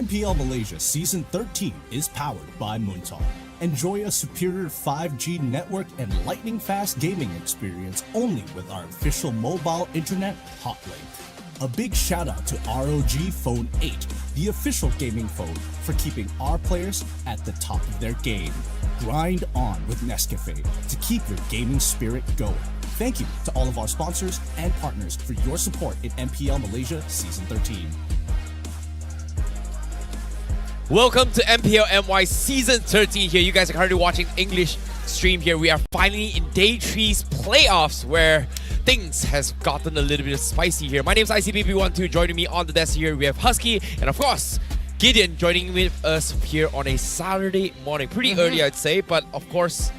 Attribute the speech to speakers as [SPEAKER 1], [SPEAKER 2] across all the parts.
[SPEAKER 1] MPL Malaysia Season 13 is powered by Moontalk. Enjoy a superior 5G network and lightning-fast gaming experience only with our official mobile internet hotlink. A big shout out to ROG Phone 8, the official gaming phone, for keeping our players at the top of their game. Grind on with Nescafe to keep your gaming spirit going. Thank you to all of our sponsors and partners for your support in MPL Malaysia Season 13.
[SPEAKER 2] Welcome to MPL-MY Season 13 here. You guys are currently watching English stream here. We are finally in Day 3's playoffs where things has gotten a little bit spicy here. My name is ICBB12. Joining me on the desk here, we have Husky and of course, Gideon joining with us here on a Saturday morning. Pretty early, I'd say, but of course,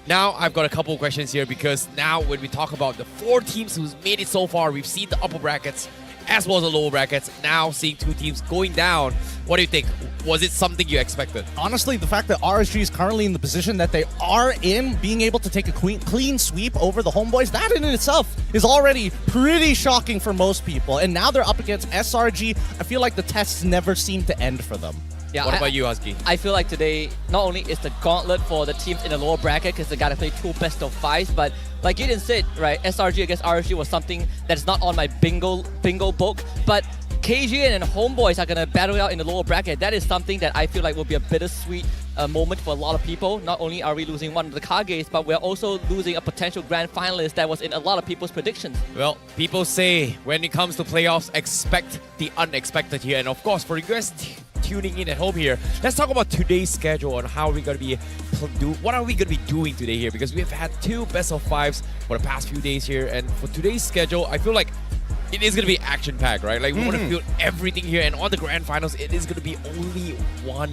[SPEAKER 2] now I've got a couple of questions here because now when we talk about the 4 teams who's made it so far, we've seen the upper brackets as well as the lower brackets. Now seeing 2 teams going down. What do you think? Was it something you expected?
[SPEAKER 3] Honestly, the fact that RSG is currently in the position that they are in, being able to take a clean sweep over the Homeboys, that in itself is already pretty shocking for most people. And now they're up against SRG. I feel like the tests never seem to end for them.
[SPEAKER 4] Yeah,
[SPEAKER 2] what about you, Husky?
[SPEAKER 4] I feel like today, not only is the gauntlet for the teams in the lower bracket because they got to play 2 best of 5s, but like Gideon said, right, SRG against RSG was something that's not on my bingo book, but KG and Homeboys are going to battle it out in the lower bracket. That is something that I feel like will be a bittersweet moment for a lot of people. Not only are we losing one of the Kages, but we're also losing a potential grand finalist that was in a lot of people's predictions.
[SPEAKER 2] Well, people say when it comes to playoffs, expect the unexpected here. And of course, for you guys tuning in at home here, let's talk about today's schedule and how we're going to be what are we going to be doing today here, because we've had 2 best of 5s for the past few days here, and for today's schedule, I feel like it is going to be action-packed, right? Like, we want to feel everything here, and on the grand finals, it is going to be only 1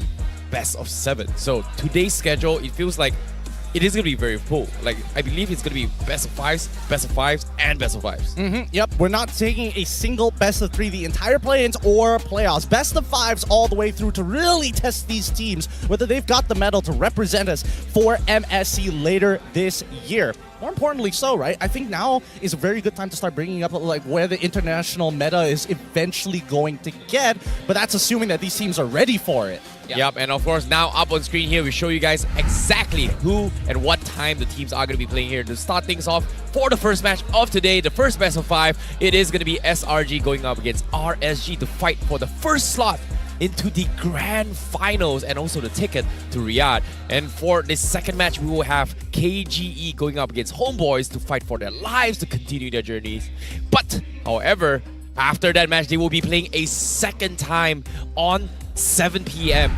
[SPEAKER 2] best of 7. So today's schedule, it feels like it is going to be very full. Like, I believe it's going to be best of 5s, and best of 5s.
[SPEAKER 3] Yep, we're not taking a single best of 3 the entire play-ins or playoffs. Best of 5s all the way through to really test these teams, whether they've got the medal to represent us for MSC later this year. More importantly so, right? I think now is a very good time to start bringing up like where the international meta is eventually going to get, but that's assuming that these teams are ready for it.
[SPEAKER 2] Yep, and of course, now up on screen here, we show you guys exactly who and what time the teams are going to be playing here. To start things off, for the first match of today, the first best of 5, it is going to be SRG going up against RSG to fight for the first slot into the grand finals and also the ticket to Riyadh. And for this second match, we will have KGE going up against Homeboys to fight for their lives to continue their journeys. But, however, after that match, they will be playing a second time on 7 p.m.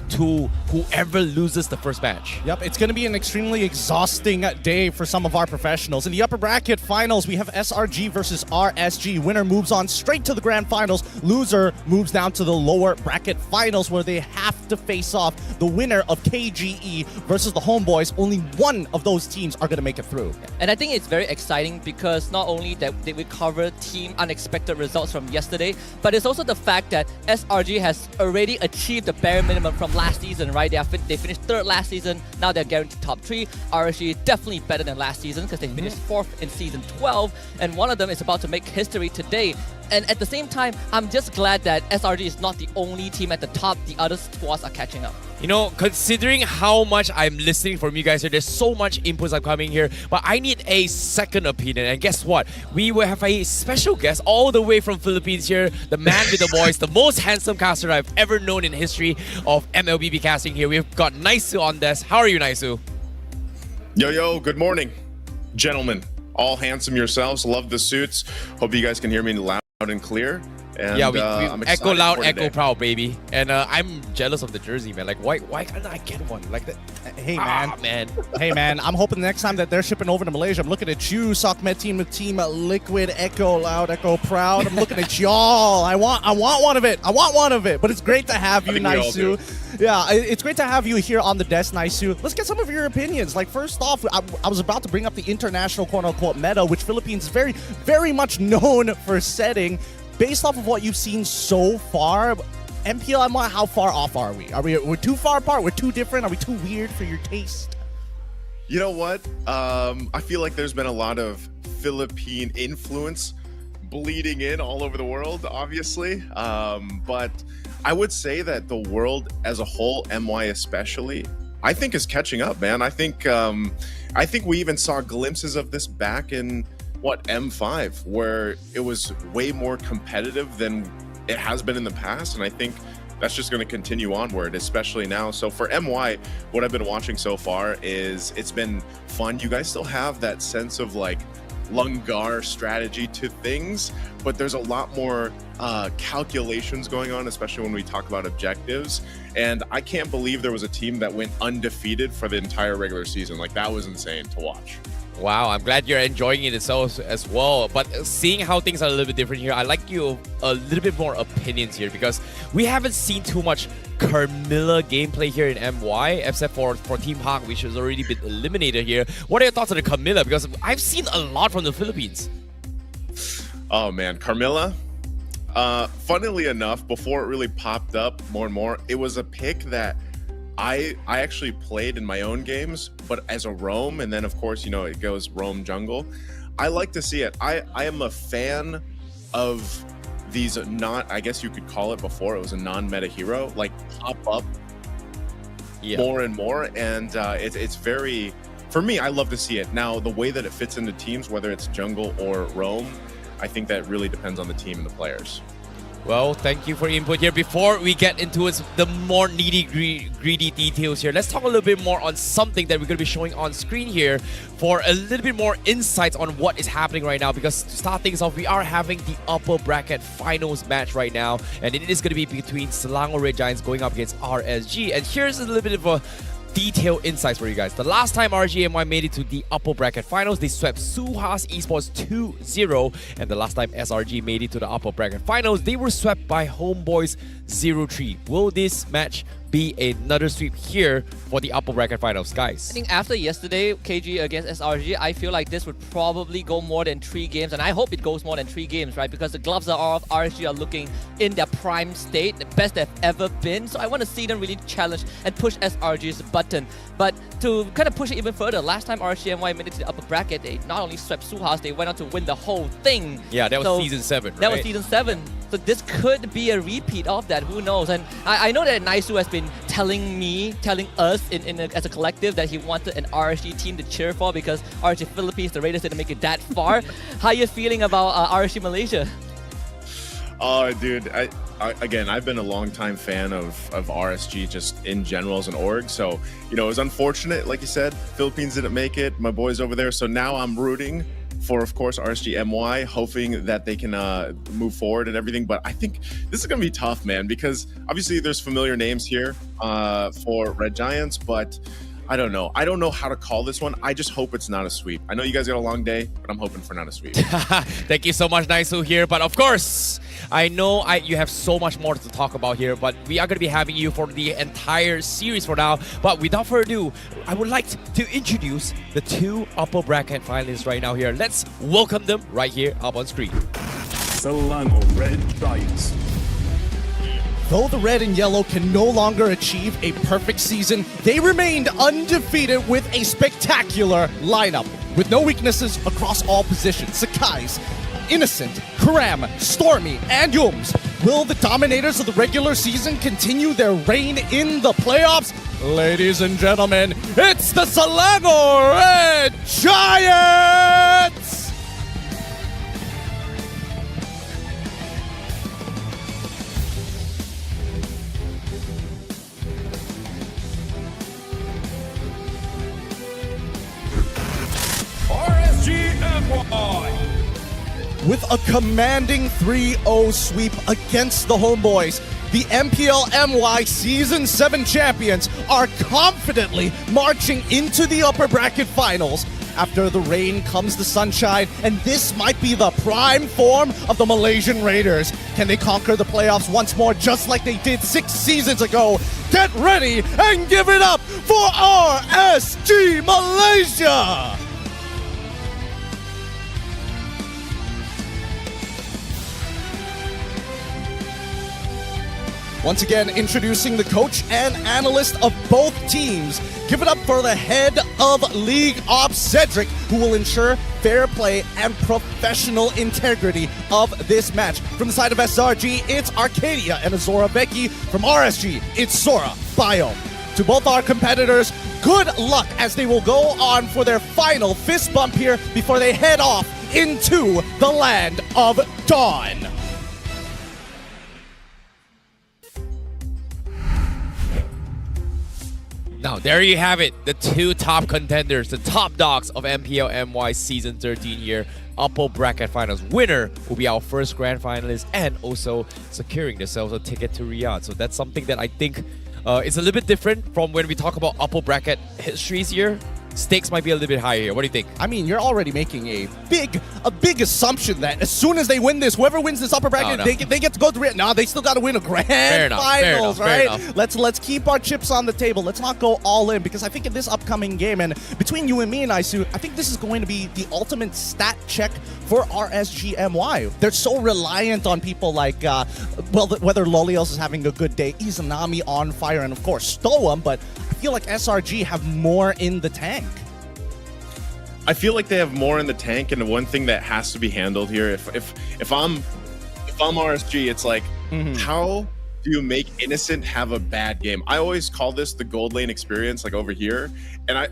[SPEAKER 2] to whoever loses the first match.
[SPEAKER 3] Yep, it's going to be an extremely exhausting day for some of our professionals. In the upper bracket finals, we have SRG versus RSG. Winner moves on straight to the grand finals. Loser moves down to the lower bracket finals where they have to face off the winner of KGE versus the Homeboys. Only one of those teams are going to make it through.
[SPEAKER 4] And I think it's very exciting because not only that they recover team unexpected results from yesterday, but it's also the fact that SRG has already achieved the bare minimum from last season, right? They finished 3rd last season, now they're guaranteed top 3. RSG definitely better than last season because they finished 4th in season 12, and one of them is about to make history today. And at the same time, I'm just glad that SRG is not the only team at the top. The other squads are catching up.
[SPEAKER 2] You know, considering how much I'm listening from you guys here, there's so much inputs I'm coming here, but I need a second opinion. And guess what? We will have a special guest all the way from Philippines here, the man with the voice, the most handsome caster I've ever known in history of MLBB casting here. We've got Naisu on this. How are you, Naisu?
[SPEAKER 5] Yo, good morning, gentlemen. All handsome yourselves. Love the suits. Hope you guys can hear me loud and clear. And,
[SPEAKER 2] yeah, we
[SPEAKER 5] I'm
[SPEAKER 2] echo loud,
[SPEAKER 5] for
[SPEAKER 2] echo
[SPEAKER 5] today.
[SPEAKER 2] proud, baby. And I'm jealous of the jersey, man. Like, why can't I get one like that?
[SPEAKER 3] Hey, man.
[SPEAKER 2] Man.
[SPEAKER 3] Hey, man, I'm hoping the next time that they're shipping over to Malaysia, I'm looking at you, SOCMED team with Team Liquid, Echo Loud, Echo Proud. I'm looking at y'all. I want one of it. I want one of it. But it's great to have you, Naisu. Yeah, it's great to have you here on the desk, Naisu. Let's get some of your opinions. Like, first off, I was about to bring up the international quote-unquote meta, which Philippines is very, very much known for setting. Based off of what you've seen so far, MPL-MY, how far off are we? We're too far apart? We're too different? Are we too weird for your taste?
[SPEAKER 5] You know what? I feel like there's been a lot of Philippine influence bleeding in all over the world, obviously. But I would say that the world as a whole, MY especially, I think is catching up, man. I think we even saw glimpses of this back in M5, where it was way more competitive than it has been in the past, and I think that's just going to continue onward, especially now. So for MY, what I've been watching so far is it's been fun. You guys still have that sense of like Lungar strategy to things, but there's a lot more calculations going on, especially when we talk about objectives. And I can't believe there was a team that went undefeated for the entire regular season. Like, that was insane to watch.
[SPEAKER 2] Wow, I'm glad you're enjoying it as well. But seeing how things are a little bit different here, I'd like you a little bit more opinions here, because we haven't seen too much Carmilla gameplay here in MY, except for Team Hawk, which has already been eliminated here. What are your thoughts on the Carmilla? Because I've seen a lot from the Philippines.
[SPEAKER 5] Oh man, Carmilla. Funnily enough, before it really popped up more and more, it was a pick that I actually played in my own games, but as a roam, and then of course, you know, it goes roam jungle. I like to see it. I am a fan of these I guess you could call it, before it was a non-meta hero, like pop up more and more, and it's very, for me, I love to see it. Now, the way that it fits into teams, whether it's jungle or roam, I think that really depends on the team and the players.
[SPEAKER 2] Well, thank you for your input here. Before we get into the more greedy details here, let's talk a little bit more on something that we're going to be showing on screen here for a little bit more insights on what is happening right now. Because to start things off, we are having the upper bracket finals match right now, and it is going to be between Selangor Red Giants going up against RSG. And here's a little bit of a detailed insights for you guys. The last time RGMY made it to the upper bracket finals, they swept Suhas Esports 2-0, and the last time SRG made it to the upper bracket finals, they were swept by HOMEBOIS 0-3. Will this match be another sweep here for the upper bracket finals, guys?
[SPEAKER 4] I think after yesterday, KG against SRG, I feel like this would probably go more than 3 games, and I hope it goes more than 3 games, right? Because the gloves are off, RSG are looking in their prime state, the best they've ever been. So I want to see them really challenge and push SRG's button. But to kind of push it even further, last time RGMY made it to the upper bracket, they not only swept Suhas, they went on to win the whole thing.
[SPEAKER 2] Yeah, that was season 7, right?
[SPEAKER 4] That was season 7. So this could be a repeat of that, who knows? And I know that Naisu has been telling us as a collective that he wanted an RSG team to cheer for, because RSG Philippines, the Raiders didn't make it that far. How are you feeling about RSG Malaysia?
[SPEAKER 5] Oh, dude, again, I've been a long-time fan of RSG just in general as an org. So, you know, it was unfortunate, like you said, Philippines didn't make it, my boys over there. So now I'm rooting for, of course, RSG-MY, hoping that they can move forward and everything. But I think this is going to be tough, man, because obviously there's familiar names here for Red Giants, but I don't know. I don't know how to call this one. I just hope it's not a sweep. I know you guys got a long day, but I'm hoping for not a sweep.
[SPEAKER 2] Thank you so much, Naisu here. But of course, I know you have so much more to talk about here, but we are going to be having you for the entire series for now. But without further ado, I would like to introduce the 2 upper bracket finalists right now here. Let's welcome them right here up on screen.
[SPEAKER 6] Selangor Red Giants.
[SPEAKER 3] Though the red and yellow can no longer achieve a perfect season, they remained undefeated with a spectacular lineup. With no weaknesses across all positions, Sakai's, Innocent, Karam, Stormy, and Yums. Will the dominators of the regular season continue their reign in the playoffs? Ladies and gentlemen, it's the Selangor Red Giants!
[SPEAKER 6] RSG-MY.
[SPEAKER 3] With a commanding 3-0 sweep against the Homeboys, the MPL-MY Season 7 champions are confidently marching into the upper bracket finals. After the rain comes the sunshine, and this might be the prime form of the Malaysian Raiders. Can they conquer the playoffs once more just like they did 6 seasons ago? Get ready and give it up for RSG Malaysia! Once again, introducing the coach and analyst of both teams. Give it up for the head of League Ops, Cedric, who will ensure fair play and professional integrity of this match. From the side of SRG, it's Arcadia and Azora Becky. From RSG, it's Sora Bio. To both our competitors, good luck as they will go on for their final fist bump here before they head off into the land of Dawn.
[SPEAKER 2] Now, there you have it. The two top contenders, the top dogs of MPL-MY Season 13 here. Upper Bracket Finals winner will be our first grand finalist and also securing themselves a ticket to Riyadh. So that's something that I think is a little bit different from when we talk about upper bracket histories here. Stakes might be a little bit higher here. What do you think?
[SPEAKER 3] I mean, you're already making a big assumption that as soon as they win this, whoever wins this upper bracket, they get to go to Riyadh. No, they still got to win a grand finals, right? Let's keep our chips on the table. Let's not go all in, because I think in this upcoming game, and between you and me and Isu, I think this is going to be the ultimate stat check for RSG-MY. They're so reliant on people like, whether Lolios is having a good day, Izanami on fire, and of course Stoem, but I feel like SRG have more in the tank.
[SPEAKER 5] I feel like they have more in the tank, and the one thing that has to be handled here, if I'm RSG, it's like, how do you make Innocent have a bad game? I always call this the gold lane experience, like over here, and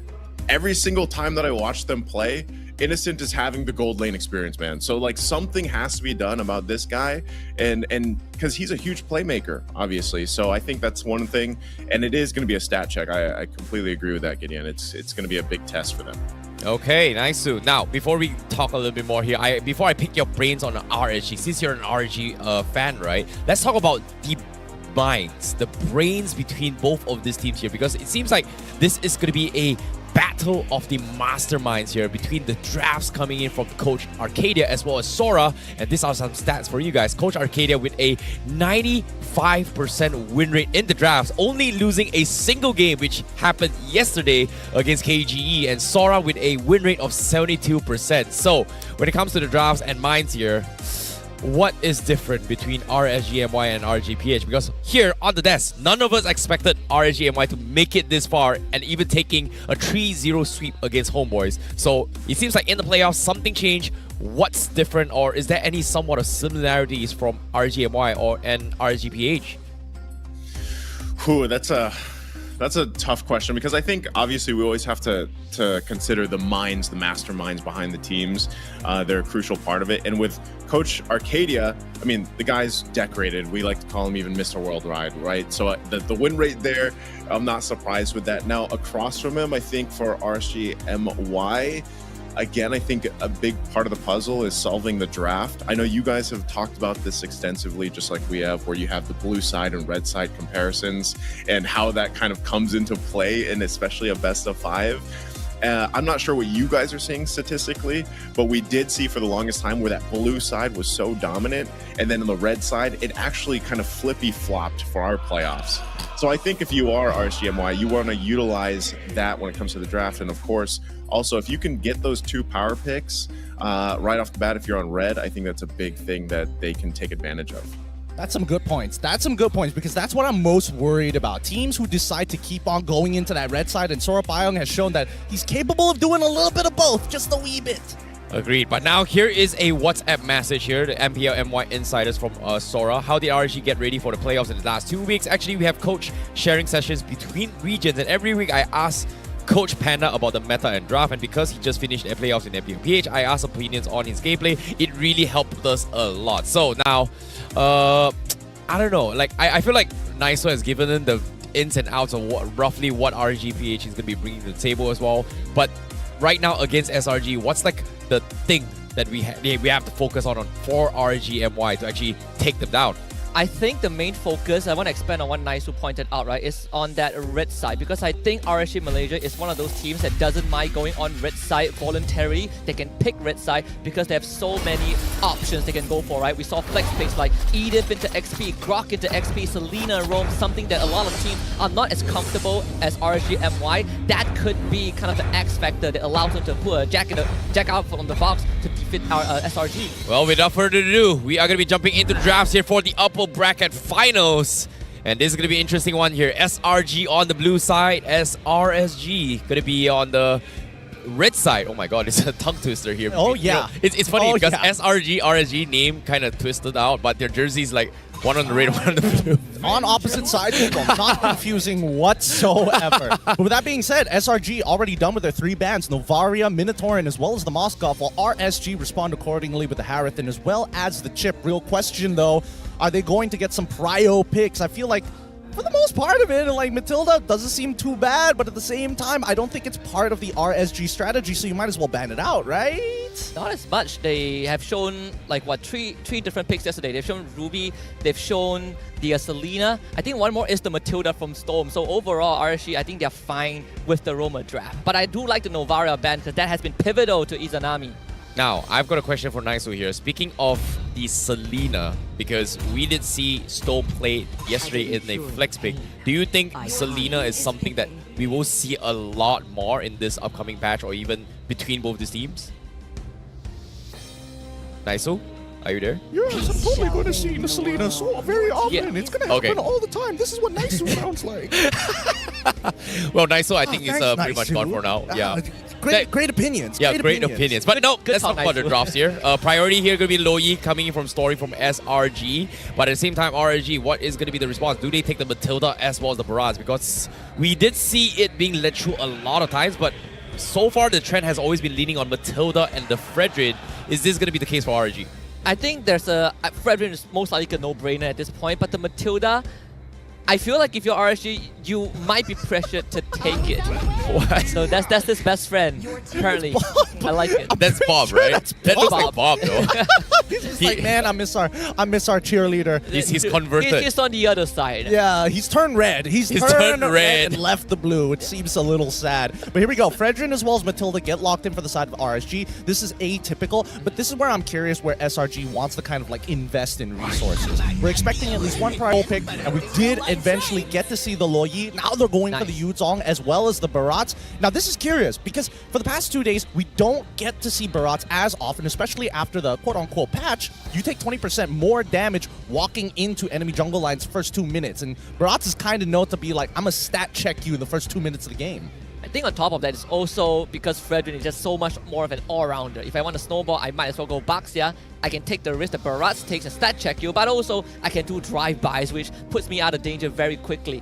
[SPEAKER 5] every single time that I watch them play, Innocent is having the gold lane experience, man. So like something has to be done about this guy, and because he's a huge playmaker, obviously. So I think that's one thing, and it is going to be a stat check. I completely agree with that, Gideon. It's going to be a big test for them.
[SPEAKER 2] Okay, nice. Now, before we talk a little bit more here, before I pick your brains on RSG, since you're an RSG fan, right? Let's talk about the minds, the brains between both of these teams here, because it seems like this is going to be a battle of the masterminds here between the drafts coming in from Coach Arcadia as well as Sora. And these are some stats for you guys. Coach Arcadia with a 95% win rate in the drafts, only losing a single game, which happened yesterday against KGE, and Sora with a win rate of 72%. So when it comes to the drafts and minds here, what is different between RSG-MY and RGPH? Because here on the desk, none of us expected RSG-MY to make it this far and even taking a 3-0 sweep against Homeboys. So it seems like in the playoffs, something changed. What's different, or is there any somewhat of similarities from RSG-MY and RGPH?
[SPEAKER 5] Whew, that's a tough question, because I think obviously we always have to consider the minds, the masterminds behind the teams. They're a crucial part of it. And with Coach Arcadia, I mean, the guy's decorated. We like to call him even Mr. Worldwide, right? So the win rate there, I'm not surprised with that. Now, across from him, I think for RSG-MY, again, I think a big part of the puzzle is solving the draft. I know you guys have talked about this extensively, just like we have, where you have the blue side and red side comparisons and how that kind of comes into play, and especially a best of 5. I'm not sure what you guys are seeing statistically, but we did see for the longest time where that blue side was so dominant, and then on the red side, it actually kind of flippy-flopped for our playoffs. So I think if you are RSG-MY, you want to utilize that when it comes to the draft. And of course, also, if you can get those 2 power picks right off the bat, if you're on red, I think that's a big thing that they can take advantage of.
[SPEAKER 3] That's some good points. That's some good points, because that's what I'm most worried about. Teams who decide to keep on going into that red side, and Sora Byung has shown that he's capable of doing a little bit of both, just a wee bit.
[SPEAKER 2] Agreed. But now here is a WhatsApp message here, the MPL-MY insiders from Sora. How did RSG get ready for the playoffs in the last 2 weeks? Actually, we have coach sharing sessions between regions, and every week I ask Coach Panda about the meta and draft, and because he just finished the playoffs in MPL-PH, I asked opinions on his gameplay. It really helped us a lot. So now, I don't know, like I feel like Niso has given them the ins and outs of roughly what RGPH is going to be bringing to the table as well. But right now against SRG, what's like the thing that we have to focus on for RSG-MY to actually take them down?
[SPEAKER 4] I think the main focus, I want to expand on what Naisu pointed out, right, is on that red side, because I think RSG Malaysia is one of those teams that doesn't mind going on red side voluntarily. They can pick red side because they have so many options they can go for, right? We saw flex picks like Edith into XP, Grok into XP, Selena roam, something that a lot of teams are not as comfortable as RSG-MY. That could be kind of the X factor that allows them to put a jack out from the box to defeat our SRG.
[SPEAKER 2] Well, without further ado, we are going to be jumping into the drafts here for the upper bracket finals. And this is going to be an interesting one here. SRG on the blue side, SRSG going to be on the red side. Oh my god, it's a tongue twister here.
[SPEAKER 3] Oh,
[SPEAKER 2] You know,
[SPEAKER 3] yeah.
[SPEAKER 2] it's funny
[SPEAKER 3] Oh,
[SPEAKER 2] because
[SPEAKER 3] yeah.
[SPEAKER 2] SRG, RSG name kind of twisted out, but their jerseys like one on the red, one on the blue.
[SPEAKER 3] On opposite sides of them, not confusing whatsoever. But with that being said, SRG already done with their 3 bans, Novaria, Minotauran, as well as the Moskov, while RSG respond accordingly with the Harathan as well as the Chip. Real question though, are they going to get some prio picks? I feel like for the most part of it, like Matilda doesn't seem too bad, but at the same time, I don't think it's part of the RSG strategy, so you might as well ban it out, right?
[SPEAKER 4] Not as much. They have shown like what three different picks yesterday. They've shown Ruby, they've shown the Selena. I think one more is the Matilda from Storm. So overall, RSG, I think they're fine with the Roma draft. But I do like the Novaria ban because that has been pivotal to Izanami.
[SPEAKER 2] Now, I've got a question for Naisu here. Speaking of the Selena, because we did see Stowe play yesterday in a flex pick, do you think Selena is something that we will see a lot more in this upcoming patch or even between both these teams? Naisu, are you there?
[SPEAKER 3] Yes, I'm totally going to see the Selena so very often.
[SPEAKER 4] Yeah.
[SPEAKER 3] It's going to happen
[SPEAKER 2] Okay.
[SPEAKER 3] all the time. This is what Naisu sounds like.
[SPEAKER 2] Well, Naisu, I think
[SPEAKER 3] Thanks,
[SPEAKER 2] is pretty much
[SPEAKER 3] Naisu.
[SPEAKER 2] gone for now. Yeah.
[SPEAKER 3] Great opinions.
[SPEAKER 2] Yeah, great opinions. But no,
[SPEAKER 4] Good
[SPEAKER 2] let's
[SPEAKER 4] talk,
[SPEAKER 2] talk about the
[SPEAKER 4] Naisu.
[SPEAKER 2] drafts here. Priority here going to be Loyi coming in from Story from SRG. But at the same time, RSG, what is going to be the response? Do they take the Matilda as well as the Barrage? Because we did see it being led through a lot of times, but so far the trend has always been leaning on Matilda and the Fredrin. Is this going to be the case for RSG?
[SPEAKER 4] I think there's a Fredrin is most likely a no-brainer at this point, but the Matilda, I feel like if you're RSG, you might be pressured to take it.
[SPEAKER 2] What?
[SPEAKER 4] So that's his best friend currently. I like it.
[SPEAKER 2] That's Bob, right? That looks like Bob, though.
[SPEAKER 3] He's just like, man, I miss our cheerleader.
[SPEAKER 2] He's converted.
[SPEAKER 4] He's on the other side.
[SPEAKER 3] Yeah, he's turned red. He's
[SPEAKER 2] turned
[SPEAKER 3] turned red
[SPEAKER 2] red.
[SPEAKER 3] and left the blue, which seems a little sad. But here we go. Fredrin as well as Matilda get locked in for the side of RSG. This is atypical, but this is where I'm curious where SRG wants to kind of like invest in resources. We're expecting at least one prior pick, and we did eventually get to see the Loyi. Now they're going for the Yuzong as well as the Barats. Now this is curious because for the past 2 days, we don't get to see Barats as often, especially after the quote-unquote patch. You take 20% more damage walking into enemy jungle lines first 2 minutes, and Barats is kind of known to be like, I'm gonna stat check you in the first 2 minutes of the game.
[SPEAKER 4] I think on top of that, it's also because Fredrin is just so much more of an all-rounder. If I want to snowball, I might as well go Baxia. I can take the risk that Barats takes and stat check you, but also I can do drive-bys, which puts me out of danger very quickly.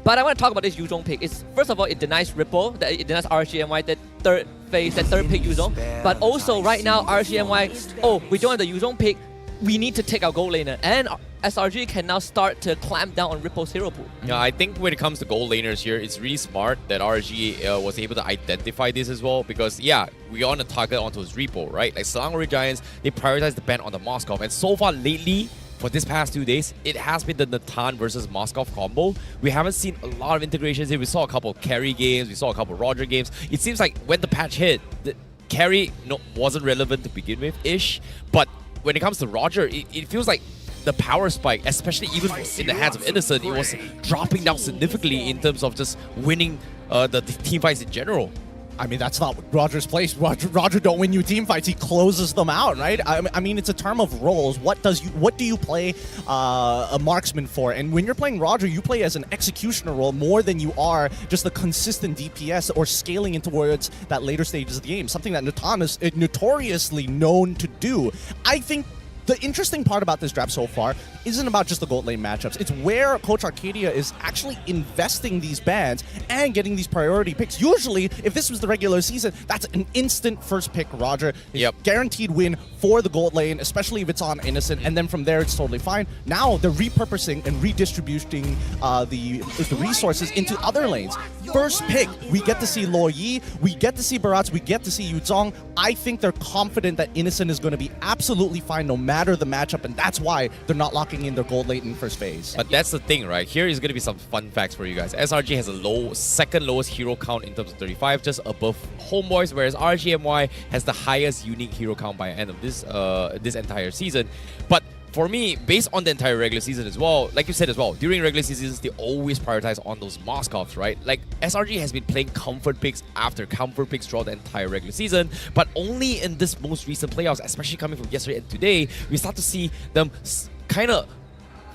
[SPEAKER 4] But I want to talk about this Yuzong pick. First of all, it denies Ripple, it denies RSGMY, that third phase, that third pick Yuzong. But also right now, RSGMY, oh, we don't have the Yuzong pick, we need to take our gold laner. And SRG can now start to clamp down on Ripple's hero pool.
[SPEAKER 2] Yeah, I think when it comes to gold laners here, it's really smart that RSG was able to identify this as well because, yeah, we on a target onto his repo, right? Like Selangor Giants, they prioritize the ban on the Moskov. And so far lately, for this past 2 days, it has been the Natan versus Moskov combo. We haven't seen a lot of integrations here. We saw a couple of carry games, we saw a couple of Roger games. It seems like when the patch hit, the carry wasn't relevant to begin with-ish, but when it comes to Roger, it feels like the power spike, especially even in the hands of Innocent, it was dropping down significantly in terms of just winning the team fights in general.
[SPEAKER 3] I mean, that's not Roger's place. Roger don't win you team fights. He closes them out, right? I mean, it's a term of roles. What do you play a marksman for? And when you're playing Roger, you play as an executioner role more than you are just the consistent DPS or scaling in towards that later stages of the game. Something that Natan is notoriously known to do. I think the interesting part about this draft so far isn't about just the gold lane matchups. It's where Coach Arcadia is actually investing these bans and getting these priority picks. Usually, if this was the regular season, that's an instant first pick, Roger.
[SPEAKER 2] Yep.
[SPEAKER 3] Guaranteed win for the gold lane, especially if it's on Innocent, and then from there, it's totally fine. Now, they're repurposing and redistributing the resources into other lanes. First pick, we get to see Loyi, we get to see Barats, we get to see Yuzong. I think they're confident that Innocent is going to be absolutely fine no matter the matchup, and that's why they're not locking in their gold lane in first phase.
[SPEAKER 2] But that's the thing, right? Here is going to be some fun facts for you guys. SRG has a second lowest hero count in terms of 35, just above Homeboys, whereas RGMY has the highest unique hero count by the end of this entire season. But for me, based on the entire regular season as well, like you said as well, during regular seasons, they always prioritize on those Moskovs, right? Like, SRG has been playing comfort picks after comfort picks throughout the entire regular season, but only in this most recent playoffs, especially coming from yesterday and today, we start to see them kind of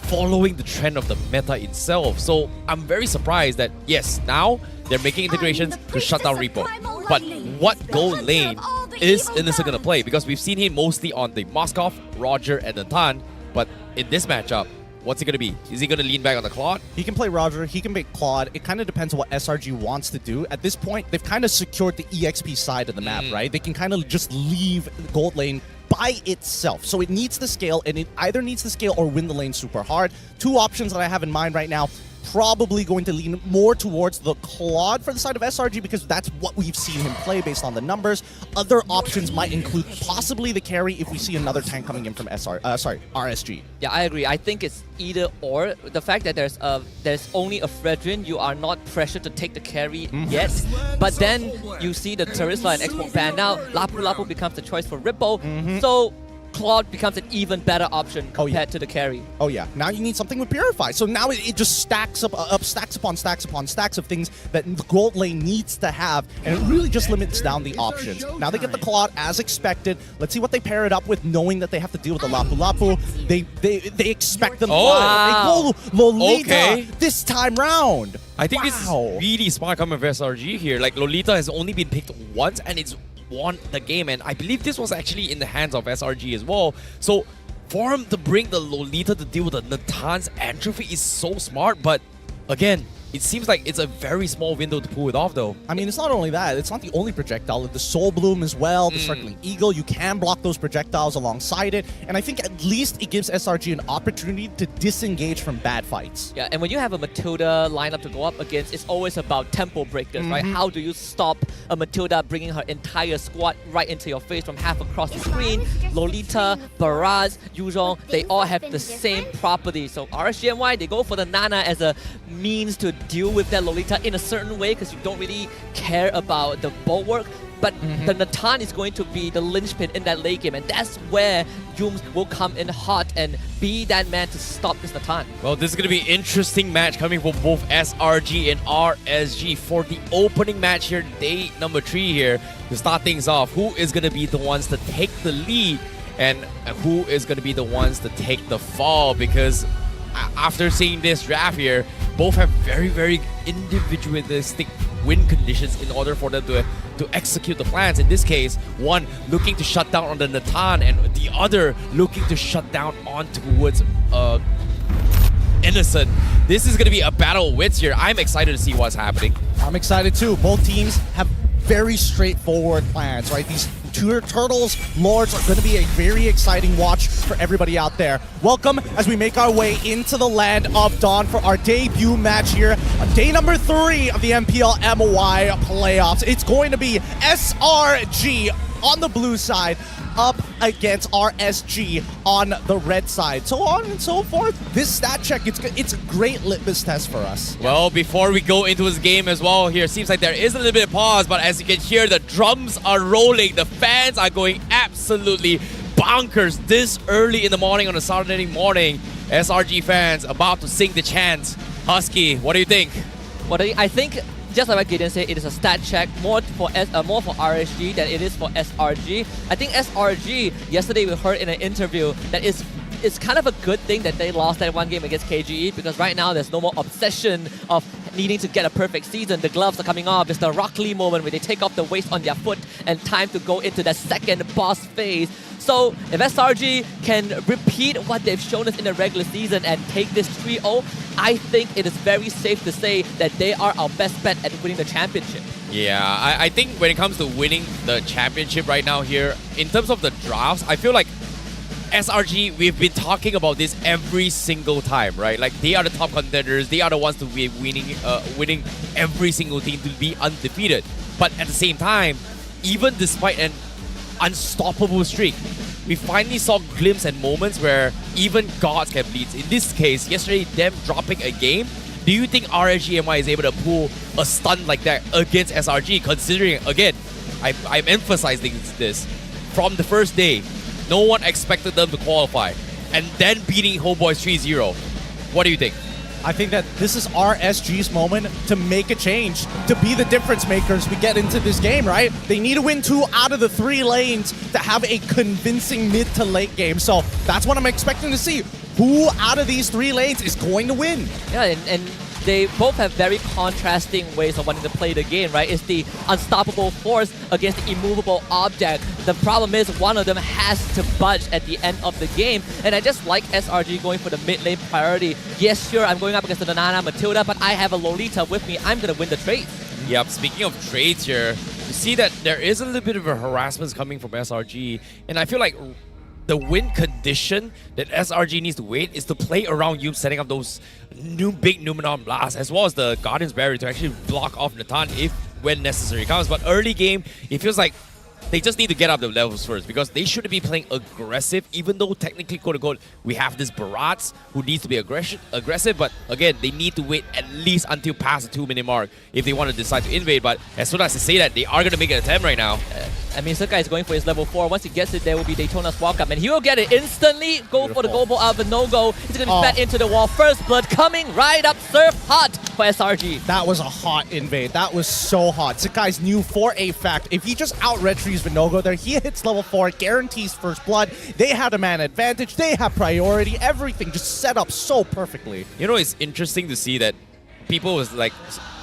[SPEAKER 2] following the trend of the meta itself. So I'm very surprised that, yes, now they're making integrations to shut down Repo. But what gold lane is Innocent going to play? Because we've seen him mostly on the Moskov, Roger, and Nathan. But in this matchup, what's he going to be? Is he going to lean back on the Claude?
[SPEAKER 3] He can play Roger, he can make Claude. It kind of depends on what SRG wants to do. At this point, they've kind of secured the EXP side of the map, right? They can kind of just leave the gold lane by itself. So it needs to scale, and it either needs to scale or win the lane super hard. Two options that I have in mind right now. Probably going to lean more towards the Claude for the side of SRG because that's what we've seen him play based on the numbers. Other options might include possibly the carry if we see another tank coming in from RSG.
[SPEAKER 4] Yeah, I agree. I think it's either or. The fact that there's only a Fredrin, you are not pressured to take the carry yet. But then you see the Terisla and Xbox ban now. Lapu Lapu becomes the choice for Ripple. So Claude becomes an even better option compared to the carry.
[SPEAKER 3] Oh yeah, now you need something with Purify. So now it just stacks up stacks upon stacks upon stacks of things that the gold lane needs to have, and it really just limits down the options. Now they get the Claude as expected. Let's see what they pair it up with, knowing that they have to deal with the Lapu Lapu. They expect them.
[SPEAKER 2] Oh,
[SPEAKER 3] they go Lolita this time round.
[SPEAKER 2] I think this is really smart coming from SRG here. Like, Lolita has only been picked once, and it's won the game, and I believe this was actually in the hands of SRG as well. So for him to bring the Lolita to deal with the Nathan's Entropy is so smart, but again, it seems like it's a very small window to pull it off though.
[SPEAKER 3] I mean, it's not only that, it's not the only projectile. The Soul Bloom as well, the Circling Eagle, you can block those projectiles alongside it, and I think at least it gives SRG an opportunity to disengage from bad fights.
[SPEAKER 4] Yeah, and when you have a Matilda lineup to go up against, it's always about tempo breakers, right? How do you stop a Matilda bringing her entire squad right into your face from half across the screen? Lolita, Baraz, Yuzhong, they all have the same property. So RSGMY, they go for the Nana as a means to deal with that Lolita in a certain way because you don't really care about the bulwark. But the Nathan is going to be the linchpin in that late game, and that's where Yums will come in hot and be that man to stop this Nathan.
[SPEAKER 2] Well, this is going to be an interesting match coming from both SRG and RSG for the opening match here, day number 3 here. To start things off, who is going to be the ones to take the lead and who is going to be the ones to take the fall? Because after seeing this draft here, both have very, very individualistic win conditions in order for them to execute the plans. In this case, one looking to shut down on the Nathan and the other looking to shut down on towards Innocent. This is going to be a battle of wits here. I'm excited to see what's happening.
[SPEAKER 3] I'm excited too. Both teams have very straightforward plans, right? These two Turtles Lords are going to be a very exciting watch for everybody out there. Welcome as we make our way into the land of Dawn for our debut match here on day number 3 of the MPL-MY playoffs. It's going to be SRG on the blue side up against RSG on the red side. So on and so forth. This stat check, it's a great litmus test for us.
[SPEAKER 2] Well, before we go into this game as well here, seems like there is a little bit of pause, but as you can hear, the drums are rolling. The fans are going absolutely bonkers this early in the morning on a Saturday morning. SRG fans about to sing the chant. Husky, what do you think?
[SPEAKER 4] I think, just like Gideon said, it is a stat check more for RSG than it is for SRG. I think SRG, yesterday we heard in an interview that it's kind of a good thing that they lost that one game against KGE, because right now there's no more obsession of needing to get a perfect season. The gloves are coming off. It's the Rock Lee moment where they take off the weight on their foot and time to go into that second boss phase. So if SRG can repeat what they've shown us in the regular season and take this 3-0, I think it is very safe to say that they are our best bet at winning the championship.
[SPEAKER 2] Yeah, I think when it comes to winning the championship right now here, in terms of the drafts, I feel like SRG, we've been talking about this every single time, right? Like, they are the top contenders. They are the ones to be winning every single team to be undefeated. But at the same time, even despite an unstoppable streak, we finally saw glimpses and moments where even gods can bleed. In this case, yesterday, them dropping a game. Do you think RSGMY is able to pull a stunt like that against SRG, considering, again, I'm emphasizing this, from the first day, no one expected them to qualify, and then beating HOMEBOIS 3-0. What do you think?
[SPEAKER 3] I think that this is RSG's moment to make a change, to be the difference makers we get into this game, right? They need to win 2 out of the 3 lanes to have a convincing mid to late game. So that's what I'm expecting to see. who out of these 3 lanes is going to win.
[SPEAKER 4] Yeah, and they both have very contrasting ways of wanting to play the game, right? It's the unstoppable force against the immovable object. The problem is one of them has to budge at the end of the game, and I just like SRG going for the mid lane priority. Yes, sure, I'm going up against the Nana Matilda, but I have a Lolita with me. I'm going to win the trade.
[SPEAKER 2] Yep, speaking of trades here, you see that there is a little bit of a harassment coming from SRG, and I feel like the win condition that SRG needs to wait is to play around you, setting up those big Numenon blasts, as well as the Guardian's Barrier to actually block off Natan if when necessary comes. But early game, it feels like they just need to get up the levels first, because they shouldn't be playing aggressive, even though technically, quote-unquote, we have this Barats who needs to be aggressive, but again, they need to wait at least until past the 2-minute mark if they want to decide to invade. But as soon as they say that, they are going to make an attempt right now.
[SPEAKER 4] I mean, Sukai is going for his level 4. Once he gets it, there will be Daytona's walk-up, and he will get it instantly. Go for the global out of no-go. He's going to be fed into the wall. First blood coming right up, surf hot for SRG.
[SPEAKER 3] That was a hot invade. That was so hot. Sakai's new for a fact. If he just out-retrieves Vinogo there, he hits level 4, guarantees first blood. They have a man advantage. They have priority. Everything just set up so perfectly.
[SPEAKER 2] You know, it's interesting to see that people was like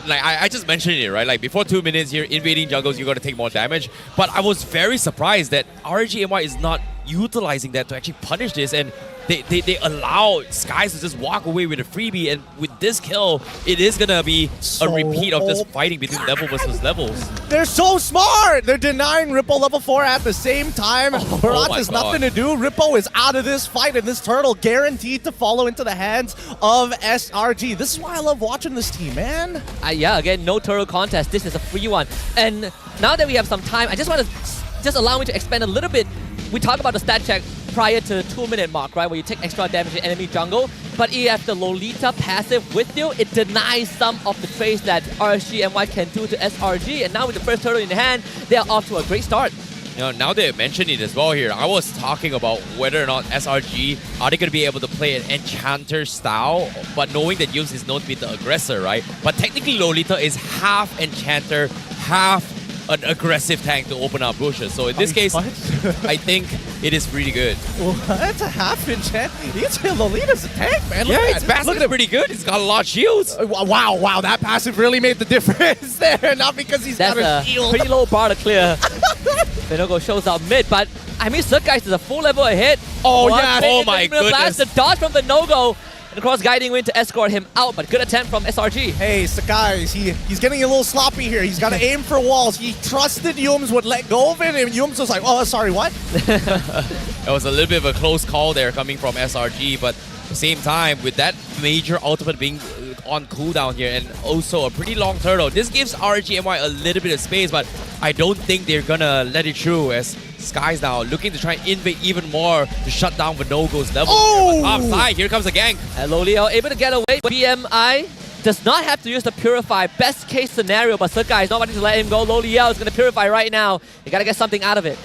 [SPEAKER 2] I just mentioned it, right? Like before 2 minutes here, invading jungles, you're going to take more damage. But I was very surprised that RGMY is not utilizing that to actually punish this, and they allow Skies to just walk away with a freebie. And with this kill, it is going to be a repeat of this fighting between level versus levels.
[SPEAKER 3] They're so smart! They're denying Ripple level 4 at the same time. Barats has nothing to do. Ripple is out of this fight, and this turtle guaranteed to follow into the hands of SRG. This is why I love watching this team, man.
[SPEAKER 4] Yeah, again, no turtle contest. This is a free one. And now that we have some time, I just want to just allow me to expand a little bit. We talked about the stat check prior to the 2-minute mark, right, where you take extra damage in enemy jungle. But if you have the Lolita passive with you, it denies some of the trades that RSG-MY can do to SRG. And now with the first turtle in hand, they are off to a great start.
[SPEAKER 2] You know, now they mentioned it as well here, I was talking about whether or not SRG, are they going to be able to play an Enchanter style, but knowing that Yums is known to be the aggressor, right? But technically Lolita is half Enchanter, half an aggressive tank to open up bushes. So in this case, I think it is pretty good.
[SPEAKER 3] What? A half enchant? You can say Lolita's a tank, man.
[SPEAKER 2] Yeah, its passive is pretty good. It's got a lot of shields.
[SPEAKER 3] Wow, that passive really made the difference there. Not because he's got a shield.
[SPEAKER 4] Pretty low bar to clear. Vinogo shows out mid, but I mean, Surgeist is a full level ahead.
[SPEAKER 2] Oh, yeah. Oh, my goodness.
[SPEAKER 4] The dodge from Vinogo. And of course, guiding wind to escort him out, but good attempt from SRG.
[SPEAKER 3] Hey, Sakai, he's getting a little sloppy here. He's got to aim for walls. He trusted Yums would let go of it, and Yums was like, oh, sorry, what?
[SPEAKER 2] It was a little bit of a close call there coming from SRG, but at the same time, with that major ultimate being on cooldown here, and also a pretty long turtle, this gives RGMY a little bit of space, but I don't think they're gonna let it through, as Sky's now looking to try and invade even more to shut down Vinogo's level.
[SPEAKER 3] Oh!
[SPEAKER 2] Top side, here comes the gank.
[SPEAKER 4] And Lolio able to get away. BMI does not have to use the Purify. Best case scenario, but Sukai is not wanting to let him go. Lolio is going to Purify right now. You got to get something out of it.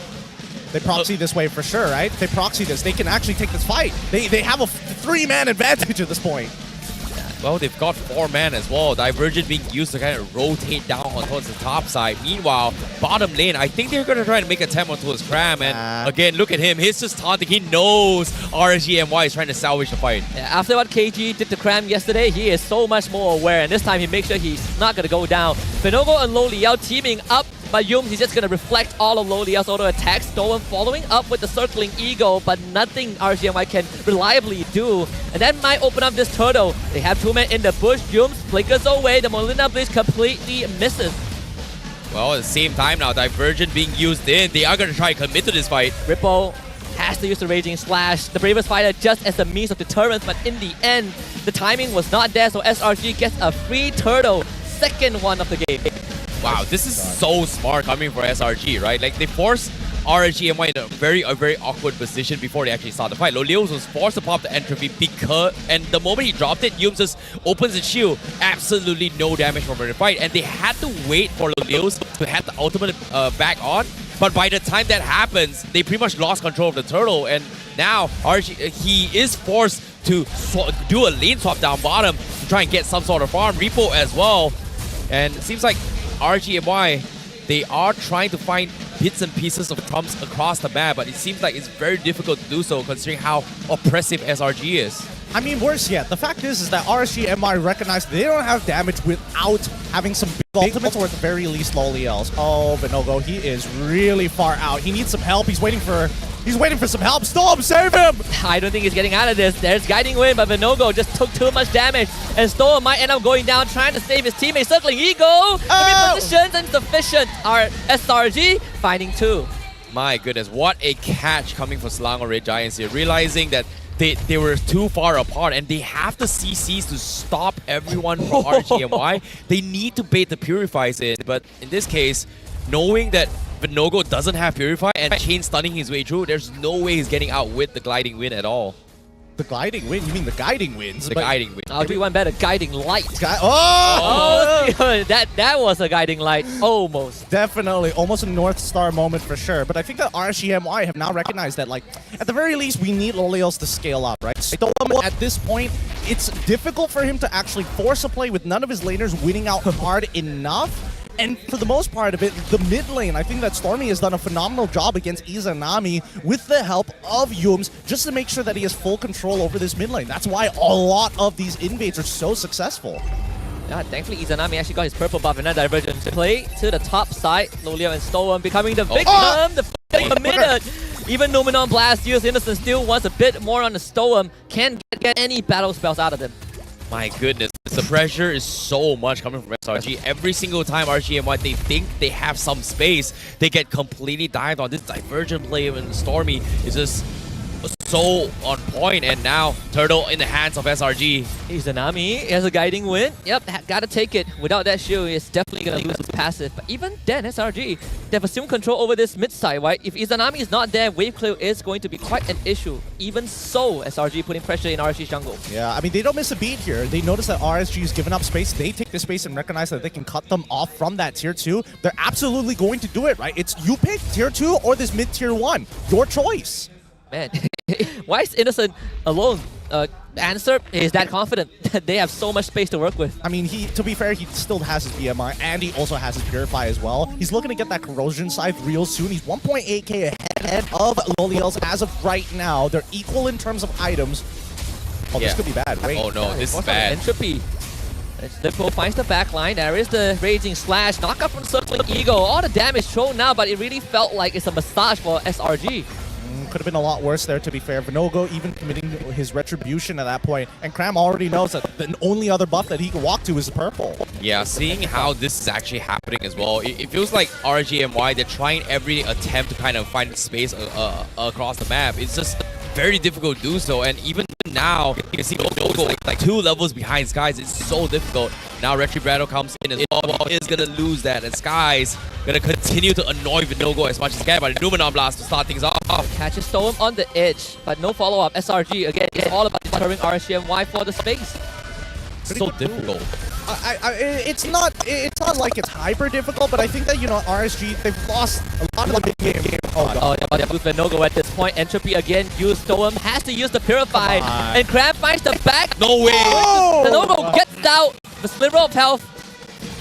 [SPEAKER 3] They proxy this way for sure, right? If they proxy this, they can actually take this fight. They have a 3-man advantage at this point.
[SPEAKER 2] Well, they've got 4 men as well. Divergent being used to kind of rotate down on towards the top side. Meanwhile, bottom lane, I think they're going to try and make a attempt onto his Cram. And again, look at him. He's just taunting. He knows RGMY is trying to salvage the fight.
[SPEAKER 4] Yeah, after what KG did to Cram yesterday, he is so much more aware. And this time, he makes sure he's not going to go down. Vinogo and Loliao teaming up. But Yums, he's just going to reflect all of Loliao's auto attacks. Stolen following up with the circling Eagle, but nothing RGMY can reliably do. And that might open up this turtle. They have 2 men in the bush. Yums flickers away. The Molina Blitz completely misses.
[SPEAKER 2] Well, at the same time now, Divergent being used in. They are going to try and commit to this fight.
[SPEAKER 4] Ripple has to use the Raging Slash. The Bravest Fighter just as a means of deterrence, but in the end, the timing was not there, so SRG gets a free turtle. Second one of the game.
[SPEAKER 2] Wow, this is so smart coming for SRG, right? Like, they forced RGMY in a very awkward position before they actually start the fight. Lolios was forced to pop the entropy because, and the moment he dropped it, Yums just opens the shield. Absolutely no damage from the fight, and they had to wait for Lolios to have the ultimate back on. But by the time that happens, they pretty much lost control of the turtle, and now he is forced to do a lane swap down bottom to try and get some sort of farm. Repo as well, and it seems like RGMY, they are trying to find bits and pieces of trumps across the map, but it seems like it's very difficult to do so considering how oppressive SRG is.
[SPEAKER 3] I mean, worse yet, the fact is that RSG-MY recognize they don't have damage without having some big ultimates, or at the very least, Loliels. Oh, Vinogo, he is really far out. He needs some help. He's waiting for some help. Storm, save him!
[SPEAKER 4] I don't think he's getting out of this. There's Guiding Wind, but Vinogo just took too much damage. And Storm might end up going down, trying to save his teammate. Circling Ego! Positions insufficient. Our SRG finding 2.
[SPEAKER 2] My goodness, what a catch coming from Selangor Red Giants here, realizing that they were too far apart and they have the CCs to stop everyone from RSG-MY. They need to bait the Purifies in, but in this case, knowing that Vinogo doesn't have Purify and Chain stunning his way through, there's no way he's getting out with the Gliding Wind at all.
[SPEAKER 3] The Gliding Wind? You mean the Guiding Winds?
[SPEAKER 2] The Guiding Wind.
[SPEAKER 4] I'll do one better. Guiding Light.
[SPEAKER 3] Oh!
[SPEAKER 4] that was a Guiding Light. Almost.
[SPEAKER 3] Definitely. Almost a North Star moment for sure. But I think that RSG-MY have now recognized that, like, at the very least, we need Loliels to scale up, right? So at this point, it's difficult for him to actually force a play with none of his laners winning out hard enough. And for the most part of it, the mid lane, I think that Stormy has done a phenomenal job against Izanami with the help of Yums, just to make sure that he has full control over this mid lane. That's why a lot of these invades are so successful.
[SPEAKER 4] Yeah, thankfully Izanami actually got his purple buff and that divergence play to the top side. Lolio and Storm becoming the victim. The minute. Even Numenon Blast used Innocent still wants a bit more on the Storm. Can't get any battle spells out of him.
[SPEAKER 2] My goodness, the pressure is so much coming from SRG. Every single time RSG-MY, they think they have some space, they get completely dived on. This Divergent play and Stormy is just so on point, and now Turtle in the hands of SRG.
[SPEAKER 4] Izanami has a Guiding Wind. Yep, gotta take it. Without that shield, it's definitely gonna lose his passive. But even then, SRG, they have assumed control over this mid side, right? If Izanami is not there, wave clear is going to be quite an issue. Even so, SRG putting pressure in RSG jungle.
[SPEAKER 3] Yeah, I mean, they don't miss a beat here. They notice that RSG is giving up space. They take the space and recognize that they can cut them off from that tier 2. They're absolutely going to do it, right? It's you pick tier 2 or this mid tier 1. Your choice.
[SPEAKER 4] Man, why is Innocent alone? Answer is that confident that they have so much space to work with.
[SPEAKER 3] I mean, to be fair, he still has his BMR and he also has his Purify as well. He's looking to get that Corrosion Scythe real soon. He's 1.8k ahead of Loliels as of right now. They're equal in terms of items. Oh,
[SPEAKER 2] Yeah.
[SPEAKER 3] this could be bad. Wait.
[SPEAKER 2] Oh no, this is
[SPEAKER 4] What's
[SPEAKER 2] bad.
[SPEAKER 4] Entropy. Liverpool finds the back line. There is the Raging Slash. Knockout from Circling Ego. All the damage thrown now, but it really felt like it's a massage for SRG.
[SPEAKER 3] Could have been a lot worse there, to be fair. Vinogo even committing his retribution at that point. And Cram already knows that the only other buff that he can walk to is the purple.
[SPEAKER 2] Yeah, seeing how this is actually happening as well, it feels like RSG-MY, they're trying every attempt to kind of find space across the map. It's just very difficult to do so, and even now, you can see Logo like 2 levels behind Skies. It's so difficult. Now Retribrado comes in as well, is going to lose that, and Skies going to continue to annoy Vinogo as much as he can, but Numenon Blast to start things off.
[SPEAKER 4] Catches Storm on the edge, but no follow-up. SRG, again, it's all about deterring RSG-MY for the space.
[SPEAKER 2] So difficult.
[SPEAKER 3] It's not like it's hyper difficult, but I think that, you know, RSG, they've lost a lot of the big game.
[SPEAKER 4] Oh, yeah, with Vinogo at this point. Entropy again, use Storm, has to use the Purify, and Cram finds the back.
[SPEAKER 2] No way!
[SPEAKER 4] Vinogo gets out, the sliver of health,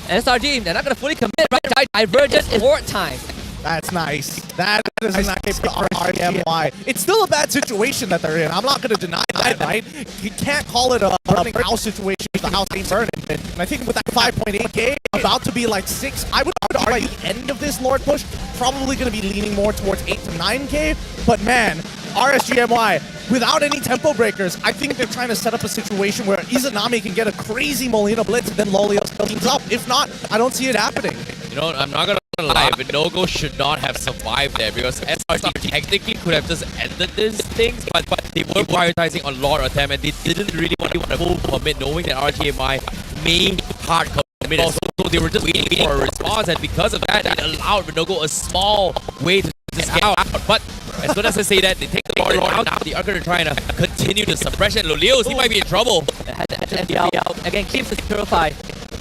[SPEAKER 4] and SRG, they're not going to fully commit, right? Divergence is wartime.
[SPEAKER 3] That's nice. That is nice for RSG-MY. It's still a bad situation that they're in. I'm not going to deny that, right? You can't call it a burning house situation if the house ain't burning. And I think with that 5.8k, about to be like 6, I would argue the end of this Lord push, probably going to be leaning more towards 8 to 9k. But man, RSG-MY, without any tempo breakers, I think they're trying to set up a situation where Izanami can get a crazy Molina Blitz and then Lolios teams up. If not, I don't see it happening.
[SPEAKER 2] You know, I'm not going to lie, Vinogo should not have survived there because SRG technically could have just ended these things, but they were prioritizing on Lord attempt and they didn't really want to full commit, knowing that RSG-MY may hard commit. So they were just waiting for a response, and because of that, it allowed Vinogo a small way to scout out. But as soon as I say that, they take the Lord out. Now they are going to try to continue the suppression. Lolios, he might be in trouble.
[SPEAKER 4] MPL again keeps his Purify.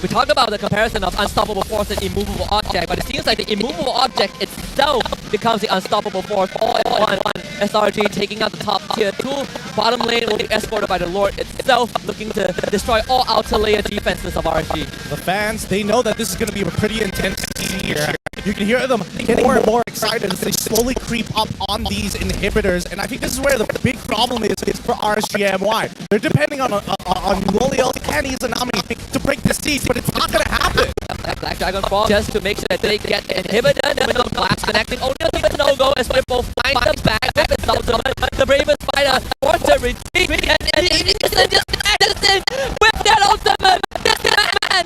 [SPEAKER 4] We talk about the comparison of unstoppable force and immovable object, but it seems like the immovable object itself becomes the unstoppable force all in one. SRG taking out the top tier 2, bottom lane will be escorted by the Lord itself, looking to destroy all outer layer defenses of RSG.
[SPEAKER 3] The fans, they know that this is going to be a pretty intense scene here. You can hear them getting more and more excited. Tridents, they slowly creep up on these inhibitors, and I think this is where the big problem is for RSG-MY. They're depending on Loliel and Izanami to break the siege, but it's not going to happen.
[SPEAKER 4] Black Dragon Ball just to make sure that they get the inhibitor and the blast connecting. Only a little bit no-go as Flippo finds them back with his ultimate. The bravest fighter forced to retreat, and Innocent just Edison with that ultimate. This man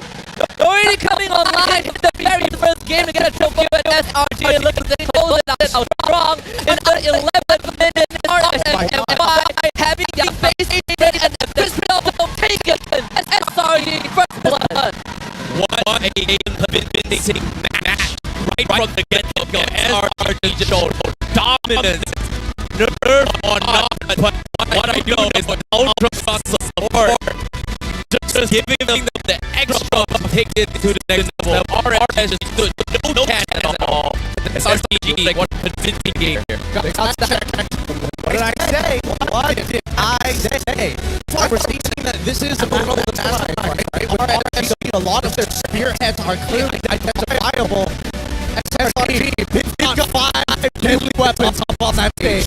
[SPEAKER 4] already coming online in the very first game to get a trophy at SRG, and look at the close it out strong in the 11th minute. RSG-MY having their face ready and the pistol taken as SRG first blood.
[SPEAKER 2] What a convincing match right from the get-go. SRG showed dominance. Nerve or not, but what I know is ultra support. Just giving them the extra to take it to the next level. RSG stood no chance at all. SRG like one convincing game here.
[SPEAKER 3] What did I say? What did I say? We're seeing that this is the middle of the time, right? A lot of their spearheads are clearly identifiable. SRG, they've got 5 deadly weapons up on that stage.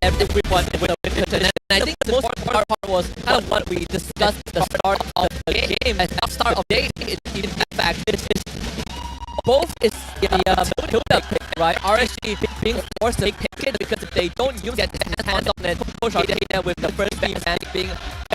[SPEAKER 4] Everyone with a win. And I think the most important part was kind of what we discussed at the start of the game. At the start of the day, in fact, both is the build-up, right? RSG being forced to pick it because if they don't use it, hands on and push our data with the first team and being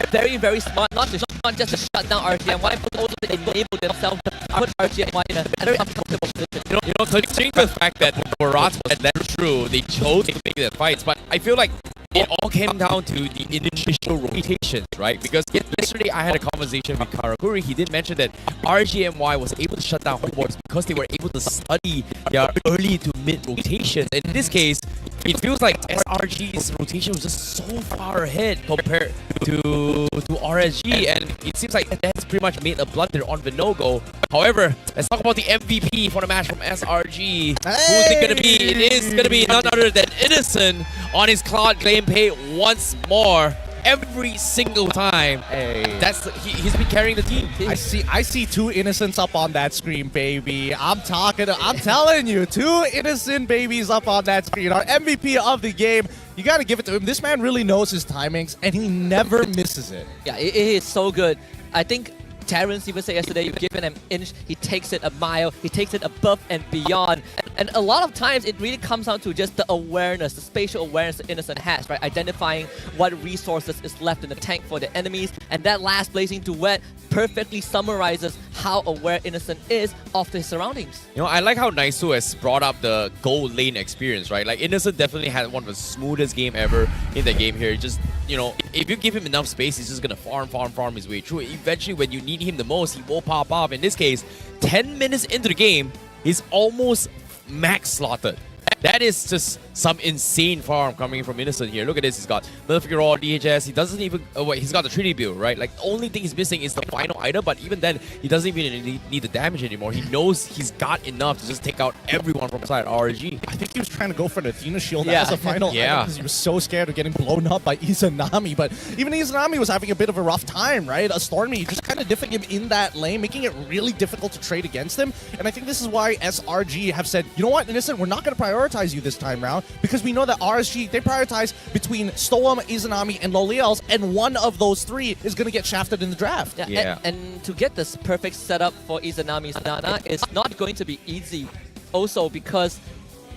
[SPEAKER 4] very, very smart, not just to shut down RSG-MY, but also to enable themselves to put RSG-MY in a very uncomfortable position.
[SPEAKER 2] You know, considering the fact that Barat was that true, they chose to make that fights, but I feel like it all came down to the initial rotations, right? Because yesterday I had a conversation with Karakuri. He did mention that RSG-MY was able to shut down HOMEBOIS because they were able to study their early to mid rotations. And in this case, it feels like SRG's rotation was just so far ahead compared to RSG, and it seems like that's pretty much made a blunder on the no-go. However, let's talk about the MVP for the match from SRG. Who's it gonna be? It is gonna be none other than Innocent on his cloud gameplay once more. Every single time.
[SPEAKER 3] Hey.
[SPEAKER 2] He's been carrying the team.
[SPEAKER 3] I see 2 innocents up on that screen, baby. I'm telling you, 2 innocent babies up on that screen. Our MVP of the game. You got to give it to him. This man really knows his timings, and he never misses it.
[SPEAKER 4] Yeah, it is so good. I think Terrence even said yesterday, you give him an inch, he takes it a mile, he takes it above and beyond. And a lot of times, it really comes down to just the awareness, the spatial awareness that Innocent has, right? Identifying what resources is left in the tank for the enemies. And that last blazing duet perfectly summarizes how aware Innocent is of his surroundings.
[SPEAKER 2] You know, I like how Naisu has brought up the gold lane experience, right? Like, Innocent definitely had one of the smoothest game ever in the game here. Just, you know, if you give him enough space, he's just gonna farm his way through. Eventually, when you need him the most, he will pop off. In this case, 10 minutes into the game, he's almost max slotted. That is just some insane farm coming from Innocent here. Look at this. He's got Melfiguraw, DHS. He doesn't even... he's got the Trinity build, right? Like, the only thing he's missing is the final item, but even then, he doesn't even need the damage anymore. He knows he's got enough to just take out everyone from inside RG.
[SPEAKER 3] I think he was trying to go for the Athena shield as a final item because he was so scared of getting blown up by Izanami. But even Izanami was having a bit of a rough time, right? A Stormy just kind of diffing him in that lane, making it really difficult to trade against him. And I think this is why SRG have said, you know what, Innocent, we're not going to prioritize you this time round because we know that RSG, they prioritize between Stoam, Izanami, and Loliels, and one of those 3 is going to get shafted in the draft.
[SPEAKER 4] Yeah. And to get this perfect setup for Izanami's Nana is not going to be easy also because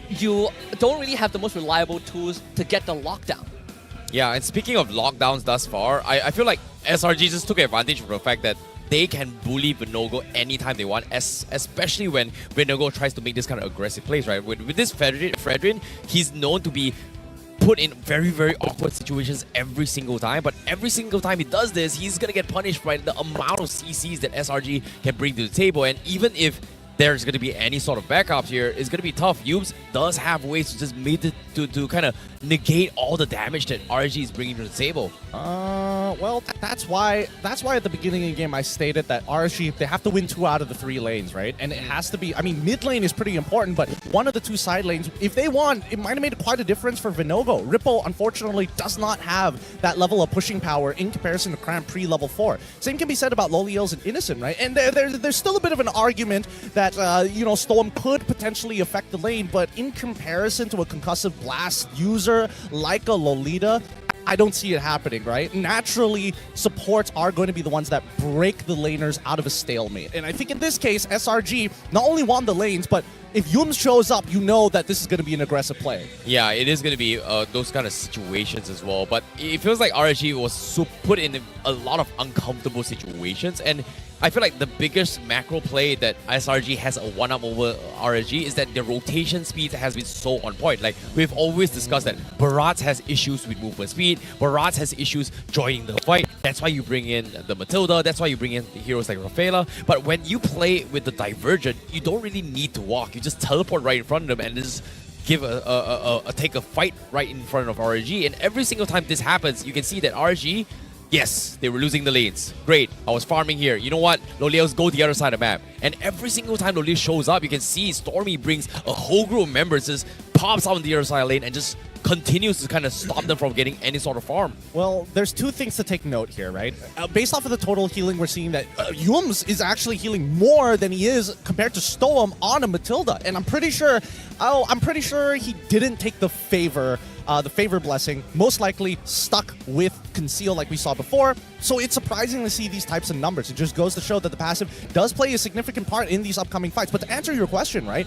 [SPEAKER 4] you don't really have the most reliable tools to get the lockdown.
[SPEAKER 2] Yeah, and speaking of lockdowns thus far, I feel like SRG just took advantage of the fact that they can bully Vinogo anytime they want, especially when Vinogo tries to make this kind of aggressive plays, right? With this Fredrin, he's known to be put in very, very awkward situations every single time, but every single time he does this, he's gonna get punished by the amount of CCs that SRG can bring to the table. And even if there's going to be any sort of backups here, it's going to be tough. Yubes does have ways to just make it to kind of negate all the damage that RSG is bringing to the table.
[SPEAKER 3] Well, that's why at the beginning of the game I stated that RSG, they have to win 2 out of the 3 lanes, right? And it has to be, I mean, mid lane is pretty important, but one of the 2 side lanes, if they won, it might have made quite a difference for Vinogo. Ripple, unfortunately, does not have that level of pushing power in comparison to Cram pre-level 4. Same can be said about Loliels and Innocent, right? And there's still a bit of an argument that, you know, Storm could potentially affect the lane, but in comparison to a concussive blast user like a Lolita, I don't see it happening, right? Naturally, supports are going to be the ones that break the laners out of a stalemate. And I think in this case, SRG not only won the lanes, but if Yums shows up, you know that this is going to be an aggressive play.
[SPEAKER 2] Yeah, it is going to be those kind of situations as well. But it feels like RSG was so put in a lot of uncomfortable situations. And I feel like the biggest macro play that SRG has a one-up over RSG is that their rotation speed has been so on point. Like, we've always discussed that Bharat has issues with movement speed, Bharat has issues joining the fight. That's why you bring in the Matilda, that's why you bring in the heroes like Rafaela. But when you play with the Divergent, you don't really need to walk. You just teleport right in front of them and just give take a fight right in front of RSG. And every single time this happens, you can see that RSG, yes, they were losing the lanes. Great, I was farming here. You know what? Loliels go the other side of the map. And every single time Loliels shows up, you can see Stormy brings a whole group of members, just pops out on the other side of the lane and just continues to kind of stop them from getting any sort of farm.
[SPEAKER 3] Well, there's 2 things to take note here, right? Based off of the total healing, we're seeing that Yums is actually healing more than he is compared to Stoem on a Matilda. And I'm pretty sure he didn't take the favor blessing, most likely stuck with Conceal like we saw before. So it's surprising to see these types of numbers. It just goes to show that the passive does play a significant part in these upcoming fights. But to answer your question, right,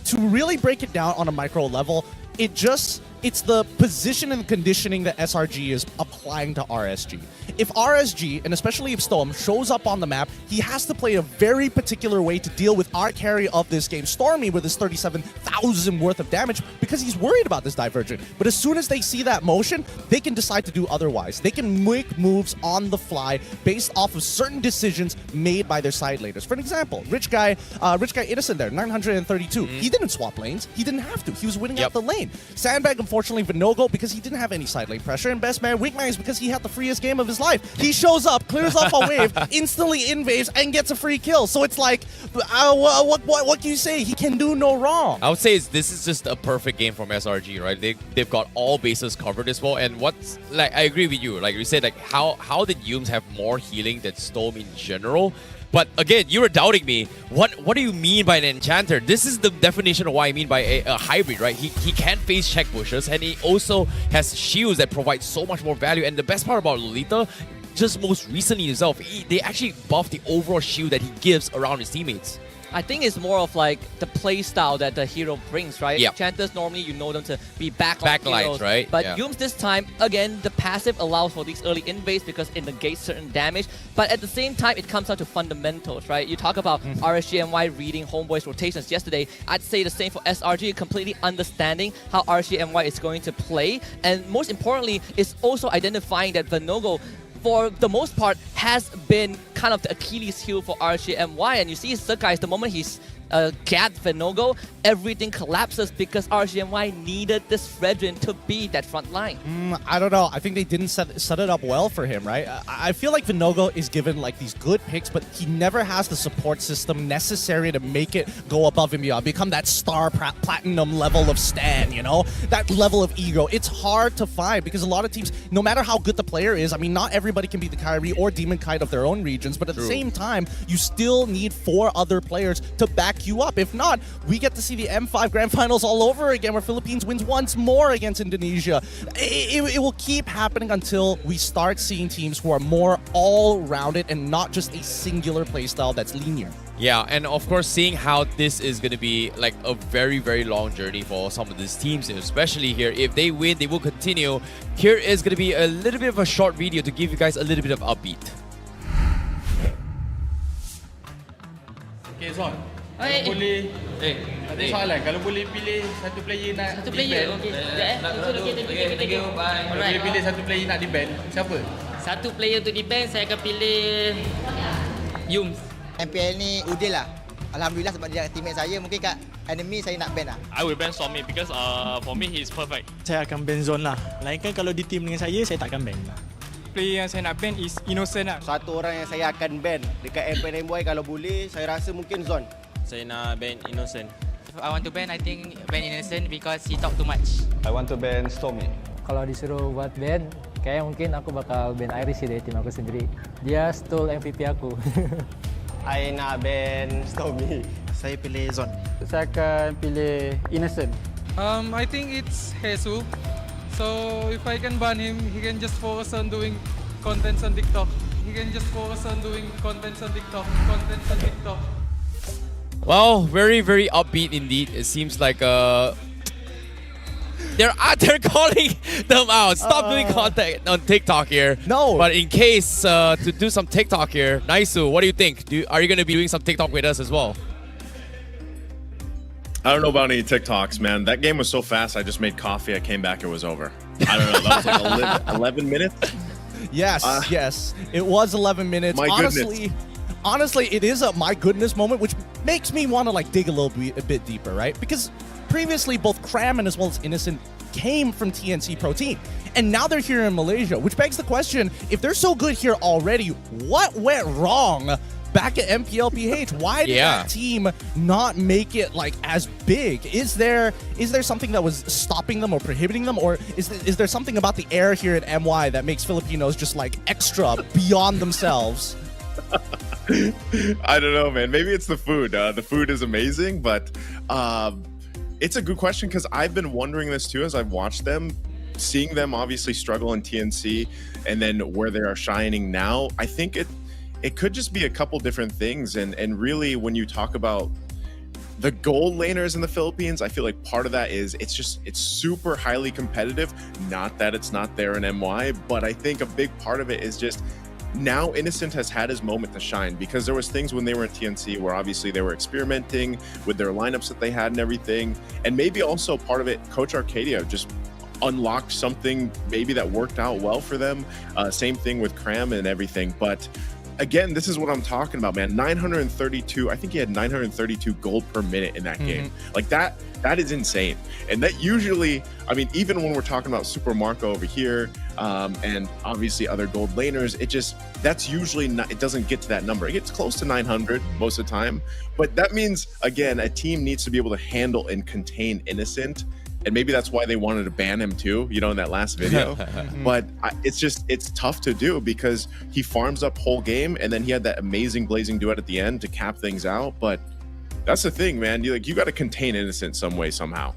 [SPEAKER 3] to really break it down on a micro level, it's the position and conditioning that SRG is applying to RSG. If RSG, and especially if Storm, shows up on the map, he has to play a very particular way to deal with our carry of this game, Stormy, with his 37,000 worth of damage, because he's worried about this Divergent. But as soon as they see that motion, they can decide to do otherwise. They can make moves on the fly based off of certain decisions made by their side laners. For an example, Rich Guy Innocent there, 932. He didn't swap lanes. He didn't have to. He was winning out the lane. Sandbag, unfortunately, Vinogo, because he didn't have any side lane pressure. And Best Man, Wigman, is because he had the freest game of his life. He shows up, clears off a wave, instantly invaves, and gets a free kill. So it's like, what can you say? He can do no wrong.
[SPEAKER 2] I would say this is just a perfect game from SRG, right? They've got all bases covered as well. And what's, like, I agree with you. Like you said, like, how did Yums have more healing than Storm in general? But again, you were doubting me. What do you mean by an enchanter? This is the definition of what I mean by a hybrid, right? He can face check bushes, and he also has shields that provide so much more value. And the best part about Lolita, just most recently himself, they actually buffed the overall shield that he gives around his teammates.
[SPEAKER 4] I think it's more of like the play style that the hero brings, right?
[SPEAKER 2] Yep.
[SPEAKER 4] Enchanters, normally you know them to be backline
[SPEAKER 2] lines, right?
[SPEAKER 4] But
[SPEAKER 2] Yeah.
[SPEAKER 4] Yums this time, again, the passive allows for these early invades because it negates certain damage. But at the same time, it comes down to fundamentals, right? You talk about RSG-MY reading HOMEBOIS rotations yesterday. I'd say the same for SRG, completely understanding how RSG-MY is going to play. And most importantly, it's also identifying that Vinogo, for the most part, has been kind of the Achilles heel for RSG-MY. And you see Sakai, the moment he's Gat Vinogo, everything collapses because RSG-MY needed this Fredrin to be that front line.
[SPEAKER 3] I don't know. I think they didn't set it up well for him, right? I feel like Vinogo is given like these good picks, but he never has the support system necessary to make it go above and beyond, become that star platinum level of stan, you know? That level of ego. It's hard to find because a lot of teams, no matter how good the player is, I mean, not everybody can be the Kyrie or Demon Kite of their own regions, but at the same time, you still need 4 other players to back you up. If not, we get to see the M5 Grand Finals all over again, where Philippines wins once more against Indonesia. It will keep happening until we start seeing teams who are more all-rounded and not just a singular playstyle that's linear.
[SPEAKER 2] Yeah, and of course, seeing how this is going to be like a very, very long journey for some of these teams, especially here. If they win, they will continue. Here is going to be a little bit of a short video to give you guys a little bit of upbeat.
[SPEAKER 7] Okay, Zon. Kalau boleh, ada soalan. Kalau boleh pilih satu player nak
[SPEAKER 8] satu player, okey.
[SPEAKER 7] Kalau boleh pilih satu player nak di-ban, siapa?
[SPEAKER 8] Satu player untuk di-ban, saya akan pilih Yums.
[SPEAKER 9] MPL ni udil lah.
[SPEAKER 8] Alhamdulillah sebab dia teammate saya, mungkin kat enemy saya nak ban lah.
[SPEAKER 7] I will ban Stormy because for me he's perfect.
[SPEAKER 9] Saya akan ban zone lah. Lain kan kalau di team dengan saya takkan ban lah.
[SPEAKER 7] Player yang saya nak ban is Innocent lah.
[SPEAKER 10] Satu orang yang saya akan ban dekat MPL-MY kalau boleh, saya rasa mungkin Zone.
[SPEAKER 7] Saya nak ban Innocent.
[SPEAKER 11] If I want to ban, I think ban Innocent because he talk too much.
[SPEAKER 12] I want to ban Stormy.
[SPEAKER 13] Kalau disuruh buat ban, kayaknya mungkin aku bakal ban Iris sih dari tim aku sendiri. Dia stole MVP aku.
[SPEAKER 10] I nak ban Stormy.
[SPEAKER 8] Saya pilih Zone.
[SPEAKER 13] Saya akan pilih Innocent.
[SPEAKER 7] I think it's Jesus. So if I can ban him, he can just focus on doing contents on TikTok. He can just focus on doing contents on TikTok.
[SPEAKER 2] Well, very, very upbeat indeed. It seems like they're calling them out. Stop doing content on TikTok here.
[SPEAKER 3] No.
[SPEAKER 2] But in case to do some TikTok here, Naisu, what do you think? Are you going to be doing some TikTok with us as well?
[SPEAKER 5] I don't know about any TikToks, man. That game was so fast. I just made coffee. I came back. It was over. I don't know. That was like 11 minutes.
[SPEAKER 3] Yes, yes. It was 11 minutes.
[SPEAKER 5] My goodness.
[SPEAKER 3] Honestly, it is a my goodness moment, which makes me want to like dig a bit deeper, right? Because previously, both Cram and as well as Innocent came from TNC Pro Team. And now they're here in Malaysia, which begs the question, if they're so good here already, what went wrong back at MPL-PH? Why did that team not make it like as big? Is there something that was stopping them or prohibiting them? Or is there something about the air here at MY that makes Filipinos just like extra beyond themselves?
[SPEAKER 5] I don't know, man. Maybe it's the food. The food is amazing, but it's a good question because I've been wondering this too as I've watched them, seeing them obviously struggle in TNC and then where they are shining now. I think it could just be a couple different things. And really, when you talk about the gold laners in the Philippines, I feel like part of that is it's super highly competitive. Not that it's not there in MY, but I think a big part of it is just now Innocent has had his moment to shine because there was things when they were at TNC where obviously they were experimenting with their lineups that they had and everything. And maybe also part of it, Coach Arcadia just unlocked something maybe that worked out well for them. Same thing with Cram and everything. But again, this is what I'm talking about, man. 932, I think he had 932 gold per minute in that game. Like that is insane. And that usually, I mean, even when we're talking about Super Marco over here, and obviously other gold laners, that's usually not, it doesn't get to that number. It gets close to 900 most of the time. But that means, again, a team needs to be able to handle and contain Innocent. And maybe that's why they wanted to ban him too, you know, in that last video. But it's tough to do because he farms up whole game and then he had that amazing blazing duet at the end to cap things out. But that's the thing, man. You got to contain Innocent some way, somehow.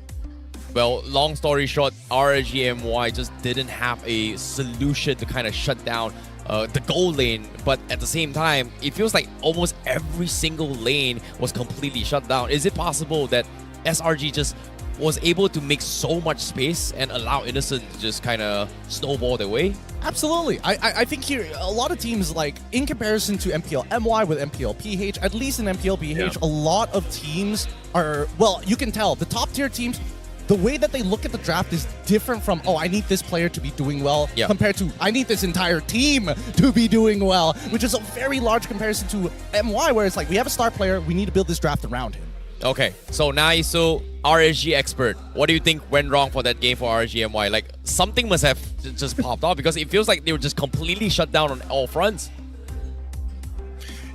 [SPEAKER 2] Well, long story short, MY just didn't have a solution to kind of shut down the gold lane. But at the same time, it feels like almost every single lane was completely shut down. Is it possible that SRG just was able to make so much space and allow Innocent to just kind of snowball their way?
[SPEAKER 3] Absolutely. I think here, a lot of teams, like, in comparison to MPL-MY with MPL-PH, at least in MPL-PH, a lot of teams are, well, you can tell, the top-tier teams, the way that they look at the draft is different from, oh, I need this player to be doing well, compared to, I need this entire team to be doing well, which is a very large comparison to MY, where it's like, we have a star player, we need to build this draft around him.
[SPEAKER 2] Okay, so Naisu, RSG expert, what do you think went wrong for that game for RSG-MY? Like, something must have just popped off because it feels like they were just completely shut down on all fronts.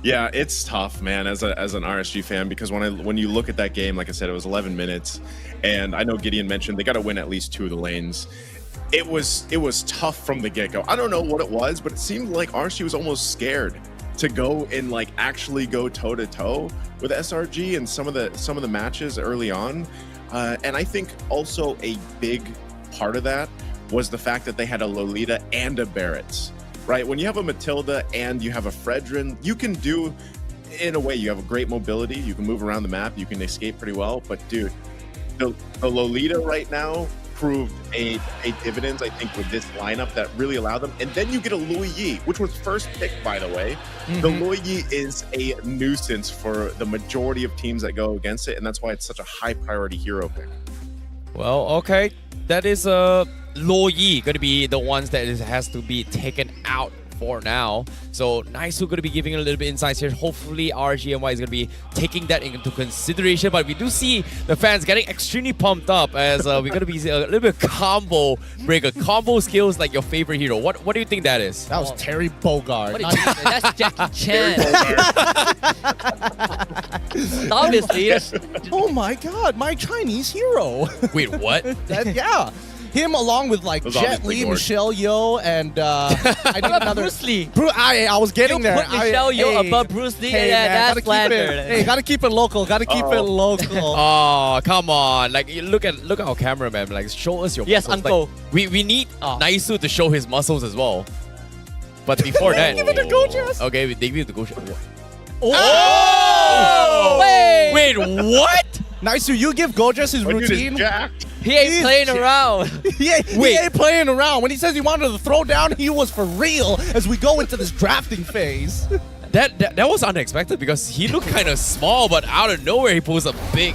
[SPEAKER 5] Yeah, it's tough, man, as an RSG fan, because when you look at that game, like I said, it was 11 minutes, and I know Gideon mentioned they got to win at least 2 of the lanes. It was tough from the get-go. I don't know what it was, but it seemed like RSG was almost scared to go and like actually go toe-to-toe with SRG in some of the matches early on. And I think also a big part of that was the fact that they had a Lolita and a Barretts, right? When you have a Matilda and you have a Fredrin, you can do, in a way, you have a great mobility, you can move around the map, you can escape pretty well, but dude, the Lolita right now proved a dividends, I think, with this lineup that really allowed them. And then you get a Lui Yi, which was first picked, by the way. The Lui Yi is a nuisance for the majority of teams that go against it, and that's why it's such a high priority hero pick.
[SPEAKER 2] Well, okay, that is Lui Yi going to be the ones that has to be taken out for now. So Naisu going to be giving a little bit insights here. Hopefully RGMY is going to be taking that into consideration. But we do see the fans getting extremely pumped up as we're going to be a little bit of combo breaker. Combo skills like your favorite hero. What do you think that is?
[SPEAKER 3] That was Terry Bogard.
[SPEAKER 4] What do you mean? That's Jackie Chan. Obviously.
[SPEAKER 3] Oh my god, my Chinese hero.
[SPEAKER 2] Wait, what?
[SPEAKER 3] Yeah. Him along with like Jet Li, Michelle Yeoh, and I think another
[SPEAKER 4] Bruce Lee.
[SPEAKER 3] I was getting there.
[SPEAKER 4] Put Michelle Yeoh above Bruce Lee.
[SPEAKER 3] Hey,
[SPEAKER 4] Yeah,
[SPEAKER 3] man,
[SPEAKER 4] that's slander.
[SPEAKER 3] Hey, gotta keep it local. Gotta keep it local.
[SPEAKER 2] Oh, come on. Like, you look at our cameraman. Like, show us your
[SPEAKER 4] Yes,
[SPEAKER 2] muscles.
[SPEAKER 4] uncle.
[SPEAKER 2] Like, we need Naisu to show his muscles as well. But before that...
[SPEAKER 3] Give it to Gojas.
[SPEAKER 2] Okay, we give it to Gojas.
[SPEAKER 4] Oh!
[SPEAKER 2] Wait, what?
[SPEAKER 3] Naisu, you give Gojas his routine.
[SPEAKER 4] He ain't playing around.
[SPEAKER 3] He ain't playing around. When he says he wanted to throw down, he was for real as we go into this drafting phase.
[SPEAKER 2] That was unexpected because he looked kind of small, but out of nowhere he pulls a big...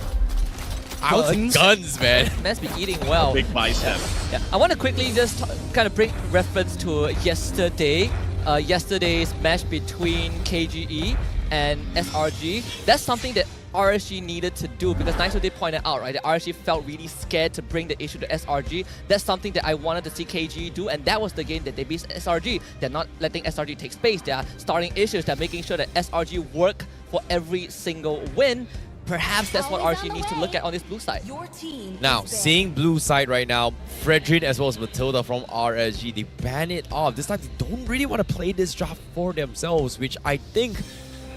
[SPEAKER 2] guns, man.
[SPEAKER 4] Must be eating well.
[SPEAKER 5] Big bicep.
[SPEAKER 4] Yeah. I want to quickly just kind of bring reference to yesterday. Yesterday's match between KGE and SRG. That's something that RSG needed to do because Naisu did point it out, right? That RSG felt really scared to bring the issue to SRG. That's something that I wanted to see KGE do, and that was the game that they beat SRG. They're not letting SRG take space. They are starting issues. They're making sure that SRG work for every single win. Perhaps that's what RSG needs to look at on this blue side.
[SPEAKER 2] Now, seeing blue side right now, Fredrin as well as Matilda from RSG, they ban it off. This time they don't really want to play this draft for themselves, which I think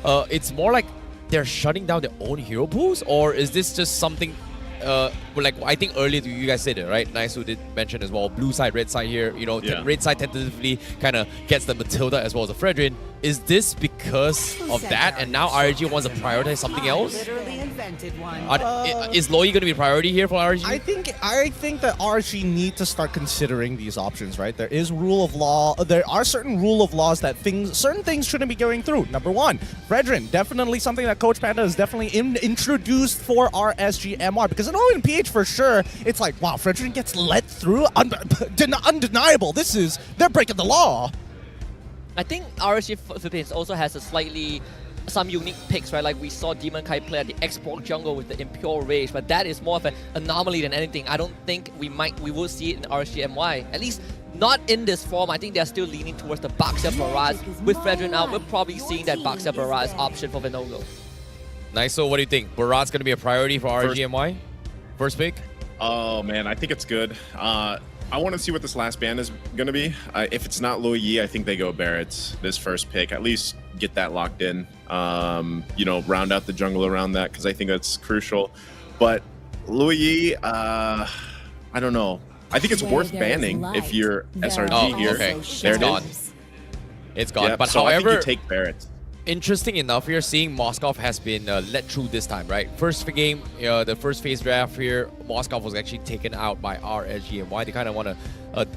[SPEAKER 2] it's more like they're shutting down their own hero pools, or is this just something like I think earlier you guys said it, right? Naisu did mention as well, blue side, red side here, you know, red side tentatively kind of gets the Matilda as well as the Fredrin. Is this because of that and now RG wants to prioritize something else? Is Loi going to be a priority here for RG?
[SPEAKER 3] I think that RG need to start considering these options, right? There is rule of law. There are certain rule of laws that certain things shouldn't be going through. Number one, Fredrin, definitely something that Coach Panda has definitely introduced for RSG-MY, because I know in PH for sure, it's like, wow, Fredrin gets let through, undeniable. They're breaking the law.
[SPEAKER 4] I think RSG Philippines also has some unique picks, right? Like we saw Demon Kai play at the Export jungle with the Impure Rage, but that is more of an anomaly than anything. I don't think we will see it in RSG-MY. At least not in this form. I think they're still leaning towards the Baxia Barrage. With Fredrin out, we're probably seeing that Baxia Barrage option for Vinogo.
[SPEAKER 2] Nice. So what do you think? Barrage's going to be a priority for RSG-MY? First pick?
[SPEAKER 5] Oh, man, I think it's good. I want to see what this last ban is going to be. If it's not Luo Yi, I think they go Barrett's this first pick. At least get that locked in. You know, round out the jungle around that because I think that's crucial. But Luo Yi, I don't know. I think it's worth banning if you're SRG here.
[SPEAKER 2] Okay.
[SPEAKER 5] There
[SPEAKER 2] It's gone. It's gone.
[SPEAKER 5] Yep,
[SPEAKER 2] but
[SPEAKER 5] so
[SPEAKER 2] however,
[SPEAKER 5] I think you take Barrett.
[SPEAKER 2] Interesting enough, you're seeing Moskov has been let through this time, right? First game, the first phase draft here, Moskov was actually taken out by RSG-MY. They kind of want to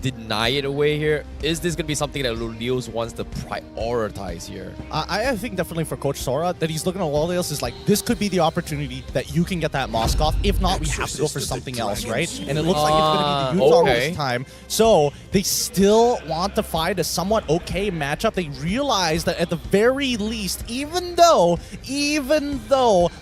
[SPEAKER 2] deny it away here. Is this going to be something that Leos wants to prioritize here?
[SPEAKER 3] I think definitely for Coach Sora, that he's looking at Leos is like, this could be the opportunity that you can get that Moskov. If not, we have to go for something else, right? And it looks like it's going to be the Utah this time. So they still want to find a somewhat okay matchup. They realize that at the very least, even though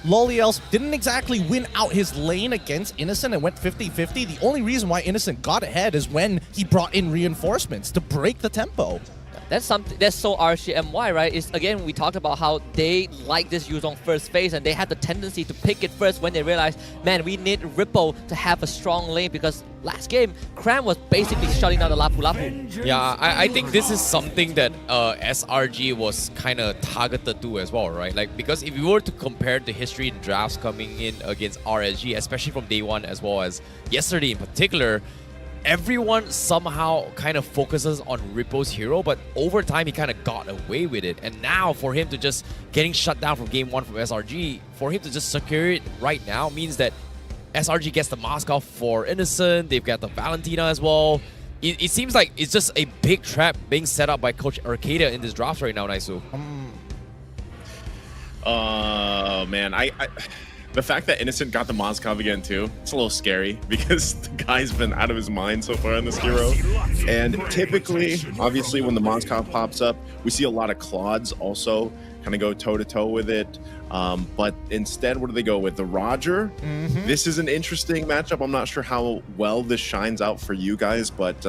[SPEAKER 3] Loliels didn't exactly win out his lane against Innocent and went 50-50, the only reason why Innocent got ahead is when he brought in reinforcements to break the tempo.
[SPEAKER 4] That's something that's so RSG-MY, right? Is again, we talked about how they like this Yuzong first phase and they had the tendency to pick it first when they realized, man, we need Ripple to have a strong lane because last game, Cram was basically shutting down the Lapu Lapu.
[SPEAKER 2] Yeah, I think this is something that SRG was kind of targeted to as well, right? Like, because if you were to compare the history in drafts coming in against RSG, especially from day one as well as yesterday in particular, everyone somehow kind of focuses on Ripo's hero, but over time he kind of got away with it. And now for him to just getting shut down from game one from SRG, for him to just secure it right now means that SRG gets the Moskov for Innocent, they've got the Valentina as well. It seems like it's just a big trap being set up by Coach Arcadia in this draft right now, Naisu.
[SPEAKER 5] Man, the fact that Innocent got the Moskov again too, it's a little scary because the guy's been out of his mind so far on this hero. And typically, obviously, when the Moskov pops up, we see a lot of Claudes also kind of go toe-to-toe with it. But instead, what do they go with? The Roger? This is an interesting matchup. I'm not sure how well this shines out for you guys, but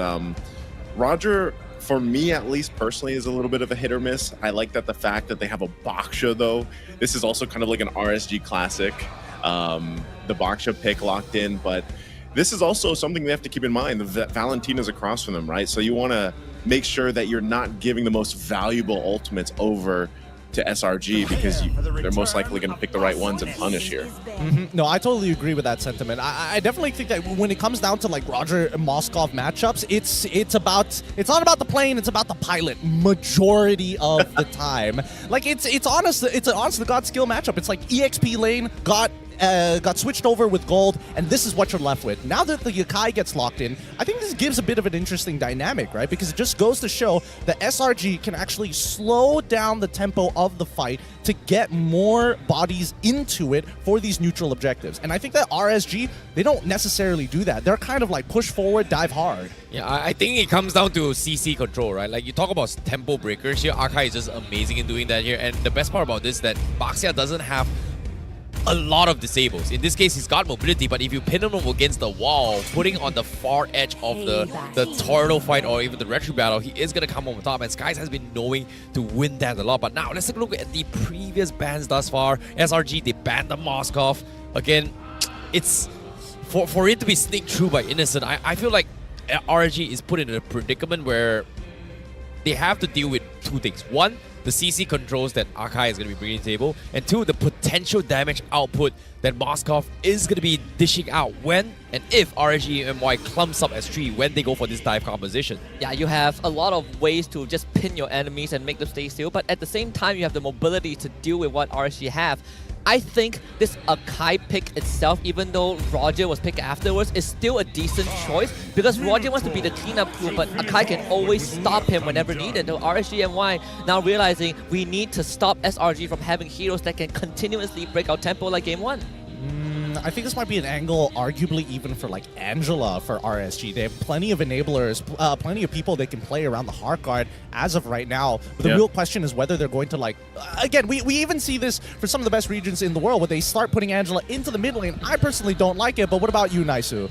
[SPEAKER 5] Roger, for me at least personally, is a little bit of a hit or miss. I like that the fact that they have a Baksha though. This is also kind of like an RSG classic. The Baksha pick locked in, but this is also something they have to keep in mind. Valentina's across from them, right? So you want to make sure that you're not giving the most valuable ultimates over to SRG because they're most likely going to pick the right ones and punish here.
[SPEAKER 3] No, I totally agree with that sentiment. I definitely think that when it comes down to like Roger and Moskov matchups, it's not about the plane, it's about the pilot majority of the time. Like it's an honest to God skill matchup. It's like EXP lane got switched over with gold, and this is what you're left with. Now that the Yakai gets locked in, I think this gives a bit of an interesting dynamic, right? Because it just goes to show that SRG can actually slow down the tempo of the fight to get more bodies into it for these neutral objectives. And I think that RSG, they don't necessarily do that. They're kind of like push forward, dive hard.
[SPEAKER 2] Yeah, I think it comes down to CC control, right? Like you talk about tempo breakers here, Arkai is just amazing in doing that here. And the best part about this is that Baxia doesn't have a lot of disables. In this case, he's got mobility, but if you pin him against the wall, putting on the far edge of the Tornado fight or even the Retro battle, he is going to come on top, and Skies has been knowing to win that a lot. But now, let's take a look at the previous bans thus far. SRG, they banned the Moskov. Again, it's for it to be sneaked through by Innocent, I feel like RG is put in a predicament where they have to deal with two things. One, the CC controls that Arkai is going to be bringing to the table, and two, the potential damage output that Moskov is going to be dishing out when and if MPL-MY clumps up S3 when they go for this dive composition.
[SPEAKER 4] Yeah, you have a lot of ways to just pin your enemies and make them stay still, but at the same time, you have the mobility to deal with what RSG have. I think this Akai pick itself, even though Roger was picked afterwards, is still a decent choice because Roger wants to be the cleanup crew, but Akai can always stop him whenever needed. So RSG and Y now realizing we need to stop SRG from having heroes that can continuously break out tempo like Game 1.
[SPEAKER 3] I think this might be an angle, arguably even for like Angela for RSG. They have plenty of enablers, plenty of people they can play around the hard guard as of right now. But the real question is whether they're going to like, again, we even see this for some of the best regions in the world where they start putting Angela into the mid lane. I personally don't like it, but what about you, Naisu?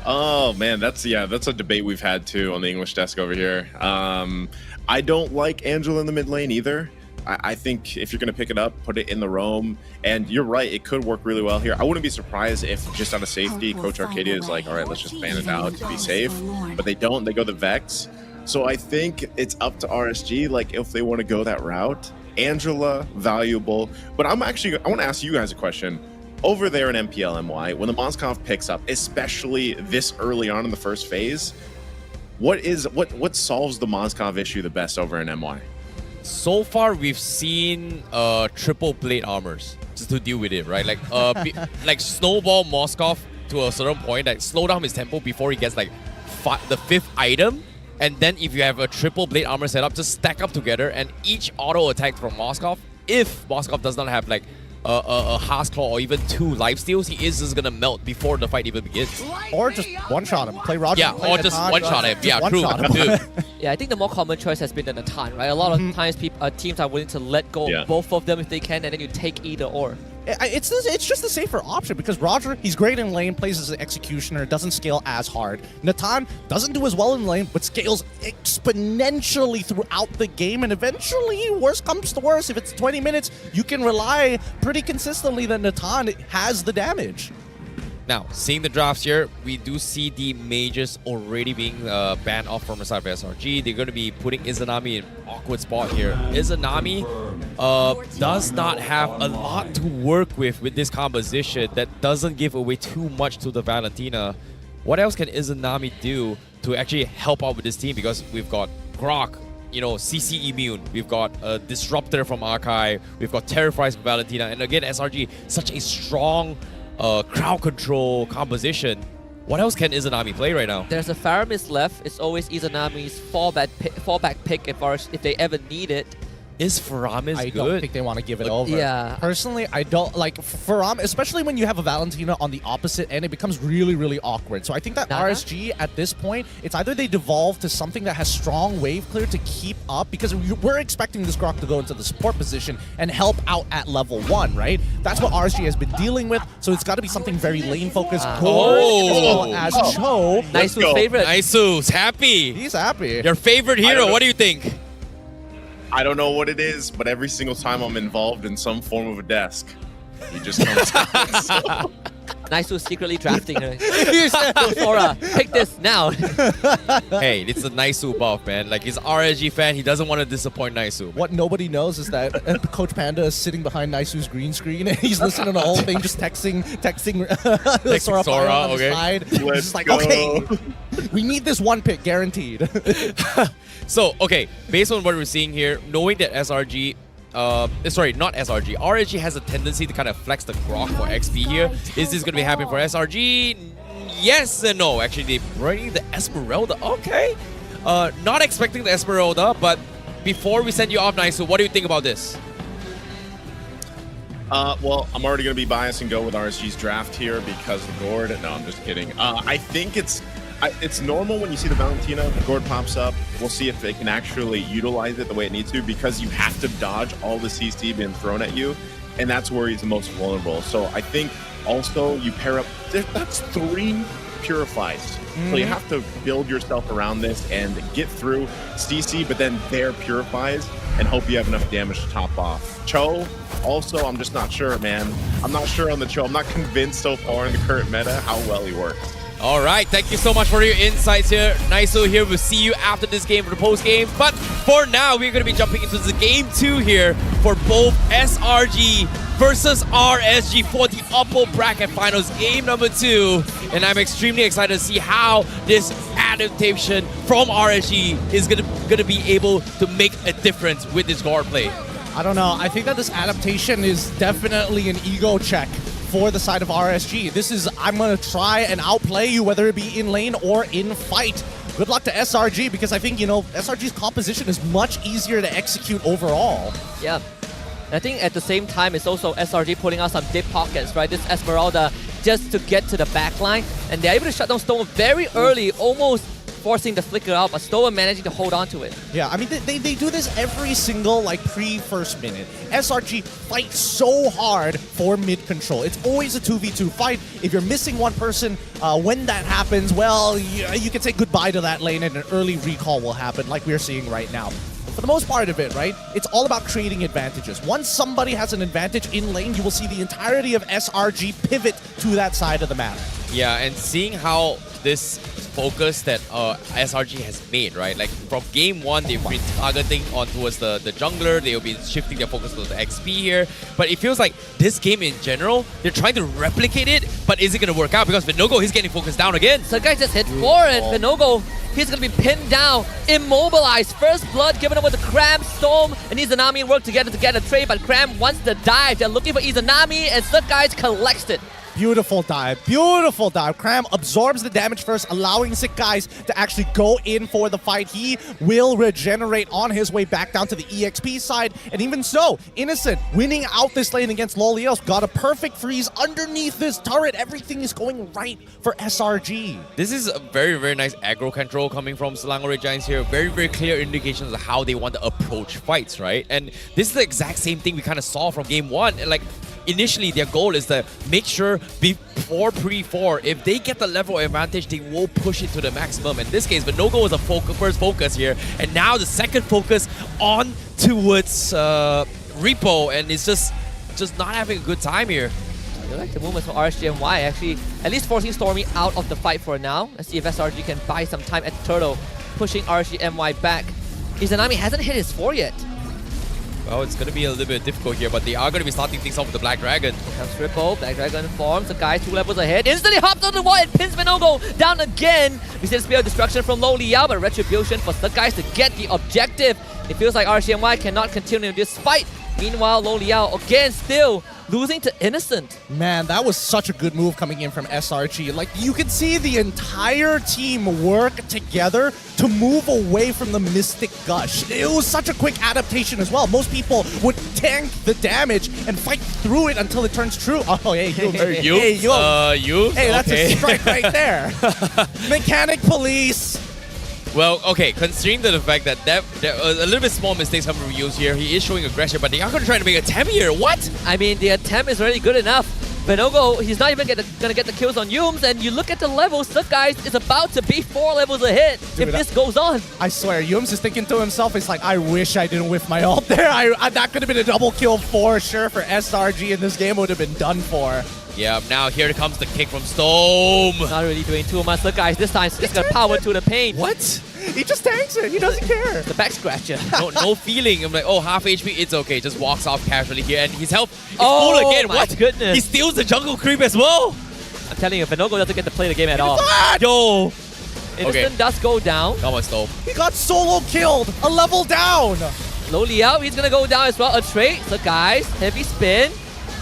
[SPEAKER 5] Oh man, that's a debate we've had too on the English desk over here. I don't like Angela in the mid lane either. I think if you're going to pick it up, put it in the roam. And you're right, it could work really well here. I wouldn't be surprised if just out of safety, Coach Arcadia is like, all right, let's just ban it out to be safe. But they don't. They go the Vex. So I think it's up to RSG, like if they want to go that route. Angela, valuable. But I want to ask you guys a question. Over there in MPL-MY, when the Moskov picks up, especially this early on in the first phase, what solves the Moskov issue the best over in MY?
[SPEAKER 2] So far, we've seen triple plate armors just to deal with it, right? Like like snowball Moskov to a certain point, like slow down his tempo before he gets like the 5th item. And then if you have a triple blade armor setup, just stack up together and each auto attack from Moskov, if Moskov does not have like a Haas Claw or even 2 lifesteals, he is just gonna melt before the fight even begins.
[SPEAKER 3] Or just one-shot him. Play Roger.
[SPEAKER 2] Yeah, or just one-shot him. Yeah, true. Dude.
[SPEAKER 4] Yeah, I think the more common choice has been the Natan, right? A lot of times teams are willing to let go of both of them if they can, and then you take either or.
[SPEAKER 3] It's just a safer option because Roger, he's great in lane, plays as an executioner, doesn't scale as hard. Natan doesn't do as well in lane, but scales exponentially throughout the game, and eventually, worst comes to worst, if it's 20 minutes, you can rely pretty consistently that Natan has the damage.
[SPEAKER 2] Now, seeing the drafts here, we do see the mages already being banned off from the side of SRG. They're going to be putting Izanami in an awkward spot here. Izanami does not have a lot to work with this composition that doesn't give away too much to the Valentina. What else can Izanami do to actually help out with this team? Because we've got Grok, you know, CC immune. We've got a Disruptor from Arkai. We've got Terrifies from Valentina. And again, SRG, such a strong crowd control composition. What else can Izanami play right now?
[SPEAKER 4] There's a Faramis left. It's always Izanami's fallback pick if they ever need it.
[SPEAKER 2] is Faram
[SPEAKER 3] I
[SPEAKER 2] good.
[SPEAKER 3] don't think they want to give it over.
[SPEAKER 4] Yeah.
[SPEAKER 3] Personally, I don't like Faram, especially when you have a Valentina on the opposite end, it becomes really, really awkward. So I think that RSG at this point, it's either they devolve to something that has strong wave clear to keep up, because we're expecting this Grok to go into the support position and help out at level 1, right? That's what RSG has been dealing with, so it's got to be something very lane focused. As well as Cho.
[SPEAKER 4] Naisu's favorite.
[SPEAKER 2] Naisu's happy.
[SPEAKER 3] He's happy.
[SPEAKER 2] Your favorite hero, what do you think?
[SPEAKER 5] I don't know what it is, but every single time I'm involved in some form of a desk, he just comes out. So.
[SPEAKER 4] Naisu's secretly drafting her. Sora, pick this now.
[SPEAKER 2] Hey, it's a Naisu buff, man. Like, he's an RSG fan. He doesn't want to disappoint Naisu.
[SPEAKER 3] What nobody knows is that Coach Panda is sitting behind Naisu's green screen and he's listening to the whole thing, just texting Sora on the side. He's just like, okay, we need this one pick, guaranteed.
[SPEAKER 2] So, okay, based on what we're seeing here, knowing that SRG sorry, not SRG. RSG has a tendency to kind of flex the Grok for XP here. Is this going to be happening for SRG? Yes and no. Actually, they're bringing the Esmeralda. Okay. Not expecting the Esmeralda, but before we send you off, Naisu, what do you think about this?
[SPEAKER 5] Well, I'm already going to be biased and go with RSG's draft here because the Gord. No, I'm just kidding. I think it's normal when you see the Valentina, the Gord pops up. We'll see if they can actually utilize it the way it needs to, because you have to dodge all the CC being thrown at you, and that's where he's the most vulnerable. So I think also you pair up, that's 3 Purifies. So you have to build yourself around this and get through CC, but then their Purifies and hope you have enough damage to top off. Cho, also, I'm just not sure, man. I'm not sure on the Cho. I'm not convinced so far in the current meta how well he works.
[SPEAKER 2] All right, thank you so much for your insights here. Naisu here. We'll see you after this game for the post game. But for now, we're going to be jumping into the game 2 here for both SRG versus RSG for the upper bracket finals, game number 2. And I'm extremely excited to see how this adaptation from RSG is going to be able to make a difference with this guard play.
[SPEAKER 3] I don't know. I think that this adaptation is definitely an ego check for the side of RSG. This is, I'm going to try and outplay you, whether it be in lane or in fight. Good luck to SRG, because I think, you know, SRG's composition is much easier to execute overall.
[SPEAKER 4] Yeah. And I think at the same time, it's also SRG pulling out some deep pockets, right? This Esmeralda just to get to the back line, and they're able to shut down Stone very early, almost forcing the flicker out, but Stoa managing to hold on to it.
[SPEAKER 3] Yeah, I mean, they do this every single, like, pre-first minute. SRG fights so hard for mid-control. It's always a 2v2 fight. If you're missing one person, when that happens, well, you can say goodbye to that lane and an early recall will happen, like we're seeing right now. For the most part of it, right, it's all about creating advantages. Once somebody has an advantage in lane, you will see the entirety of SRG pivot to that side of the map.
[SPEAKER 2] Yeah, and seeing how this focus that SRG has made, right? Like from game 1, they've been targeting on towards the jungler. They'll be shifting their focus to the XP here. But it feels like this game in general, they're trying to replicate it, but is it going to work out? Because Vinogo, he's getting focused down again.
[SPEAKER 4] So guys just hit forward. Vinogo, he's going to be pinned down, immobilized. First blood given over to Cram, Storm, and Izanami work together to get a trade, but Cram wants the dive. They're looking for Izanami, and Slip Guys collects it.
[SPEAKER 3] Beautiful dive. Beautiful dive. Cram absorbs the damage first, allowing Sick Guys to actually go in for the fight. He will regenerate on his way back down to the EXP side. And even so, Innocent winning out this lane against Lolios. Got a perfect freeze underneath this turret. Everything is going right for SRG.
[SPEAKER 2] This is a very, very nice aggro control coming from Selangor Giants here. Very, very clear indications of how they want to approach fights, right? And this is the exact same thing we kind of saw from game 1. Like, initially, their goal is to make sure before pre-4, if they get the level advantage, they will push it to the maximum. In this case, Vinogo was a first focus here, and now the second focus on towards Repo, and it's just not having a good time here.
[SPEAKER 4] I like the movements for RSG-MY, actually, at least forcing Stormy out of the fight for now. Let's see if SRG can buy some time at the turtle, pushing RSG-MY back. Izanami hasn't hit his 4 yet.
[SPEAKER 2] Well, it's going to be a little bit difficult here, but they are going to be starting things off with the Black Dragon.
[SPEAKER 4] Here comes Ripple, Black Dragon forms, the guy 2 levels ahead, instantly hops on the wall and pins Vinogo down again. We see the Spear of Destruction from Low Liao, but Retribution for the guys to get the objective. It feels like RSG-MY cannot continue this fight. Meanwhile, Low Liao again still losing to Innocent.
[SPEAKER 3] Man, that was such a good move coming in from SRG. Like, you can see the entire team work together to move away from the Mystic Gush. It was such a quick adaptation as well. Most people would tank the damage and fight through it until it turns true. Oh, hey, you. Hey, you. Hey, that's a strike right there. Mechanic Police.
[SPEAKER 2] Well, okay, considering the fact that there are a little bit small mistakes coming from Yums here, he is showing aggression, but they are going to try to make a attempt here. What?
[SPEAKER 4] I mean, the attempt is already good enough. Venogo, he's not even going to get the kills on Yums, and you look at the levels, Suck Guys is about to be 4 levels ahead if this goes on.
[SPEAKER 3] I swear, Yums is thinking to himself, he's like, I wish I didn't whiff my ult there. That could have been a double kill for sure for SRG, and this game would have been done for.
[SPEAKER 2] Yeah, now here comes the kick from Storm.
[SPEAKER 4] Not really doing too much. Look, guys, this time he's just gonna power to the paint.
[SPEAKER 2] What?
[SPEAKER 3] He just tanks it. He doesn't care.
[SPEAKER 4] The back scratcher.
[SPEAKER 2] No feeling. I'm like, oh, half HP, it's okay. Just walks off casually here, and his health is
[SPEAKER 4] Oh,
[SPEAKER 2] full again.
[SPEAKER 4] my
[SPEAKER 2] What?
[SPEAKER 4] goodness.
[SPEAKER 2] He steals the jungle creep as well.
[SPEAKER 4] I'm telling you, Venogo doesn't get to play the game at all.
[SPEAKER 2] Yo.
[SPEAKER 4] Innocent does go down.
[SPEAKER 2] Come on, Storm.
[SPEAKER 3] He got solo killed. A level down.
[SPEAKER 4] Low Liao, he's gonna go down as well. A trade. So guys, heavy spin.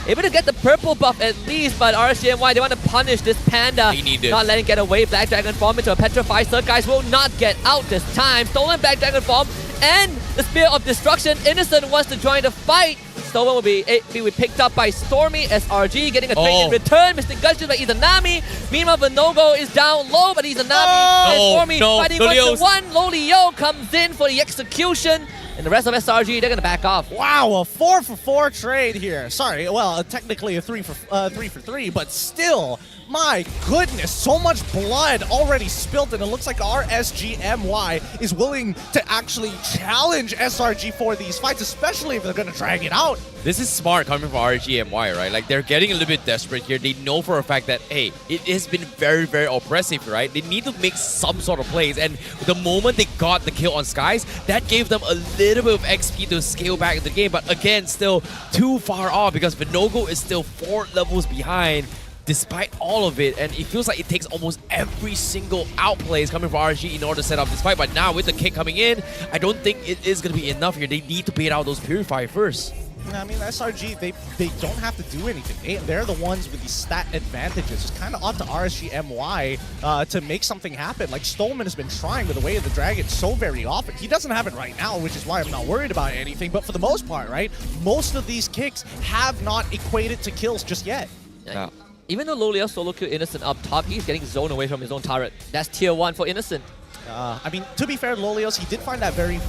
[SPEAKER 4] Able to get the purple buff at least, but RSGMY, they want to punish this Panda.
[SPEAKER 2] They need it.
[SPEAKER 4] Not letting get away. Black Dragon form into a petrified. So guys will not get out this time. Stolen Black Dragon form and the Spear of Destruction. Innocent wants to join the fight. Stolen will be picked up by Stormy. SRG getting a trade in return. Mr. Gushers by Izanami. Meanwhile, Venogo is down low, but Izanami and Stormy fighting 1-1. Low Leo comes in for the execution. And the rest of SRG, they're going to back off.
[SPEAKER 3] Wow, a 4-for-4 trade here. Sorry, well, technically a 3-for-3, but still, my goodness, so much blood already spilled, and it looks like RSGMY is willing to actually challenge SRG for these fights, especially if they're going to drag it out.
[SPEAKER 2] This is smart coming from RGMY, right? Like, they're getting a little bit desperate here. They know for a fact that, hey, it has been very, very oppressive, right? They need to make some sort of plays. And the moment they got the kill on Skies, that gave them a little bit of XP to scale back into the game. But again, still too far off because Venogo is still 4 levels behind despite all of it. And it feels like it takes almost every single outplays coming from RSG in order to set up this fight. But now with the kick coming in, I don't think it is going to be enough here. They need to bait out those Purify first.
[SPEAKER 3] I mean, SRG, they don't have to do anything. They're the ones with the stat advantages. It's kind of up to RSGMY to make something happen. Like, Stolman has been trying with the Way of the Dragon so very often. He doesn't have it right now, which is why I'm not worried about anything. But for the most part, right, most of these kicks have not equated to kills just yet.
[SPEAKER 2] Yeah.
[SPEAKER 4] Even though Low Leo solo kill Innocent up top, he's getting zoned away from his own turret. That's tier 1 for Innocent.
[SPEAKER 3] I mean, to be fair, Lolios, he did find that very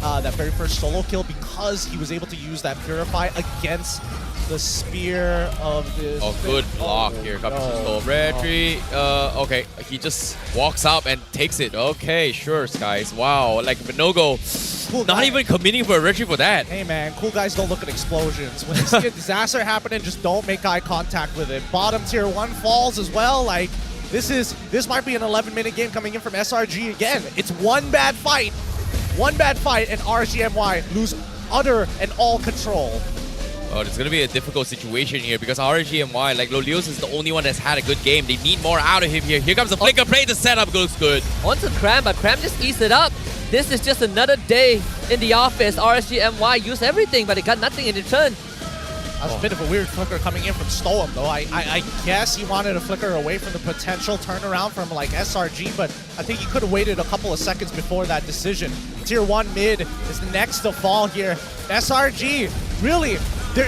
[SPEAKER 3] first solo kill because he was able to use that Purify against the Spear of the...
[SPEAKER 2] Oh, good block. Here comes the Storm Retry. Okay, he just walks up and takes it. Okay, sure, Skies. Wow, like Venogo, not even committing for a retry for that.
[SPEAKER 3] Hey, man, cool guys don't look at explosions. When you see a disaster happening, just don't make eye contact with it. Bottom tier 1 falls as well, like... This might be an 11-minute game coming in from SRG again. It's one bad fight, and RSGMY lose utter and all control.
[SPEAKER 2] Oh, it's gonna be a difficult situation here because RSGMY, like Lolios, is the only one that's had a good game. They need more out of him here. Here comes the flicker play. The setup goes good.
[SPEAKER 4] Onto Cram, but Cram just eats it up. This is just another day in the office. RSGMY used everything, but they got nothing in return.
[SPEAKER 3] That was a bit of a weird flicker coming in from Stoem, though. I guess he wanted to flicker away from the potential turnaround from, like, SRG, but I think he could have waited a couple of seconds before that decision. Tier 1 mid is the next to fall here. SRG, really,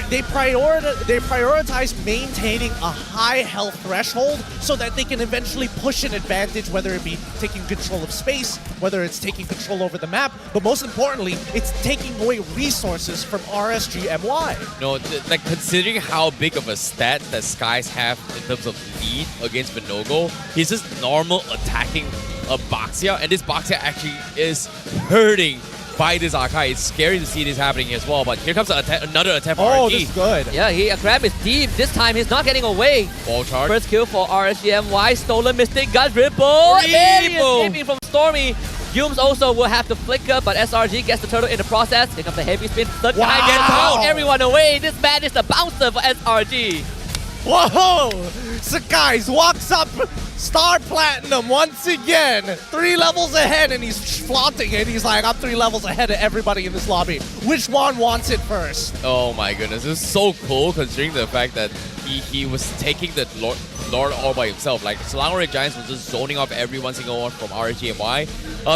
[SPEAKER 3] they prioritize maintaining a high health threshold so that they can eventually push an advantage, whether it be taking control of space, whether it's taking control over the map, but most importantly, it's taking away resources from RSGMY.
[SPEAKER 2] No, like considering how big of a stat that Skies have in terms of lead against Venogo, he's just normal attacking a Baxia, and this Baxia actually is hurting by this Archive. It's scary to see this happening as well, but here comes another attempt for RG.
[SPEAKER 3] This is good.
[SPEAKER 4] Yeah, Crab is deep. This time he's not getting away.
[SPEAKER 2] Ball charge.
[SPEAKER 4] First kill for RSGMY. Stolen Mystic Gut Ripple. Barely escaping from Stormy. Yums also will have to flicker, but SRG gets the turtle in the process. Here comes the heavy spin. The guy gets out everyone away. This man is the bouncer for SRG.
[SPEAKER 3] Whoa! Sakai's walks up Star Platinum once again. 3 levels ahead, and he's flaunting it. He's like, I'm 3 levels ahead of everybody in this lobby. Which one wants it first?
[SPEAKER 2] Oh my goodness, this is so cool considering the fact that he was taking the Lord all by himself. Like, Selangor Red Giants was just zoning off every one single one from RSG-MY.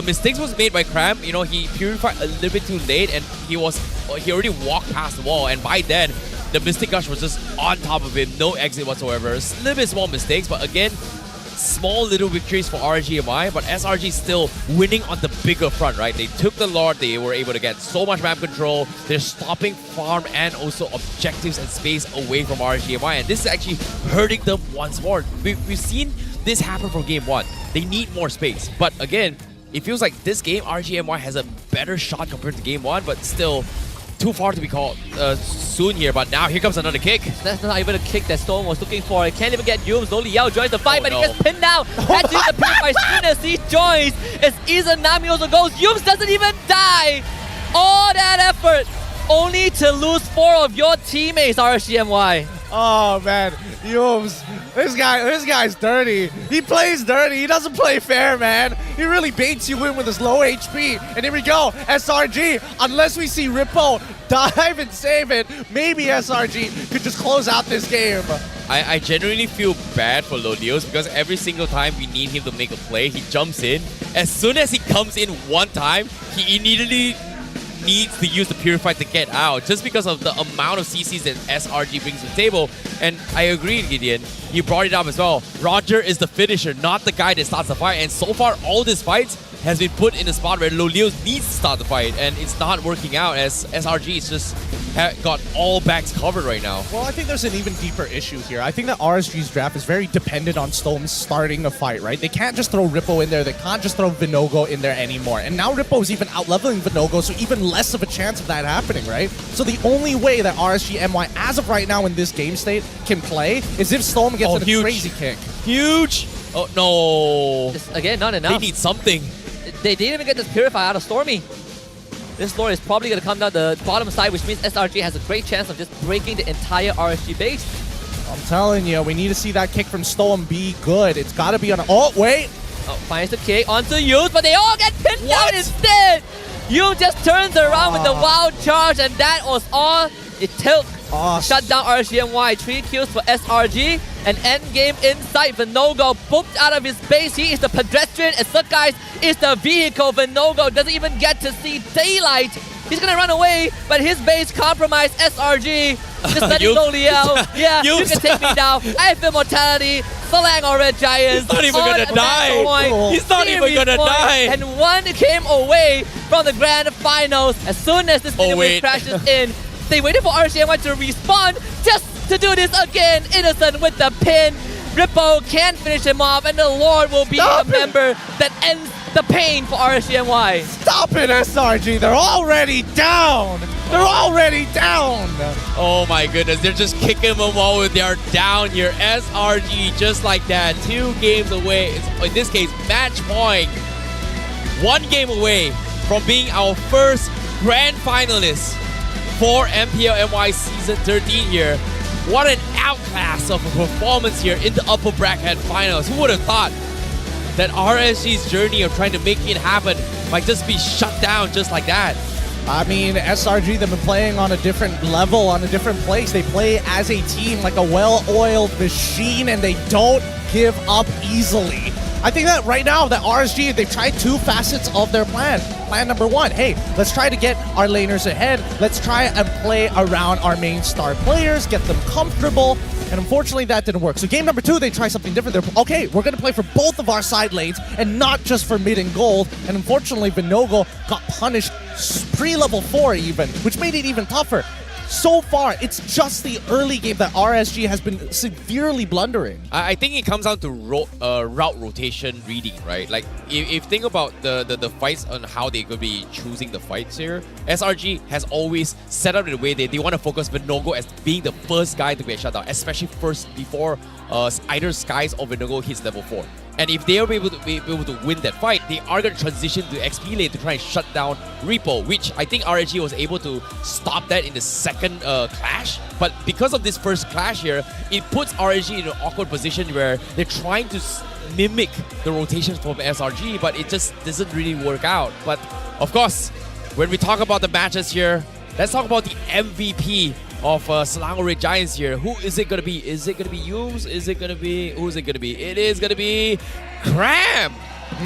[SPEAKER 2] Mistakes was made by Cram. You know, he purified a little bit too late, and he already walked past the wall, and by then, the Mystic Gush was just on top of him, no exit whatsoever. A little bit small mistakes, but again, small little victories for RSG-MY, but SRG still winning on the bigger front, right? They took the Lord, they were able to get so much map control, they're stopping farm and also objectives and space away from RSG-MY, and this is actually hurting them once more. We've seen this happen from game 1. They need more space, but again, it feels like this game, RSG-MY has a better shot compared to game 1, but still too far to be called soon here. But now here comes another kick.
[SPEAKER 4] That's not even a kick that Storm was looking for. It can't even get Yums. Only Yao joins the fight, but he gets pinned now. Had to use the purify as soon as he joins. As Izanami also goes, Yums doesn't even die. All that effort only to lose 4 of your teammates, RSG-MY.
[SPEAKER 3] Oh man, Yums. This guy's dirty. He plays dirty. He doesn't play fair, man. He really baits you in with his low HP. And here we go, SRG. Unless we see Rippo dive and save it, maybe SRG could just close out this game.
[SPEAKER 2] I genuinely feel bad for Lolios because every single time we need him to make a play, he jumps in. As soon as he comes in one time, he immediately needs to use the Purify to get out just because of the amount of CCs that SRG brings to the table. And I agree, Gideon. You brought it up as well. Roger is the finisher, not the guy that starts the fight. And so far, all these fights has been put in a spot where Lolios needs to start the fight, and it's not working out as SRG is just got all backs covered right now.
[SPEAKER 3] Well, I think there's an even deeper issue here. I think that RSG's draft is very dependent on Stone starting a fight, right? They can't just throw Rippo in there. They can't just throw Vinogo in there anymore. And now Rippo's even out-leveling Vinogo, so even less of a chance of that happening, right? So the only way that RSG-MY, as of right now in this game state, can play is if Storm gets a crazy kick.
[SPEAKER 2] Huge! Oh, no.
[SPEAKER 4] Just, again, not enough.
[SPEAKER 2] They need something.
[SPEAKER 4] They didn't even get this Purify out of Stormy. This Lord is probably going to come down the bottom side, which means SRG has a great chance of just breaking the entire RSG base.
[SPEAKER 3] I'm telling you, we need to see that kick from Storm be good. It's got to be on... Oh, wait!
[SPEAKER 4] Oh, finds the kick onto Yu, but they all get pinned down instead! Yu just turns around with the wild charge, and that was all it took. Shut down RSG-MY. 3 kills for SRG. An endgame inside. Vinogo booped out of his base. He is the pedestrian, and Sakai is the vehicle. Vinogo doesn't even get to see daylight. He's gonna run away, but his base compromised. SRG just letting go Liao. Yeah, you can take me down. I have immortality. Selangor Red Giants.
[SPEAKER 2] He's not even gonna die. He's not even gonna die.
[SPEAKER 4] And one came away from the grand finals. As soon as this video crashes in, they waited for RSG-MY to respawn just to do this again. Innocent with the pin. Rippo can finish him off, and the Lord will be the member that ends the pain for RSG-MY.
[SPEAKER 3] Stop it, SRG. They're already down. They're already down.
[SPEAKER 2] Oh my goodness. They're just kicking them while they're down here. SRG just like that. 2 games away. In this case, match point. 1 game away from being our first grand finalist for MPL-MY Season 13 here. What an outclass of a performance here in the upper bracket finals. Who would have thought that RSG's journey of trying to make it happen might just be shut down just like that?
[SPEAKER 3] I mean, SRG, they've been playing on a different level, on a different place. They play as a team like a well-oiled machine, and they don't give up easily. I think that right now, that RSG, they've tried 2 facets of their plan. Plan number 1, hey, let's try to get our laners ahead. Let's try and play around our main star players, get them comfortable. And unfortunately, that didn't work. So game number 2, they try something different. They're, okay, we're going to play for both of our side lanes and not just for mid and gold. And unfortunately, Vinogo got punished pre-level 4 even, which made it even tougher. So far, it's just the early game that RSG has been severely blundering.
[SPEAKER 2] I think it comes down to route rotation reading, right? Like, if you think about the fights on how they're going to be choosing the fights here, SRG has always set up in a way that they want to focus Vinogo as being the first guy to get shut down, especially first before either Skies or Vinogo hits level 4. And if they are able to win that fight, they are going to transition to XP lane to try and shut down Repo, which I think RSG was able to stop that in the second clash. But because of this first clash here, it puts RSG in an awkward position where they're trying to mimic the rotations from SRG, but it just doesn't really work out. But of course, when we talk about the matches here, let's talk about the MVP of Selangor Red Giants here. Who is it going to be? Is it going to be Yums? Is it going to be... Who is it going to be? It is going to be Cram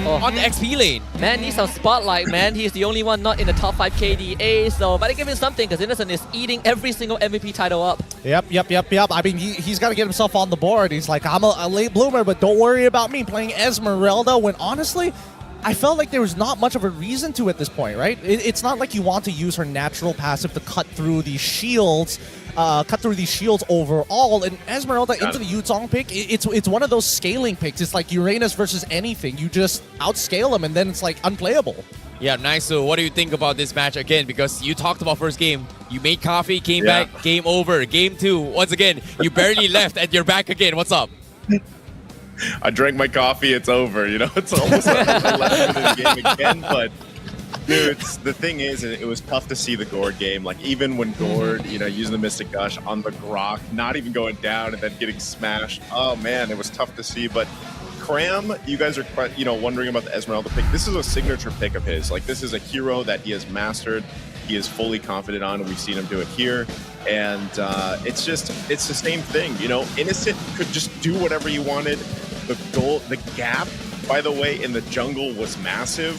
[SPEAKER 2] on the XP lane.
[SPEAKER 4] Man needs some spotlight, man. He's the only one not in the top 5 KDA, so but I give him something because Innocent is eating every single MVP title up.
[SPEAKER 3] Yep. I mean, he's got to get himself on the board. He's like, I'm a late bloomer, but don't worry about me playing Esmeralda, when honestly, I felt like there was not much of a reason to at this point, right? It's not like you want to use her natural passive to cut through these shields, overall. And Esmeralda into the Yuzong pick, it's one of those scaling picks. It's like Uranus versus anything. You just outscale them, and then it's like unplayable.
[SPEAKER 2] Yeah, nice. So what do you think about this match again? Because you talked about first game. You made coffee, came back, game over. Game 2, once again, you barely left and you're back again. What's up?
[SPEAKER 5] I drank my coffee, it's over, you know? It's almost like 11 in the game again, but dude, the thing is, it was tough to see the Gord game. Like, even when Gord, you know, using the Mystic Gush on the Grok, not even going down and then getting smashed. Oh, man, it was tough to see, but Cram, you guys are, you know, wondering about the Esmeralda pick. This is a signature pick of his. Like, this is a hero that he has mastered. He is fully confident on, and we've seen him do it here. And it's the same thing, you know? Innocent could just do whatever he wanted. The gap, by the way, in the jungle was massive.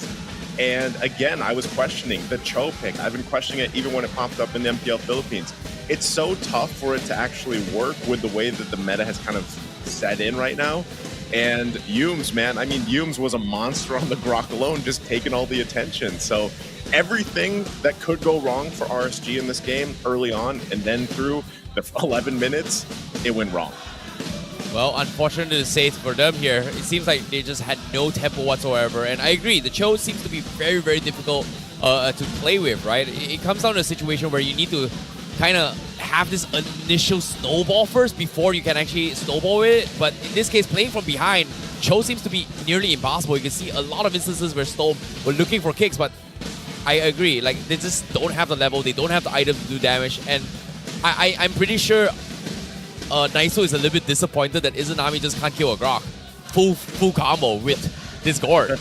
[SPEAKER 5] And again, I was questioning the Cho pick. I've been questioning it even when it popped up in the MPL Philippines. It's so tough for it to actually work with the way that the meta has kind of set in right now. And Yums, man, I mean, Yums was a monster on the Grok alone, just taking all the attention. So everything that could go wrong for RSG in this game early on, and then through the 11 minutes, it went wrong.
[SPEAKER 2] Well, unfortunately to say for them here, it seems like they just had no tempo whatsoever. And I agree, the Cho seems to be very, very difficult to play with, right? It comes down to a situation where you need to kind of have this initial snowball first before you can actually snowball with it. But in this case, playing from behind, Cho seems to be nearly impossible. You can see a lot of instances where Storm were looking for kicks, but I agree, like, they just don't have the level, they don't have the items to do damage, and I'm pretty sure Naiso is a little bit disappointed that Izanami just can't kill a Grok. Full combo with this Gord.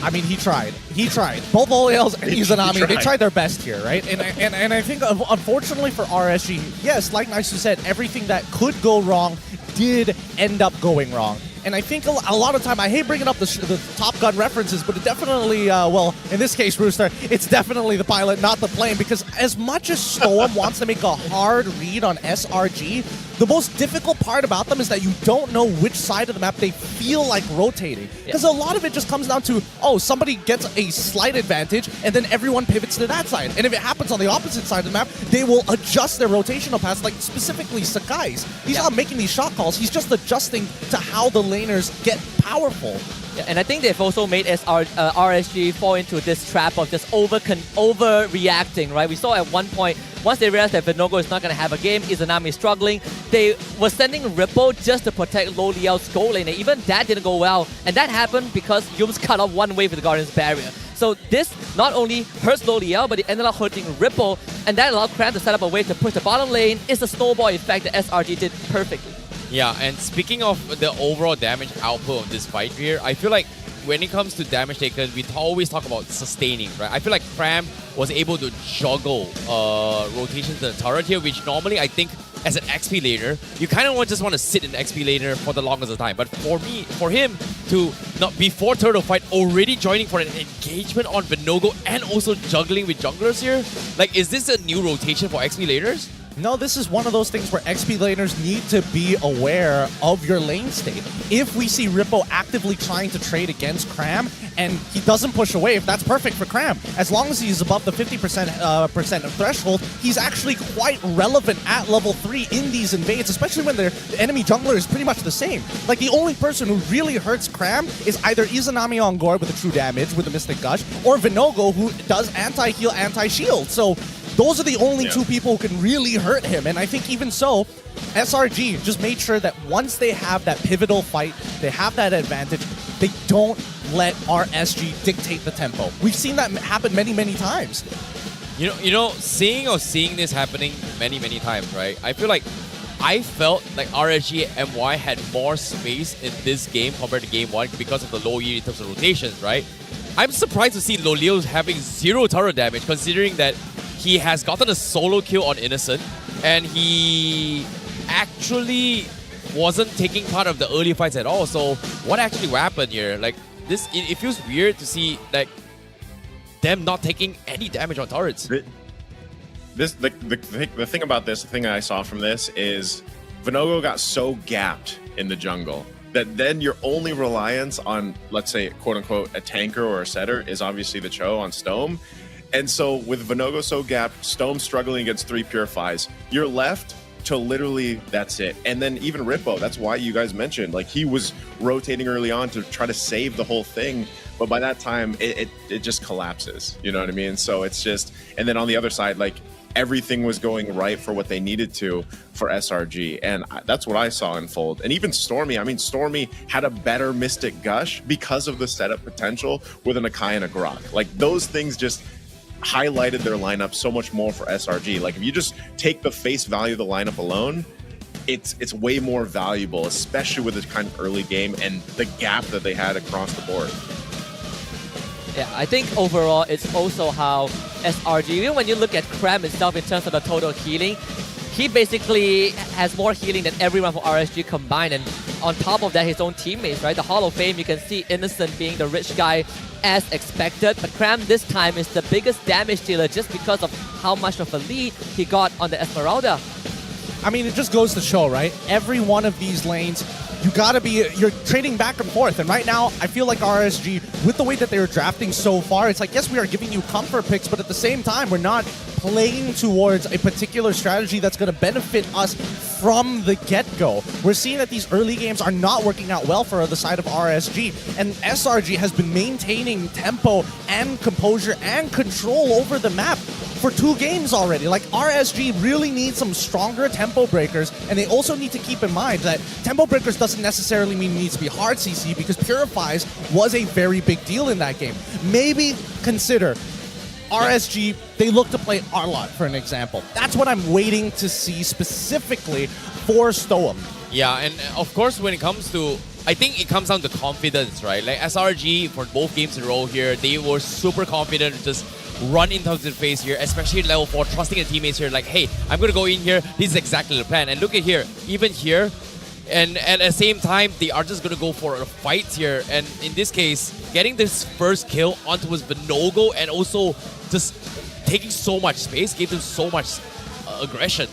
[SPEAKER 3] I mean, he tried. Both Oleos and Izanami, they tried their best here, right? And I think, unfortunately for RSG, yes, like Naisu said, everything that could go wrong did end up going wrong. And I think a lot of time, I hate bringing up the Top Gun references, but it definitely, well, in this case, Rooster, it's definitely the pilot, not the plane, because as much as Storm wants to make a hard read on SRG, the most difficult part about them is that you don't know which side of the map they feel like rotating. Because a lot of it just comes down to, oh, somebody gets a slight advantage, and then everyone pivots to that side. And if it happens on the opposite side of the map, they will adjust their rotational paths, like specifically Sakai's. He's not making these shot calls, he's just adjusting to how the laners get powerful.
[SPEAKER 4] Yeah, and I think they've also made RSG fall into this trap of just overreacting, right? We saw at one point, once they realized that Vinogo is not going to have a game, Izanami is struggling, they were sending Ripple just to protect Low Liao's goal lane, and even that didn't go well. And that happened because Yums cut off one wave with the Guardian's Barrier. So this not only hurts Low Liao, but it ended up hurting Ripple, and that allowed Cram to set up a way to push the bottom lane. It's a snowball effect that SRG did perfectly.
[SPEAKER 2] Yeah, and speaking of the overall damage output of this fight here, I feel like when it comes to damage taken, we always talk about sustaining, right? I feel like Cram was able to juggle rotations to the turret here, which normally I think as an XP laner, you kind of just want to sit in XP laner for the longest of time. But for him to not before turtle fight already joining for an engagement on Vinogo and also juggling with junglers here, like, is this a new rotation for XP laners?
[SPEAKER 3] No, this is one of those things where XP laners need to be aware of your lane state. If we see Rippo actively trying to trade against Cram and he doesn't push away, if that's perfect for Cram. As long as he's above the 50% threshold, he's actually quite relevant at level 3 in these invades, especially when their enemy jungler is pretty much the same. Like, the only person who really hurts Cram is either Izanami on Gord with the true damage with the Mystic Gush, or Vinogo, who does anti-heal, anti-shield. So those are the only two people who can really hurt him. And I think even so, SRG just made sure that once they have that pivotal fight, they have that advantage, they don't let RSG dictate the tempo. We've seen that happen many, many times.
[SPEAKER 2] Seeing this happening many times, right? I felt like RSG and MY had more space in this game compared to game 1 because of the low yield in terms of rotations, right? I'm surprised to see Loleo having 0 turret damage, considering that he has gotten a solo kill on Innocent, and he actually wasn't taking part of the early fights at all. So what actually happened here? Like this, it feels weird to see like them not taking any damage on turrets.
[SPEAKER 5] The thing about this, the thing I saw from this is Vinogo got so gapped in the jungle that then your only reliance on, let's say, quote unquote, a tanker or a setter is obviously the Cho on Stome. And so with Vinogo so gapped, Stome struggling against 3 Purifies, you're left to literally, that's it. And then even Rippo, that's why you guys mentioned, like he was rotating early on to try to save the whole thing. But by that time, it just collapses. You know what I mean? So it's just, and then on the other side, like everything was going right for what they needed to for SRG. And that's what I saw unfold. And even Stormy, I mean, Stormy had a better Mystic Gush because of the setup potential with an Akai and a Grok. Like those things just highlighted their lineup so much more for SRG. Like if you just take the face value of the lineup alone, it's way more valuable, especially with this kind of early game and the gap that they had across the board.
[SPEAKER 4] Yeah, I think overall it's also how SRG, even when you look at Cram itself in terms of the total healing, he basically has more healing than everyone for RSG combined, and on top of that, his own teammates, right? The Hall of Fame, you can see Innocent being the rich guy as expected, but Cram this time is the biggest damage dealer just because of how much of a lead he got on the Esmeralda.
[SPEAKER 3] I mean, it just goes to show, right? Every one of these lanes, you're trading back and forth. And right now, I feel like RSG, with the way that they're drafting so far, it's like, yes, we are giving you comfort picks, but at the same time, we're not playing towards a particular strategy that's going to benefit us from the get-go. We're seeing that these early games are not working out well for the side of RSG, and SRG has been maintaining tempo and composure and control over the map for 2 games already. Like, RSG really needs some stronger tempo breakers, and they also need to keep in mind that tempo breakers doesn't necessarily mean it needs to be hard CC, because Purifies was a very big deal in that game. Maybe consider RSG, they look to play Arlot, for an example. That's what I'm waiting to see specifically for Stoem.
[SPEAKER 2] Yeah, and of course, when it comes to, I think it comes down to confidence, right? Like SRG, for both games in a row here, they were super confident to just run into the face here, especially at level 4, trusting their teammates here, like, hey, I'm going to go in here, this is exactly the plan. And look at here, even here, and at the same time, they are just going to go for a fight here. And in this case, getting this first kill onto his Vinogo and also just taking so much space gave them so much aggression.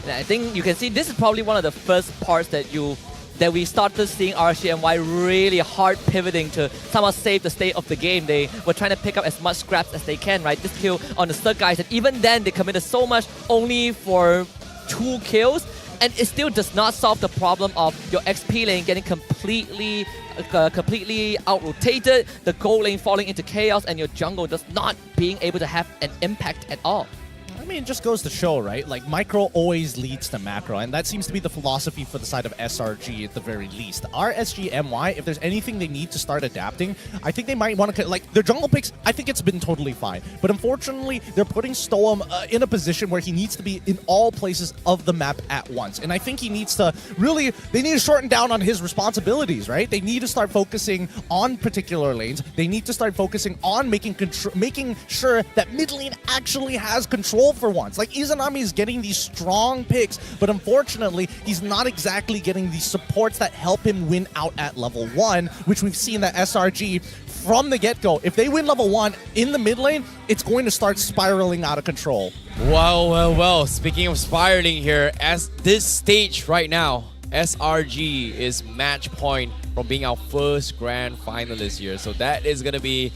[SPEAKER 4] And I think you can see this is probably one of the first parts that we started seeing RSG-MY really hard pivoting to somehow save the state of the game. They were trying to pick up as much scraps as they can, right? This kill on the third guys, and even then they committed so much only for 2 kills. And it still does not solve the problem of your XP lane getting completely out-rotated, the gold lane falling into chaos, and your jungle just not being able to have an impact at all.
[SPEAKER 3] I mean, it just goes to show, right? Like, micro always leads to macro, and that seems to be the philosophy for the side of SRG at the very least. RSG-MY, if there's anything they need to start adapting, I think they might want to, like, their jungle picks, I think it's been totally fine. But unfortunately, they're putting Stoem in a position where he needs to be in all places of the map at once. And I think he needs to really, they need to shorten down on his responsibilities, right? They need to start focusing on particular lanes. They need to start focusing on making sure that mid lane actually has control for once. Like, Izanami is getting these strong picks, but unfortunately, he's not exactly getting the supports that help him win out at level 1, which we've seen that SRG from the get-go, if they win level 1 in the mid lane, it's going to start spiraling out of control.
[SPEAKER 2] Well. Speaking of spiraling here, as this stage right now, SRG is match point from being our first grand finalist here. So that is going to be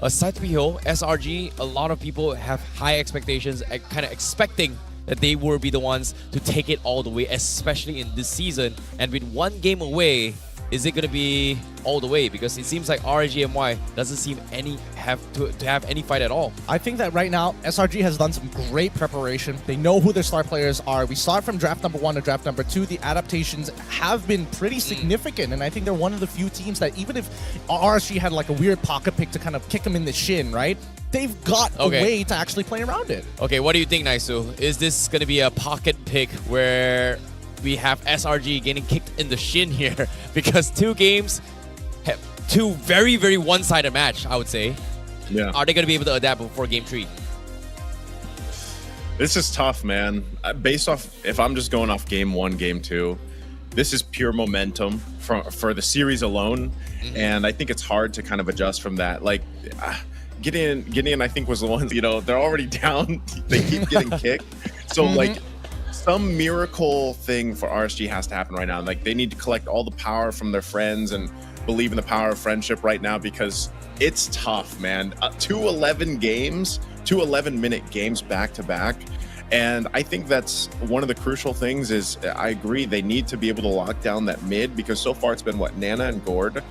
[SPEAKER 2] a sight to behold. SRG, a lot of people have high expectations, kind of expecting that they will be the ones to take it all the way, especially in this season. And with 1 game away, is it going to be all the way? Because it seems like RGMY doesn't seem to have any fight at all.
[SPEAKER 3] I think that right now, SRG has done some great preparation. They know who their star players are. We saw it from draft number 1 to draft number 2. The adaptations have been pretty significant, and I think they're one of the few teams that even if RSG had like a weird pocket pick to kind of kick them in the shin, right? They've got a way to actually play around it.
[SPEAKER 2] Okay, what do you think, Naisu? Is this going to be a pocket pick where we have SRG getting kicked in the shin here? Because 2 games have 2 very, very one-sided match, I would say.
[SPEAKER 5] Yeah.
[SPEAKER 2] Are they going to be able to adapt before game 3?
[SPEAKER 5] This is tough, man. Based off, if I'm just going off game 1, game 2, this is pure momentum for the series alone. And I think it's hard to kind of adjust from that. Like, Gideon, I think, was the one, they're already down. They keep getting kicked. So, like, some miracle thing for RSG has to happen right now. Like, they need to collect all the power from their friends and believe in the power of friendship right now, because it's tough, man. 2 11-minute games back to back. And I think that's one of the crucial things is, I agree, they need to be able to lock down that mid, because so far it's been, Nana and Gord.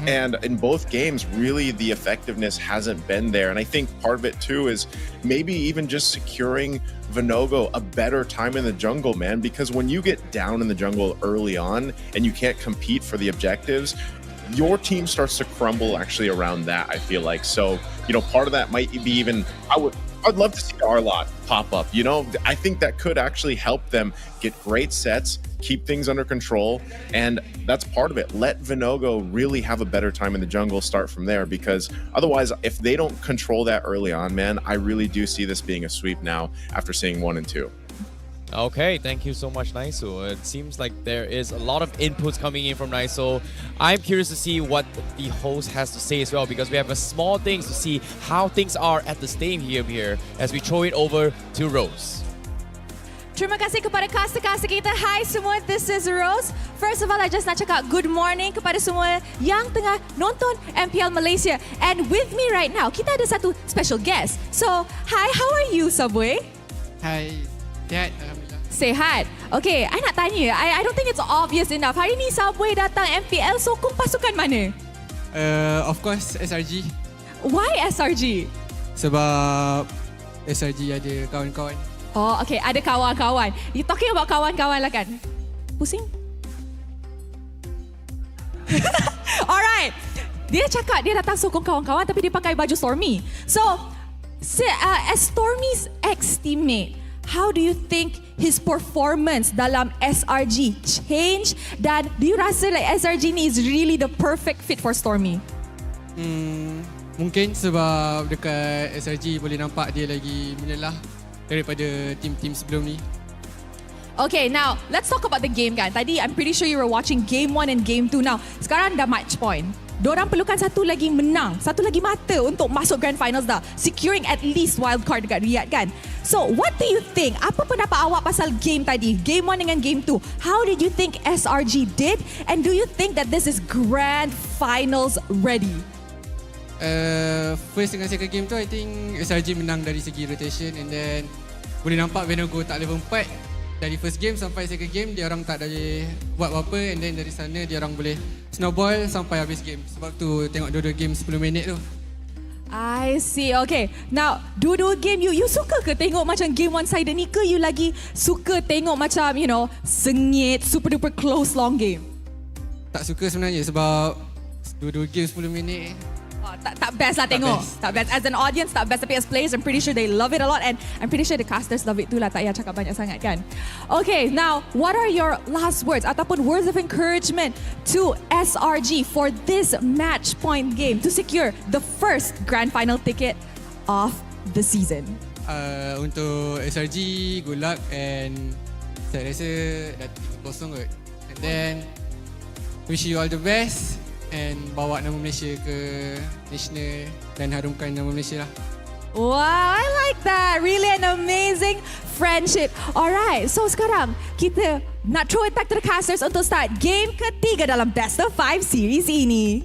[SPEAKER 5] And in both games, really, the effectiveness hasn't been there. And I think part of it, too, is maybe even just securing Vinogo a better time in the jungle, man. Because when you get down in the jungle early on and you can't compete for the objectives, your team starts to crumble actually around that, I feel like. So, part of that might be even, I'd love to see Arlot pop up. I think that could actually help them get great sets, keep things under control, and that's part of it. Let Vinogo really have a better time in the jungle, start from there, because otherwise, if they don't control that early on, man, I really do see this being a sweep now after seeing 1 and 2.
[SPEAKER 2] Okay, thank you so much, Naisu. It seems like there is a lot of inputs coming in from Naisu. I'm curious to see what the host has to say as well, because we have a small things to see how things are at the stadium here as we throw it over to Rose.
[SPEAKER 12] Terima kasih kepada caster-caster kita. Hai semua, this is Rose. First of all, I just nak cakap good morning kepada semua yang tengah nonton MPL Malaysia. And with me right now, kita ada satu special guest. So, hi, how are you, Subway?
[SPEAKER 7] Hai, sihat, Alhamdulillah.
[SPEAKER 12] Sehat. Okay, I nak tanya. I don't think it's obvious enough. Hari ni Subway datang MPL sokong pasukan mana?
[SPEAKER 7] Of course, SRG.
[SPEAKER 12] Why SRG?
[SPEAKER 7] Sebab SRG ada kawan-kawan.
[SPEAKER 12] Oh, okay. Ada kawan-kawan. You talking about kawan-kawan lah kan? Pusing? Alright. Dia cakap dia datang sokong kawan-kawan tapi dia pakai baju Stormy. So, as Stormy's ex-teammate, how do you think his performance dalam SRG change? Dan do you rasa like SRG ni is really the perfect fit for Stormy?
[SPEAKER 7] Mungkin sebab dekat SRG boleh nampak dia lagi menelah daripada tim-tim sebelum ni.
[SPEAKER 12] Okay, now let's talk about the game kan. Tadi I'm pretty sure you were watching game 1 and game 2. Now, sekarang dah match point. Diorang perlukan satu lagi menang, satu lagi mata untuk masuk grand finals dah. Securing at least wild card dekat Riyadh kan. So, what do you think? Apa pendapat awak pasal game tadi? Game 1 dengan game 2. How did you think SRG did? And do you think that this is grand finals ready?
[SPEAKER 7] First dengan second game tu, I think SRG menang dari segi rotation, and then boleh nampak Vinogo tak level 4 dari first game sampai second game, dia orang tak ada buat apa-apa, and then dari sana dia orang boleh snowball sampai habis game. Sebab tu tengok dua-dua game 10 minit tu.
[SPEAKER 12] I see. Okay. Now, dua-dua game you suka ke tengok macam game one-sided ni, ke you lagi suka tengok macam, sengit, super duper close long game?
[SPEAKER 7] Tak suka sebenarnya sebab dua-dua game 10 minit.
[SPEAKER 12] Tak best lah tengok. Tak best. As an audience, tak best. Tapi as players, I'm pretty sure they love it a lot. And I'm pretty sure the casters love it too lah. Tak payah cakap banyak sangat kan. Okay, now, what are your last words ataupun words of encouragement to SRG for this match point game to secure the first grand final ticket of the season?
[SPEAKER 7] Untuk SRG, good luck, and saya rasa dah 3-0 kot. And then, wish you all the best. And bawa nama Malaysia ke national dan harumkan nama Malaysia lah.
[SPEAKER 12] Wow, I like that. Really an amazing friendship. Alright, so sekarang kita nak throw it back to the casters untuk start game ketiga dalam Best of 5 series ini.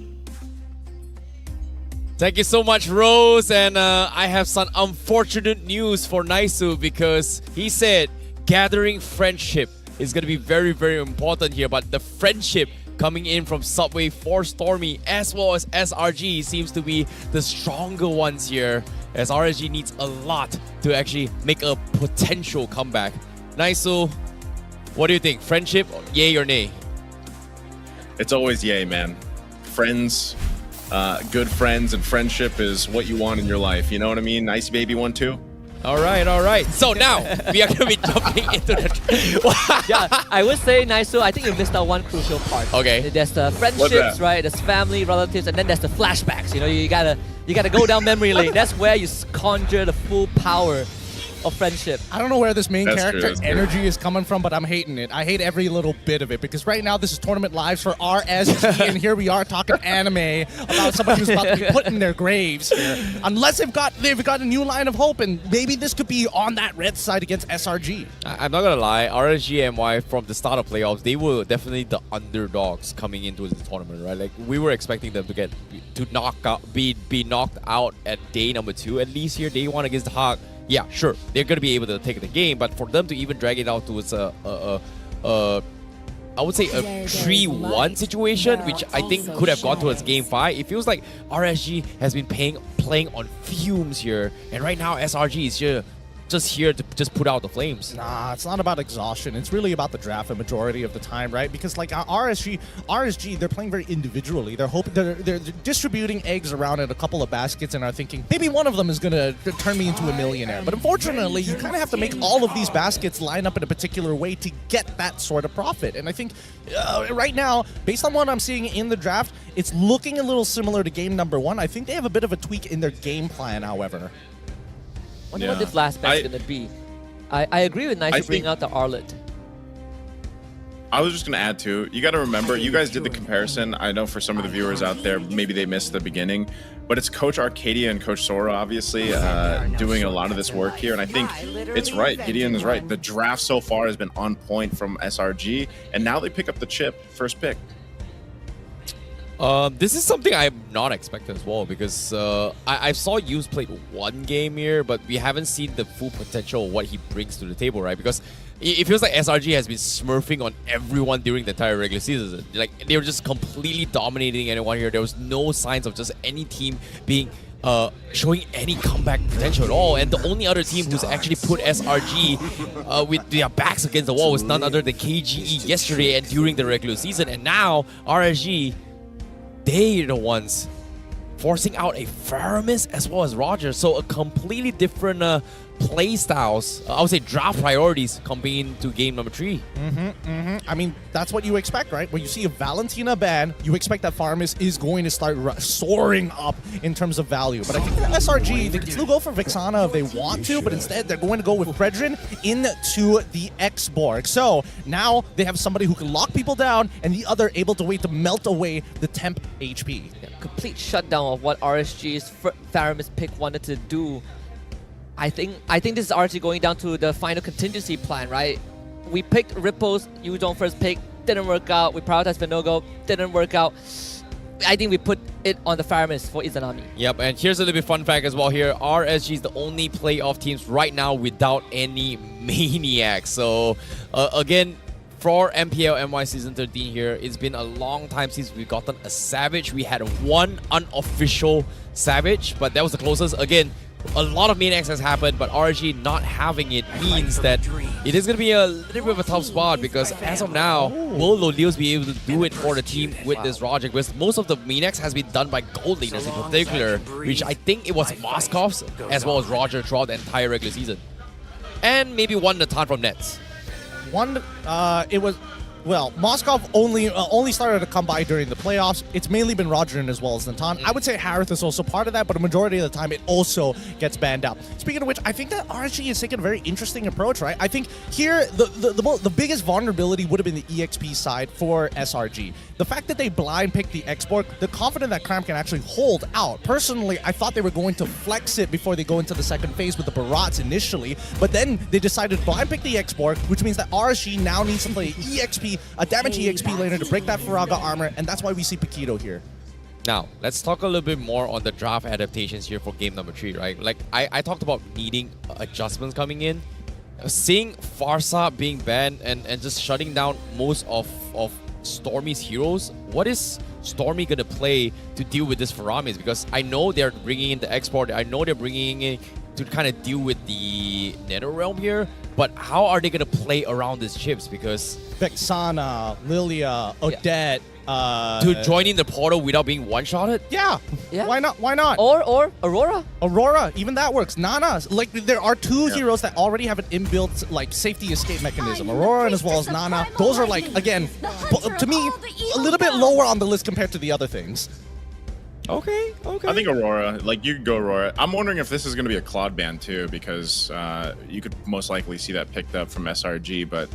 [SPEAKER 2] Thank you so much, Rose. And I have some unfortunate news for Naisu, because he said gathering friendship is going to be very, very important here. But the friendship coming in from Subway for Stormy, as well as SRG seems to be the stronger ones here, as RSG needs a lot to actually make a potential comeback. Naisu, what do you think? Friendship, yay or nay?
[SPEAKER 5] It's always yay, man. Friends, good friends, and friendship is what you want in your life. You know what I mean? Nice baby 1-2.
[SPEAKER 2] All right. So now we are going to be jumping into the.
[SPEAKER 4] Yeah, I would say, Naisu, I think you missed out one crucial part.
[SPEAKER 2] Okay.
[SPEAKER 4] There's the friendships, right? There's family, relatives, and then there's the flashbacks. You know, you gotta go down memory lane. That's where you conjure the full power of friendship.
[SPEAKER 3] I don't know where this main character
[SPEAKER 5] that's true.
[SPEAKER 3] energy is coming from, but I'm hating it. I hate every little bit of it because right now this is tournament lives for RSG, and here we are talking anime about somebody who's about to be put in their graves here. Unless they've got a new line of hope, and maybe this could be on that red side against SRG.
[SPEAKER 2] I'm not gonna lie, RSG MY from the start of playoffs, they were definitely the underdogs coming into the tournament, right? Like we were expecting them to be knocked out at day number 2 at least here. Day 1 against the Hawk. Yeah, sure, they're gonna be able to take the game, but for them to even drag it out towards I would say a 3-1 situation, which I think could have gone towards game 5. It feels like RSG has been playing on fumes here, and right now SRG is just here to just put out the flames.
[SPEAKER 3] Nah, it's not about exhaustion. It's really about the draft the majority of the time, right? Because like RSG, they're playing very individually. They're distributing eggs around in a couple of baskets and are thinking maybe one of them is gonna turn me into a millionaire. But unfortunately, you kind of have to make all of these baskets line up in a particular way to get that sort of profit. And I think right now, based on what I'm seeing in the draft, it's looking a little similar to game number 1. I think they have a bit of a tweak in their game plan, however.
[SPEAKER 4] Wonder what the flashback is going to be. I agree with Nice bringing out the Arlet.
[SPEAKER 5] I was just going to add too, you got to remember, you guys did the comparison. I know for some of the viewers out there, maybe they missed the beginning, but it's Coach Arcadia and Coach Sora, obviously, doing a lot of this work here. And I think it's right. Gideon is right. The draft so far has been on point from SRG, and now they pick up the chip, first pick.
[SPEAKER 2] This is something I'm not expecting as well, because I saw Yus played 1 game here, but we haven't seen the full potential of what he brings to the table, right? Because it feels like SRG has been smurfing on everyone during the entire regular season. Like, they were just completely dominating anyone here. There was no signs of just any team being showing any comeback potential at all. And the only other team who's actually put SRG with their backs against the wall was none other than KGE yesterday and during the regular season. And now RSG, they're the ones forcing out a Faramis as well as Roger. So a completely different play styles, I would say draft priorities coming into game number 3.
[SPEAKER 3] I mean, that's what you expect, right? When you see a Valentina ban, you expect that Faramis is going to start soaring up in terms of value. But I think that SRG, they can still go for Vixana if they want to, but instead they're going to go with Fredrin into the X-Borg. So now they have somebody who can lock people down and the other able to wait to melt away the temp HP.
[SPEAKER 4] Yeah, complete shutdown of what RSG's Faramis pick wanted to do. I think this is RSG going down to the final contingency plan, right? We picked Ripples, Yuzhong first pick, didn't work out. We prioritized Vinogo, didn't work out. I think we put it on the Faramis for Izanami.
[SPEAKER 2] Yep, and here's a little bit fun fact as well here. RSG is the only playoff teams right now without any Maniacs. So, again, for MPL-MY Season 13 here, it's been a long time since we've gotten a Savage. We had 1 unofficial Savage, but that was the closest. Again, a lot of Maniacs has happened, but RSG not having it means that it is going to be a little bit of a tough spot, because as of now, will Lodios be able to do it for the team with this Roger? Because most of the Maniacs has been done by gold laners in particular, which I think it was Moskov's as well as Roger throughout the entire regular season. And maybe 1 Natan from Nets.
[SPEAKER 3] It was... Well, Moskov only started to come by during the playoffs. It's mainly been Roger as well as Natan. I would say Harith is also part of that, but a majority of the time it also gets banned out. Speaking of which, I think that RSG is taking a very interesting approach, right? I think here the biggest vulnerability would have been the EXP side for SRG. The fact that they blind picked the X-Borg, the confidence that Cram can actually hold out. Personally, I thought they were going to flex it before they go into the second phase with the Barats initially, but then they decided to blind pick the X-Borg, which means that RSG now needs to play EXP, a damage EXP laner to break that Faraga armor, and that's why we see Paquito here.
[SPEAKER 2] Now, let's talk a little bit more on the draft adaptations here for game number 3, right? Like, I talked about needing adjustments coming in. Seeing Farsa being banned and just shutting down most of Stormy's heroes, what is Stormy gonna play to deal with this Faramis? Because I know they're bringing in the export, I know they're bringing in to kind of deal with the NetherRealm here, but how are they gonna play around these chips? Because
[SPEAKER 3] Vexana, Lilia, Odette,
[SPEAKER 2] to join in the portal without being one-shotted?
[SPEAKER 3] Yeah. Why not? Why not?
[SPEAKER 4] Or Aurora.
[SPEAKER 3] Aurora, even that works. Nana, like there are two heroes that already have an inbuilt like safety escape mechanism. Aurora and as well as Nana. Those are like, again, to me, a little bit lower on the list compared to the other things.
[SPEAKER 2] Okay.
[SPEAKER 5] I think Aurora, like you could go Aurora. I'm wondering if this is going to be a Claude ban too, because you could most likely see that picked up from SRG. But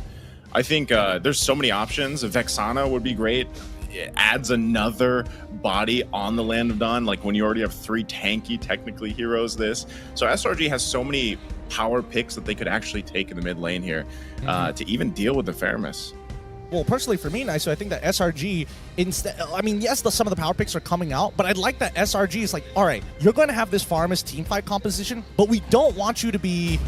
[SPEAKER 5] I think there's so many options. Vexana would be great. It adds another body on the Land of Dawn. Like when you already have 3 tanky, technically heroes. So SRG has so many power picks that they could actually take in the mid lane here to even deal with the Faramis.
[SPEAKER 3] Well, personally for me, Nice, I think that SRG, instead, I mean, yes, some of the power picks are coming out, but I'd like that SRG is like, all right, you're going to have this Faramis team fight composition, but we don't want you to be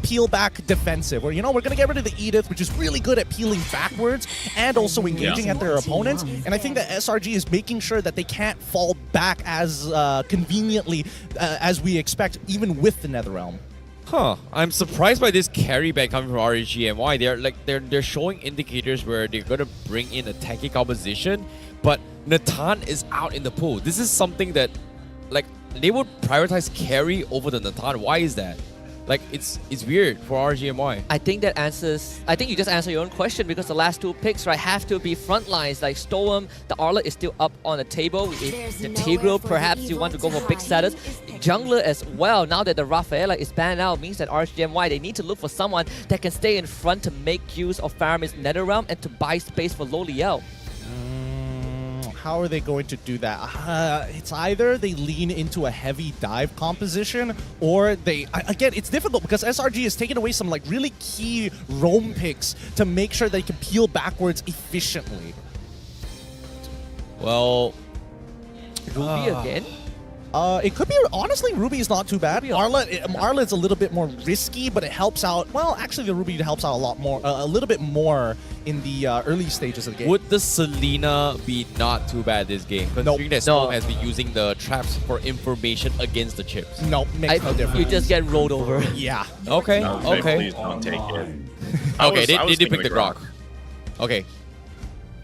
[SPEAKER 3] peel back defensive. Or, you know, we're going to get rid of the Edith, which is really good at peeling backwards and also engaging at their opponents. And I think that SRG is making sure that they can't fall back as conveniently as we expect, even with the NetherRealm.
[SPEAKER 2] Huh. I'm surprised by this carry back coming from RGMY. They're showing indicators where they're gonna bring in a tanky composition, but Natan is out in the pool. This is something that, like, they would prioritize carry over the Natan. Why is that? Like, it's weird for RGMY.
[SPEAKER 4] I think you just answered your own question, because the last 2 picks, right, have to be front lines. Like Storm, the Arlet is still up on the table. If the Tigro, perhaps you want to go for big status. Jungler as well, now that the Rafaela is banned out, means that RGMY, they need to look for someone that can stay in front to make use of Faramis' NetherRealm and to buy space for Loliel.
[SPEAKER 3] How are they going to do that? It's either they lean into a heavy dive composition, or they, again, it's difficult because SRG has taken away some like really key roam picks to make sure they can peel backwards efficiently.
[SPEAKER 2] Well,
[SPEAKER 4] Ruby again?
[SPEAKER 3] It could be, honestly, Ruby is not too bad. Arlet's a little bit more risky, but it helps out. Well, actually, the Ruby helps out a lot more, a little bit more in the early stages of the game.
[SPEAKER 2] Would the Selena be not too bad this game? Considering that Storm has been using the traps for information against the chips.
[SPEAKER 3] No, makes no difference.
[SPEAKER 4] You just get rolled over.
[SPEAKER 3] Yeah.
[SPEAKER 2] Okay,
[SPEAKER 5] No,
[SPEAKER 2] okay.
[SPEAKER 5] Please don't take it.
[SPEAKER 2] Okay, they did pick the Grok. Okay.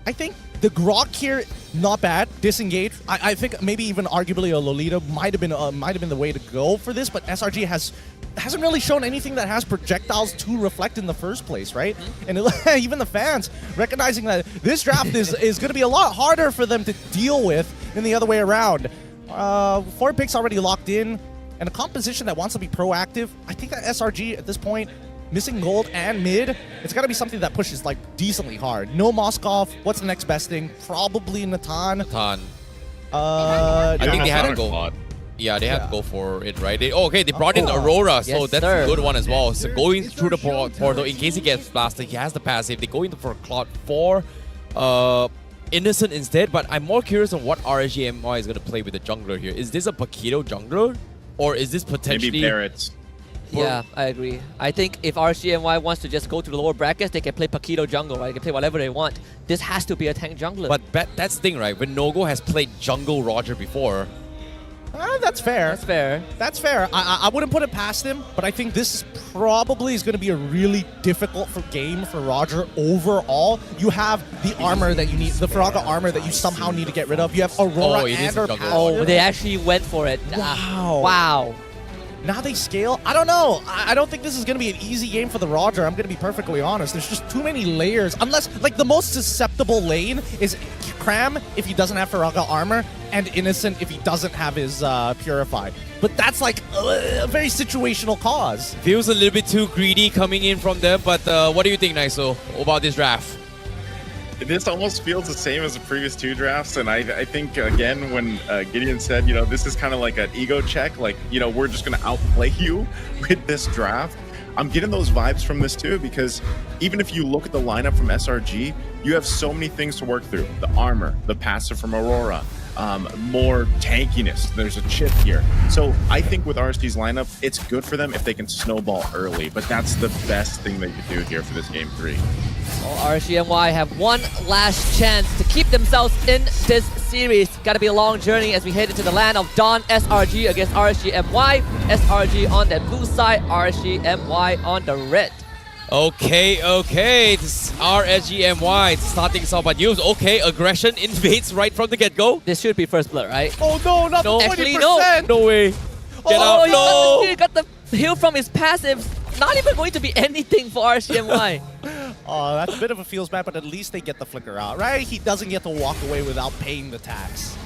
[SPEAKER 3] I think the Grok here, not bad. Disengage. I think maybe even arguably a Lolita might have been the way to go for this, but SRG hasn't really shown anything that has projectiles to reflect in the first place, right? And even the fans recognizing that this draft is going to be a lot harder for them to deal with than the other way around. 4 picks already locked in, and a composition that wants to be proactive. I think that SRG at this point, missing gold and mid, it's got to be something that pushes like decently hard. No Moskov. What's the next best thing? Probably Natan.
[SPEAKER 2] I think they had to go. Yeah, they had to go for it, right? They brought in Aurora, so that's a good one as well. So going through the portal, in case he gets blasted, he has the passive. They go in for Cloud 4. Innocent instead, but I'm more curious on what RGMY is going to play with the jungler here. Is this a Paquito jungler? Or is this potentially...
[SPEAKER 5] Maybe Barrett's.
[SPEAKER 4] Yeah, I agree. I think if RGMY wants to just go to the lower brackets, they can play Paquito jungle, right? They can play whatever they want. This has to be a tank jungler.
[SPEAKER 2] But that's the thing, right? When Nogo has played jungle Roger before...
[SPEAKER 3] That's fair.
[SPEAKER 4] That's fair.
[SPEAKER 3] That's fair. I wouldn't put it past him, but I think this probably is going to be a really difficult game for Roger overall. You have the armor that you need, the Faraga armor that you somehow need to get rid of. You have Aurora and her passive.
[SPEAKER 4] Oh, they actually went for it.
[SPEAKER 3] Wow.
[SPEAKER 4] Wow.
[SPEAKER 3] Now they scale. I don't know. I don't think this is going to be an easy game for the Roger. I'm going to be perfectly honest. There's just too many layers. Unless, like, the most susceptible lane is Cram if he doesn't have Faraga armor, and Innocent if he doesn't have his Purify. But that's, like, a very situational cause.
[SPEAKER 2] Feels a little bit too greedy coming in from them, but what do you think, Naiso, about this draft?
[SPEAKER 5] This almost feels the same as the previous 2 drafts, and I think, again, when Gideon said, you know, this is kind of like an ego check, like, you know, we're just going to outplay you with this draft. I'm getting those vibes from this too, because even if you look at the lineup from SRG, you have so many things to work through. The armor, the passive from Aurora, more tankiness. There's a chip here. So I think with RSG's lineup, it's good for them if they can snowball early, but that's the best thing they could do here for this game 3.
[SPEAKER 4] Well, RSG-MY have one last chance to keep themselves in this series. Gotta be a long journey as we head into the land of Dawn. SRG against RSG-MY. SRG on the blue side, RSG-MY on the red.
[SPEAKER 2] Okay. This is RSG-MY starting off by news. Okay, aggression invades right from the get-go.
[SPEAKER 4] This should be first blood, right?
[SPEAKER 3] Oh no, not
[SPEAKER 2] No,
[SPEAKER 3] 20%!
[SPEAKER 4] actually, no.
[SPEAKER 2] No way. Get out. No.
[SPEAKER 4] He got the heal from his passive. Not even going to be anything for RSG-MY.
[SPEAKER 3] Oh, that's a bit of a feels bad, but at least they get the flicker out, right? He doesn't get to walk away without paying the tax.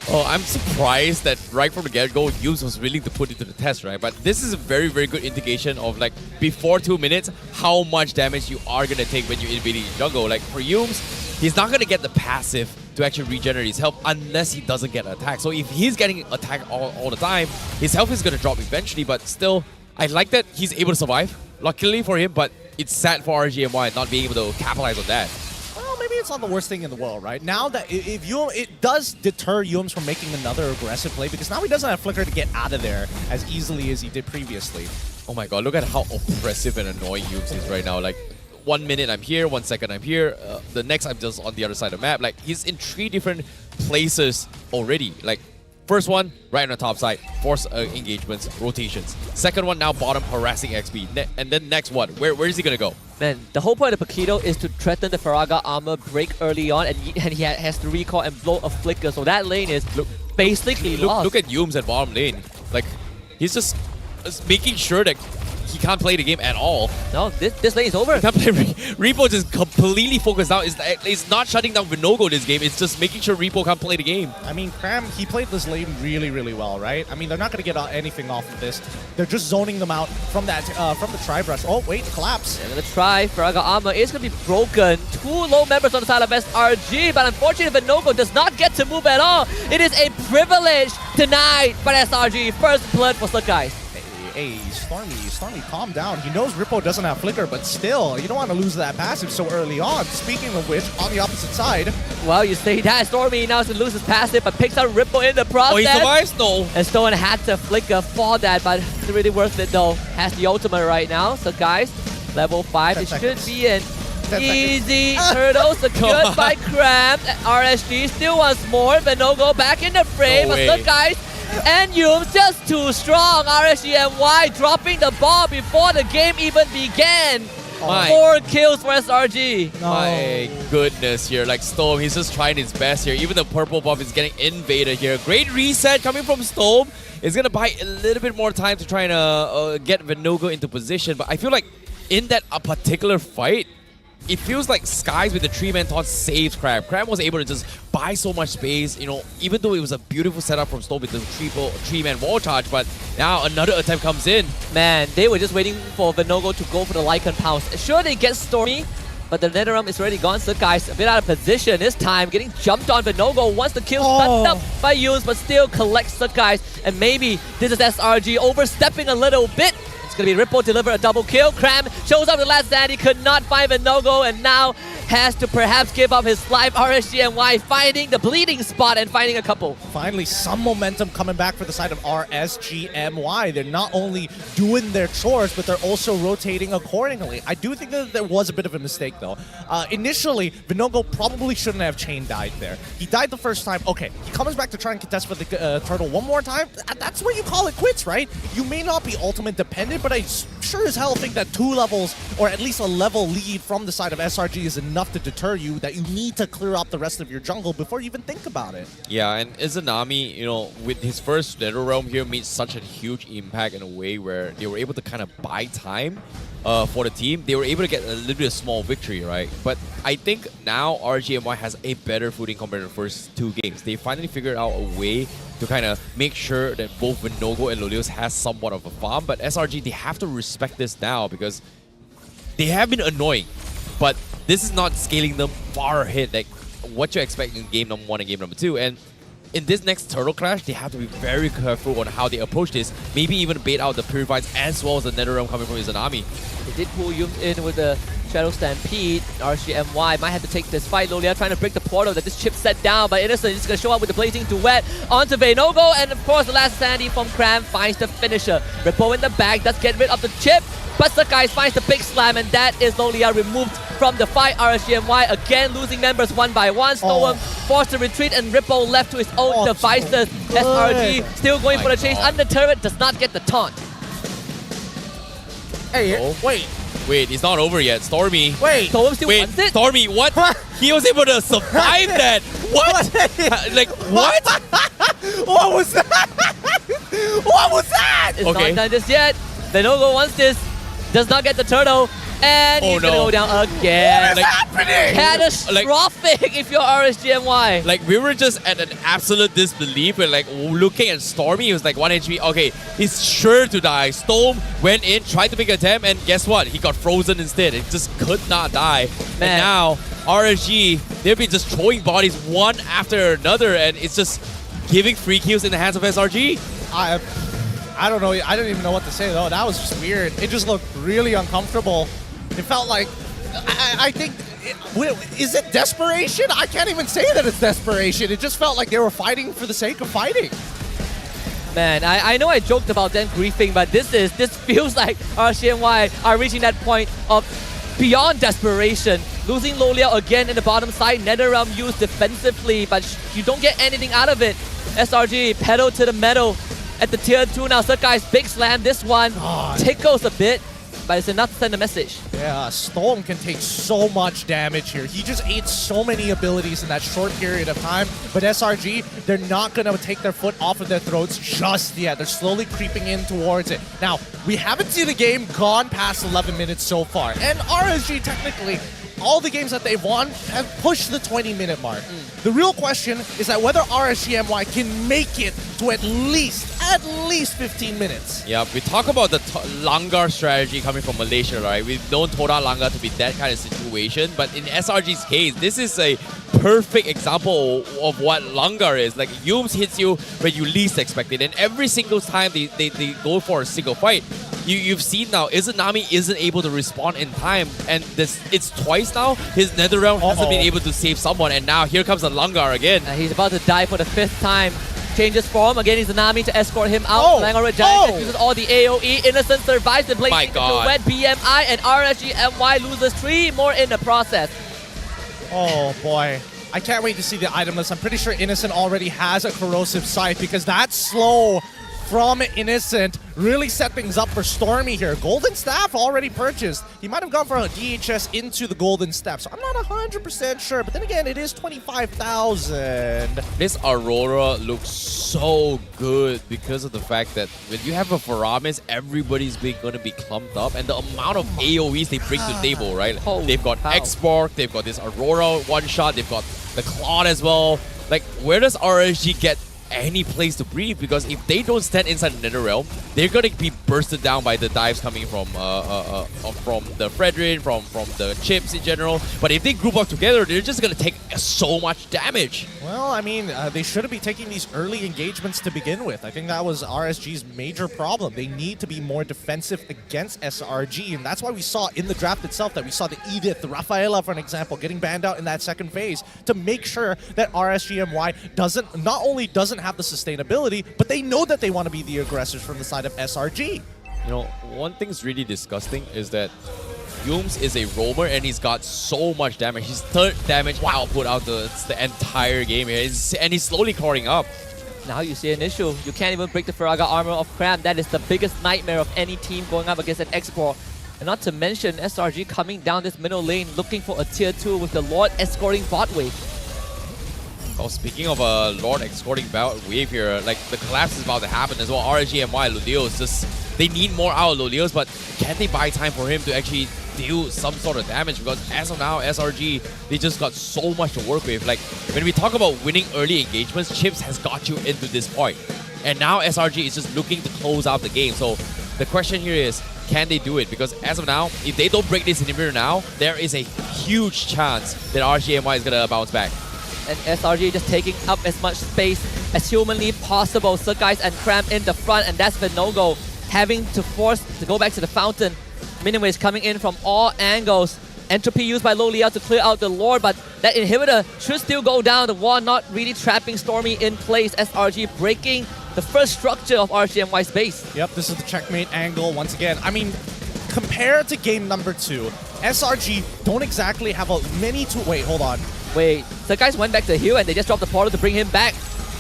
[SPEAKER 2] Oh, I'm surprised that right from the get-go, Yumes was willing to put it to the test, right? But this is a very, very good indication of, like, before 2 minutes, how much damage you are going to take when you're invading the jungle. Like, for Yumes, he's not going to get the passive to actually regenerate his health unless he doesn't get an attack. So if he's getting attacked all the time, his health is going to drop eventually, but still, I like that he's able to survive. Luckily for him, but it's sad for RSG-MY not being able to capitalize on that.
[SPEAKER 3] Well, maybe it's not the worst thing in the world, right? Now that if you, it does deter Yumes from making another aggressive play because now he doesn't have flicker to get out of there as easily as he did previously.
[SPEAKER 2] Oh my god, look at how oppressive and annoying Yumes is right now. Like, 1 minute I'm here, 1 second I'm here, the next I'm just on the other side of the map. Like, he's in 3 different places already. Like, first one, right on the top side, force engagements, rotations. Second one, now bottom, harassing XP. And then next one, where is he gonna go?
[SPEAKER 4] Man, the whole point of Paquito is to threaten the Faraga armor break early on, and he has to recall and blow a flicker. So that lane is basically lost.
[SPEAKER 2] Look at Yumes at bottom lane. Like, he's just making sure that he can't play the game at all.
[SPEAKER 4] No, this lane is over.
[SPEAKER 2] He can't play. Repo just completely focused out. It's not shutting down Vinogo this game. It's just making sure Repo can't play the game.
[SPEAKER 3] I mean, Cram, he played this lane really, really well, right? I mean, they're not going to get anything off of this. They're just zoning them out from that from the tri-brush. Oh, wait, collapse.
[SPEAKER 4] They're going to try. Faraga armor is going to be broken. 2 low members on the side of SRG, but unfortunately, Vinogo does not get to move at all. It is a privilege denied by SRG. First blood for Guys.
[SPEAKER 3] Hey, Stormy, calm down. He knows Rippo doesn't have flicker, but still, you don't want to lose that passive so early on. Speaking of which, on the opposite side.
[SPEAKER 4] Well, you say that. Stormy now loses his passive, but picks out Rippo in the process.
[SPEAKER 2] Oh, he survives? No.
[SPEAKER 4] And Stone had to flicker for that, but it's really worth it though. Has the ultimate right now. So guys, level 5, it should be an easy hurdle secured by Cram. RSG still wants more. Vinogo back in the frame.
[SPEAKER 2] No
[SPEAKER 4] but guys, and Yumes just too strong. RSG-MY dropping the ball before the game even began. 4 kills for SRG.
[SPEAKER 3] No.
[SPEAKER 2] My goodness here. Like Storm, he's just trying his best here. Even the purple buff is getting invaded here. Great reset coming from Storm. It's going to buy a little bit more time to try and get Vinogo into position. But I feel like in that particular fight, it feels like Skies with the 3-man taunt saves Cram. Cram was able to just buy so much space, you know, even though it was a beautiful setup from Storm with the 3-man wall charge, but now another attempt comes in.
[SPEAKER 4] Man, they were just waiting for Vinogo to go for the Lycan Pounce. Sure, they get Stormy, but the Netherrealm is already gone. So guys, a bit out of position this time, getting jumped on. Vinogo wants the kill stunned up by Yumes, but still collects the guys. And maybe this is SRG overstepping a little bit. It's going to be Rippo deliver a double kill. Cram shows up the last stand. He could not find Vinogo and now has to perhaps give up his life. RSG-MY finding the bleeding spot and finding a couple.
[SPEAKER 3] Finally, some momentum coming back for the side of RSG-MY. They're not only doing their chores, but they're also rotating accordingly. I do think that there was a bit of a mistake, though. Initially, Vinogo probably shouldn't have chain died there. He died the first time. Okay, he comes back to try and contest for the turtle one more time. That's where you call it quits, right? You may not be ultimate dependent, but I sure as hell think that 2 levels, or at least a level lead from the side of SRG is enough to deter you, that you need to clear up the rest of your jungle before you even think about it.
[SPEAKER 2] Yeah, and Izanami, you know, with his first Netherrealm here, made such a huge impact in a way where they were able to kind of buy time for the team. They were able to get a little bit of small victory, right? But I think now RSG-MY has a better footing compared to the first 2 games. They finally figured out a way to kind of make sure that both Vinogo and Lolios has somewhat of a farm. But SRG, they have to respect this now because they have been annoying. But this is not scaling them far ahead like what you expect in game number 1 and game number 2. And in this next Turtle Clash, they have to be very careful on how they approach this. Maybe even bait out the Purifies as well as the Netherrealm coming from Izanami.
[SPEAKER 4] They did pull Yumes in with the Shadow Stampede. RSGMY might have to take this fight. Lolia trying to break the portal that this chip set down, but Innocent is going to show up with the Blazing Duet onto Veinogo, and of course the last sandy from Cram finds the finisher. Ripple in the back does get rid of the chip, but Sakai finds the big slam, and that is Lolia removed from the fight. RSGMY again losing members one by one. Storm forced to retreat, and Ripple left to his own devices. SRG still going for the chase. Under turret does not get the taunt.
[SPEAKER 3] Hey, wait.
[SPEAKER 2] Wait, it's not over yet. Stormy.
[SPEAKER 3] Wait.
[SPEAKER 4] Storm still wants it?
[SPEAKER 2] Stormy, what? He was able to survive that. What? Like, what?
[SPEAKER 3] What was that? What was that?
[SPEAKER 4] It's not done just yet. Veinogo wants this. Does not get the turtle. And he's gonna go down again.
[SPEAKER 3] What is happening?
[SPEAKER 4] Catastrophic if you're RSGMY.
[SPEAKER 2] Like, we were just at an absolute disbelief. We're like looking at Stormy. He was like 1 HP. Okay, he's sure to die. Storm went in, tried to make an attempt, and guess what? He got frozen instead. It just could not die.
[SPEAKER 4] Man.
[SPEAKER 2] And now, RSG, they've been just throwing bodies one after another, and it's just giving free kills in the hands of SRG.
[SPEAKER 3] I don't know. I don't even know what to say, though. That was just weird. It just looked really uncomfortable. It felt like, I think, is it desperation? I can't even say that it's desperation. It just felt like they were fighting for the sake of fighting.
[SPEAKER 4] Man, I know I joked about them griefing, but this feels like RSGMY are reaching that point of beyond desperation. Losing Lolia again in the bottom side. NetherRealm used defensively, but you don't get anything out of it. SRG pedal to the metal at the tier 2 now. Sakai's big slam. This one tickles a bit, but it's enough to send a message.
[SPEAKER 3] Yeah, Storm can take so much damage here. He just ate so many abilities in that short period of time. But SRG, they're not going to take their foot off of their throats just yet. They're slowly creeping in towards it. Now, we haven't seen the game gone past 11 minutes so far. And RSG, technically, all the games that they've won have pushed the 20-minute mark. The real question is that whether RSGMY can make it to at least 15 minutes.
[SPEAKER 2] Yeah, we talk about the Langar strategy coming from Malaysia, right? We've known Toda Langar to be that kind of situation, but in SRG's case, this is a perfect example of what Langar is. Like, Yums hits you when you least expect it, and every single time they go for a single fight, you've seen now, Izanami isn't able to respond in time, and it's twice now. His NetherRealm hasn't been able to save someone, and now here comes the Langar again.
[SPEAKER 4] He's about to die for the 5th time. Changes form. Again, he's Izanami to escort him out. Selangor Giant uses all the AoE. Innocent survives the Blazing Duet. BMI and RSGMY loses 3 more in the process.
[SPEAKER 3] Oh boy. I can't wait to see the item list. I'm pretty sure Innocent already has a corrosive sight because that slow from Innocent really set things up for Stormy here. Golden Staff already purchased. He might have gone for a DHS into the Golden Staff, so I'm not 100% sure. But then again, it is 25,000.
[SPEAKER 2] This Aurora looks so good because of the fact that when you have a Faramis, everybody's going to be clumped up. And the amount of AoEs they bring to the table, right? They've got X-Borg, they've got this Aurora one-shot, they've got the Claude as well. Like, where does RSG get any place to breathe? Because if they don't stand inside the NetherRealm, they're gonna be bursted down by the dives coming from the Fredrin, from the chips in general. But if they group up together, they're just gonna take so much damage.
[SPEAKER 3] Well, I mean, they shouldn't be taking these early engagements to begin with. I think that was RSG's major problem. They need to be more defensive against SRG, and that's why we saw in the draft itself that we saw the Edith, the Rafaela, for an example, getting banned out in that second phase to make sure that RSGMY not only doesn't have the sustainability, but they know that they want to be the aggressors from the side of SRG.
[SPEAKER 2] You know, one thing's really disgusting is that Yums is a roamer and he's got so much damage. His 3rd damage output out the entire game here, and he's slowly crawling up.
[SPEAKER 4] Now you see an issue. You can't even break the Faraga armor of Cram. That is the biggest nightmare of any team going up against an X-Borg. And not to mention SRG coming down this middle lane looking for a tier 2 with the Lord escorting bot wave.
[SPEAKER 2] Oh, speaking of a Lord escorting bot wave here, like the collapse is about to happen as well. RSGMY, Lolios, just they need more out of Lolios, but can they buy time for him to actually deal some sort of damage? Because as of now, SRG, they just got so much to work with. Like, when we talk about winning early engagements, Chips has got you into this point. And now SRG is just looking to close out the game. So the question here is, can they do it? Because as of now, if they don't break this inhibitor now, there is a huge chance that RSGMY is going to bounce back.
[SPEAKER 4] And SRG just taking up as much space as humanly possible. Sakai's and Cram in the front, and that's Veinogo having to force to go back to the fountain. Miniways coming in from all angles. Entropy used by Low Liao to clear out the Lord, but that inhibitor should still go down. The wall not really trapping Stormy in place. SRG breaking the first structure of RGMY's base.
[SPEAKER 3] Yep, this is the checkmate angle once again. I mean, compared to game number 2, SRG don't exactly have many to... Wait, hold on.
[SPEAKER 4] Wait, the guys went back to heal and they just dropped the portal to bring him back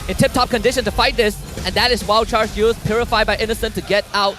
[SPEAKER 4] in tip-top condition to fight this. And that is Wild Charge used, Purified by Innocent to get out.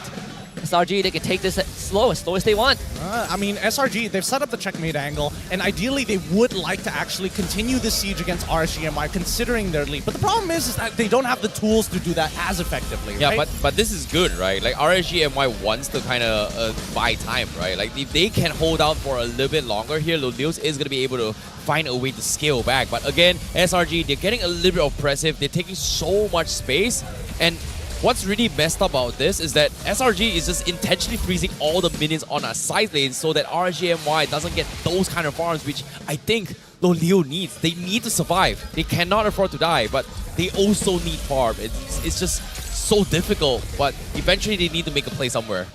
[SPEAKER 4] SRG, they can take this slow as they want.
[SPEAKER 3] I mean, SRG, they've set up the checkmate angle, and ideally they would like to actually continue the siege against RSGMY considering their lead. But the problem is that they don't have the tools to do that as effectively,
[SPEAKER 2] Yeah,
[SPEAKER 3] right?
[SPEAKER 2] but this is good, right? Like RSGMY wants to kind of buy time, right? Like if they can hold out for a little bit longer here, Lilios is going to be able to find a way to scale back. But again, SRG, they're getting a little bit oppressive. They're taking so much space, and what's really messed up about this is that SRG is just intentionally freezing all the minions on our side lane so that RGMY doesn't get those kind of farms, which I think Loleo needs. They need to survive. They cannot afford to die, but they also need farm. It's just so difficult, but eventually they need to make a play somewhere.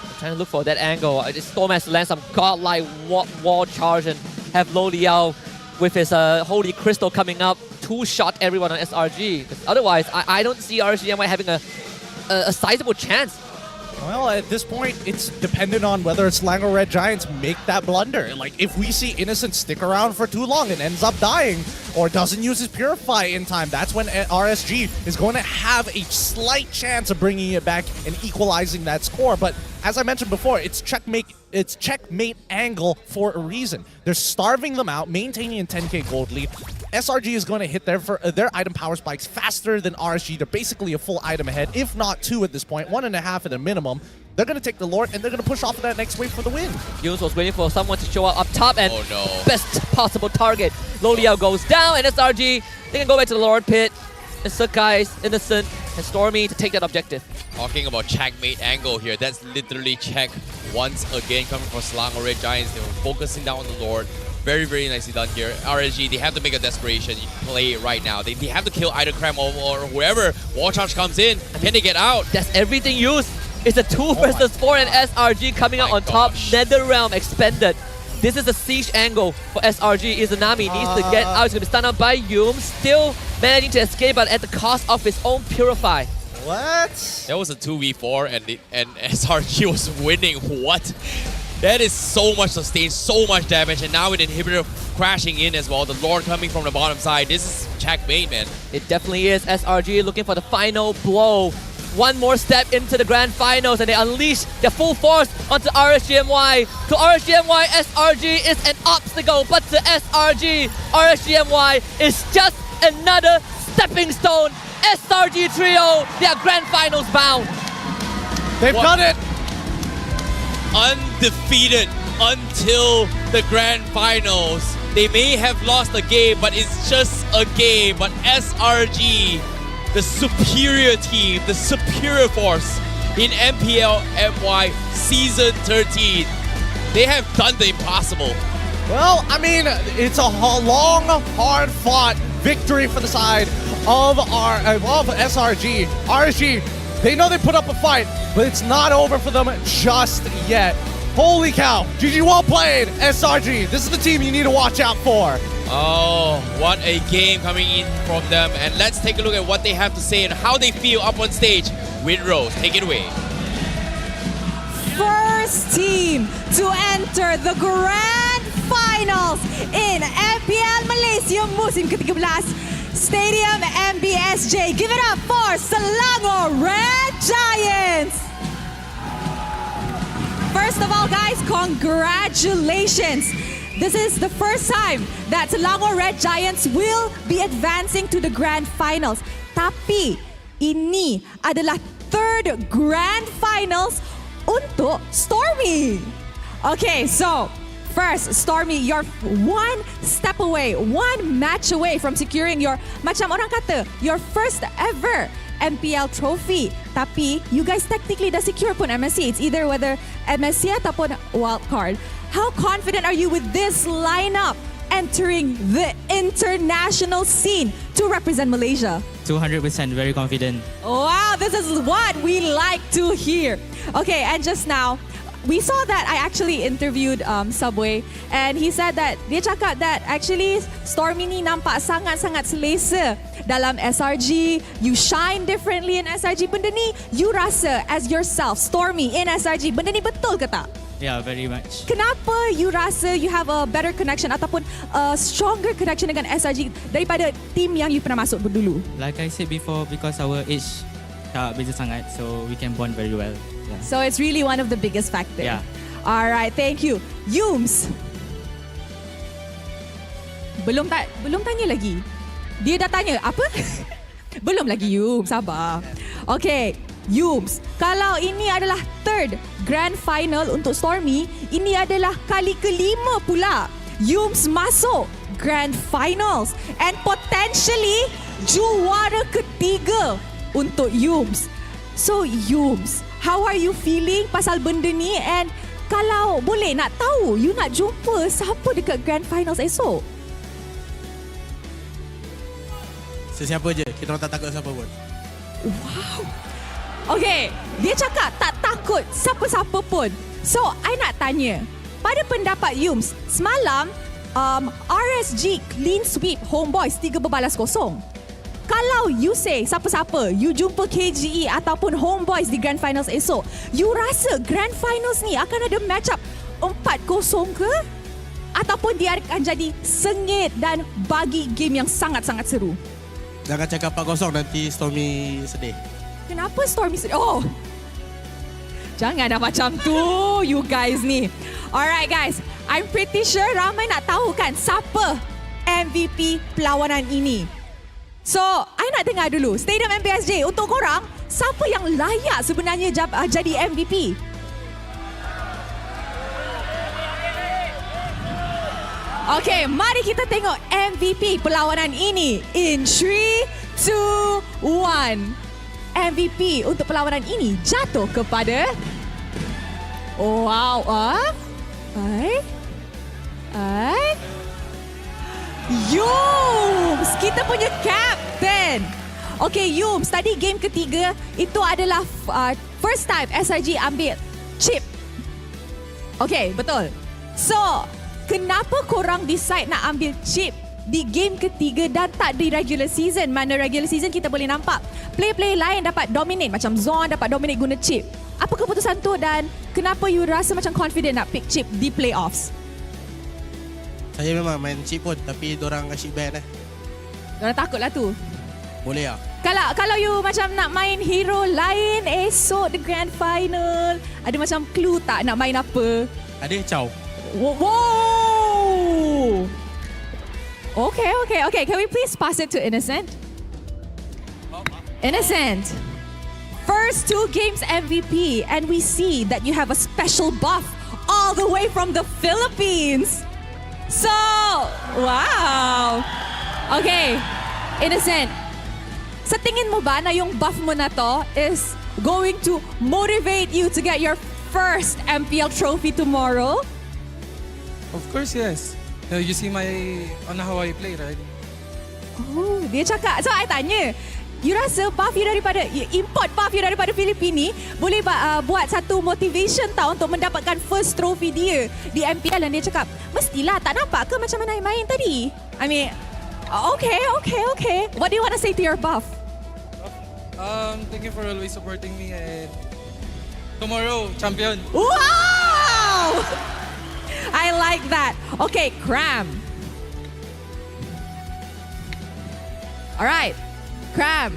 [SPEAKER 4] I'm trying to look for that angle. Storm has to land some godlike wall charge and have Low Liao with his Holy Crystal coming up. Two-shot everyone on SRG. Otherwise, I don't see RSGMY having a sizable chance.
[SPEAKER 3] Well, at this point, it's dependent on whether Selangor Red Giants make that blunder. Like, if we see Innocent stick around for too long and ends up dying, or doesn't use his Purify in time, that's when RSG is going to have a slight chance of bringing it back and equalizing that score. But as I mentioned before, it's checkmate angle for a reason. They're starving them out, maintaining a 10k gold lead. SRG is going to hit their item power spikes faster than RSG. They're basically a full item ahead, if not 2 at this point, 1.5 at a minimum. They're going to take the Lord, and they're going to push off of that next wave for the win.
[SPEAKER 4] Yunes was waiting for someone to show up top, and
[SPEAKER 2] oh, no.
[SPEAKER 4] best possible target. Low Liao goes down, and SRG, they can go back to the Lord Pit. And Sakai's Innocent and Stormy to take that objective.
[SPEAKER 2] Talking about checkmate angle here, that's literally check once again coming from Selangor Red Giants. They were focusing down on the Lord. Very, very nicely done here. RSG, they have to make a desperation play right now. They have to kill either Cram or whoever. Wall charge comes in. Can they get out?
[SPEAKER 4] That's everything used. It's a 2 versus 4 and SRG coming out on top. Netherrealm expended. This is a siege angle for SRG. Izanami needs to get out. He's going to be stunned up by Yum. Still managing to escape, but at the cost of his own Purify.
[SPEAKER 3] What?
[SPEAKER 2] That was a 2v4 and SRG was winning. What? That is so much sustain, so much damage, and now with Inhibitor crashing in as well. The Lord coming from the bottom side. This is checkmate, man.
[SPEAKER 4] It definitely is. SRG looking for the final blow. One more step into the grand finals, and they unleash their full force onto RSGMY. To RSGMY, SRG is an obstacle, but to SRG, RSGMY is just another stepping stone. SRG trio, they are grand finals bound.
[SPEAKER 3] They've done it.
[SPEAKER 2] Undefeated until the grand finals. They may have lost the game, but it's just a game. But SRG, the superior team, the superior force in MPL-MY Season 13, they have done the impossible.
[SPEAKER 3] Well, I mean, it's a long, hard-fought victory for the side of SRG. RSG, they know they put up a fight, but it's not over for them just yet. Holy cow. GG, well played, SRG. This is the team you need to watch out for.
[SPEAKER 2] Oh, what a game coming in from them. And let's take a look at what they have to say and how they feel up on stage. Winrose, take it away.
[SPEAKER 12] First team to enter the grand finals in MPL Malaysia musim ke-13. Stadium MBSJ. Give it up for Selangor Red Giants. First of all, guys, congratulations. This is the first time that Selangor Red Giants will be advancing to the grand finals. Tapi ini adalah third grand finals untuk Stormy. Okay, so first, Stormy, you're one step away, one match away from securing your, macam orang kata, your first ever MPL trophy. Tapi, you guys technically dah secure pun MSC. It's either whether MSC ataupun wildcard. How confident are you with this lineup entering the international scene to represent Malaysia?
[SPEAKER 14] 200% very confident.
[SPEAKER 12] Wow, this is what we like to hear. Okay, and just now, we saw that I actually interviewed Subway, and he said that dia cakap that actually Stormy ni nampak sangat-sangat selesa dalam SRG. You shine differently in SRG. Benda ni you rasa as yourself, Stormy in SRG. Benda ni betul ke tak?
[SPEAKER 9] Yeah, very much.
[SPEAKER 12] Kenapa you rasa you have a better connection ataupun a stronger connection dengan SRG daripada team yang you pernah masuk dulu?
[SPEAKER 9] Like I said before, because our age tak beza sangat, so we can bond very well. Yeah.
[SPEAKER 12] So it's really one of the biggest factors.
[SPEAKER 9] Yeah.
[SPEAKER 12] Alright, thank you. Yums. Belum tanya lagi. Dia dah tanya apa? Belum lagi Yums, sabar. Okay, Yums. Kalau ini adalah third grand final untuk Stormy, ini adalah kali kelima pula Yums masuk grand finals and potentially juara ketiga untuk Yums. So Yums, how are you feeling pasal benda ni, and kalau boleh nak tahu you nak jumpa siapa dekat grand finals esok?
[SPEAKER 10] Sesiapa je, kita orang tak takut siapa pun.
[SPEAKER 12] Wow. Okay, dia cakap tak takut siapa-siapa pun. So, I nak tanya, pada pendapat Yums, semalam RSG clean sweep HOMEBOIS 3-0. Kalau you say siapa-siapa, you jumpa KGE ataupun HOMEBOIS di Grand Finals esok, you rasa Grand Finals ni akan ada match up 4-0 ke? Ataupun dia akan jadi sengit dan bagi game yang sangat-sangat seru?
[SPEAKER 10] Jangan cakap 4-0, nanti Stormy sedih.
[SPEAKER 12] Kenapa Stormy sedih? Oh, jangan dah macam tu, you guys ni. Alright guys, I'm pretty sure ramai nak tahu kan siapa MVP perlawanan ini. So, I nak dengar dulu Stadium MPSJ untuk korang, siapa yang layak sebenarnya jadi MVP? Okay, mari kita tengok MVP perlawanan ini in 3, 2, 1. MVP untuk perlawanan ini jatuh kepada Yums, kita punya captain. Okay, Yums, tadi game ketiga itu adalah first time SRG ambil chip. Okay, betul. So, kenapa korang decide nak ambil chip di game ketiga dan tak di regular season? Mana regular season kita boleh nampak play-play lain dapat dominate, macam Zon dapat dominate guna chip. Apa keputusan tu dan kenapa you rasa macam confident nak pick chip di playoffs?
[SPEAKER 10] Saya memang main chip pun, tapi diorang asyik ban
[SPEAKER 12] Diorang takut lah tu.
[SPEAKER 10] Boleh lah.
[SPEAKER 12] Kalau you macam nak main hero lain esok the grand final, ada macam clue tak nak main apa?
[SPEAKER 10] Ada Chow.
[SPEAKER 12] Whoa! Okay. Can we please pass it to Innocent? Innocent. First 2 games MVP, and we see that you have a special buff all the way from the Philippines. So, wow. Okay, Innocent. Sa tingin mo ba na yung buff mo na to is going to motivate you to get your first MPL trophy tomorrow?
[SPEAKER 14] Of course, yes. You see on how I play, right?
[SPEAKER 12] Oh, dia cakap. So, I tanya, you rasa buff you daripada, import buff you daripada Filipina ni boleh buat satu motivation tau untuk mendapatkan first trophy dia di MPL, dan dia cakap, mestilah, tak nampak ke macam mana main tadi? I mean, okay. What do you want to say to your buff?
[SPEAKER 14] Thank you for always supporting me, and tomorrow, champion.
[SPEAKER 12] Wow! I like that. Okay, Cram. Alright, Cram.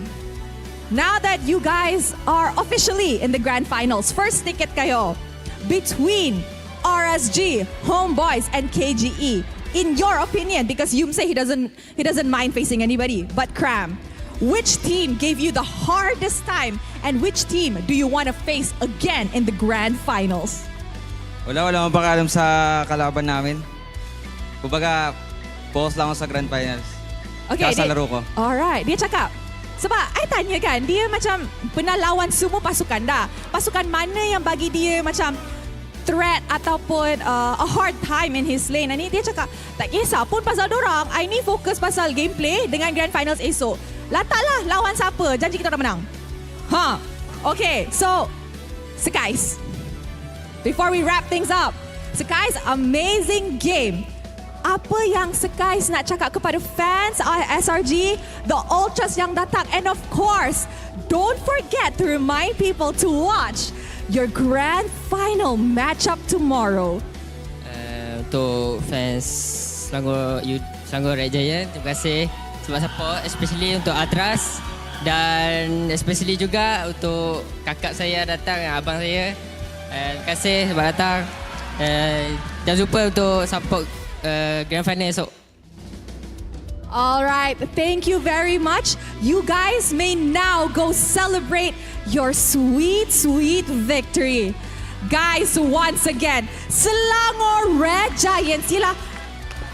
[SPEAKER 12] Now that you guys are officially in the grand finals, first ticket kayo between RSG, HOMEBOIS, and KGE. In your opinion, because you say he doesn't mind facing anybody, but Cram, which team gave you the hardest time, and which team do you want to face again in the grand finals?
[SPEAKER 15] Wala akong pakialam sa kalaban namin. Kumbaga, focus lang ako sa grand finals.
[SPEAKER 12] Okay,
[SPEAKER 15] sa laro ko.
[SPEAKER 12] Alright, dia cakap. Sebab I tanya kan, dia macam pernah lawan semua pasukan dah. Pasukan mana yang bagi dia macam threat ataupun a hard time in his lane. Dan ni dia cakap, tak kisah pun pasal dorang. I ni fokus pasal gameplay dengan grand finals esok. Letaklah lawan siapa, janji kita orang menang. Okay, so, Sekais. before we wrap things up. Sekais, amazing game. Apa yang Sekais nak cakap kepada fans SRG, the ultras yang datang, and of course, don't forget to remind people to watch your grand final matchup tomorrow.
[SPEAKER 16] Untuk fans Selangor Red Giant, terima kasih sebab support, especially untuk Atras dan especially juga untuk kakak saya datang, abang saya. Terima kasih sebab datang. Jangan lupa untuk support grand final esok.
[SPEAKER 12] All right, thank you very much. You guys may now go celebrate your sweet, sweet victory. Guys, once again, Selangor Red Giants ialah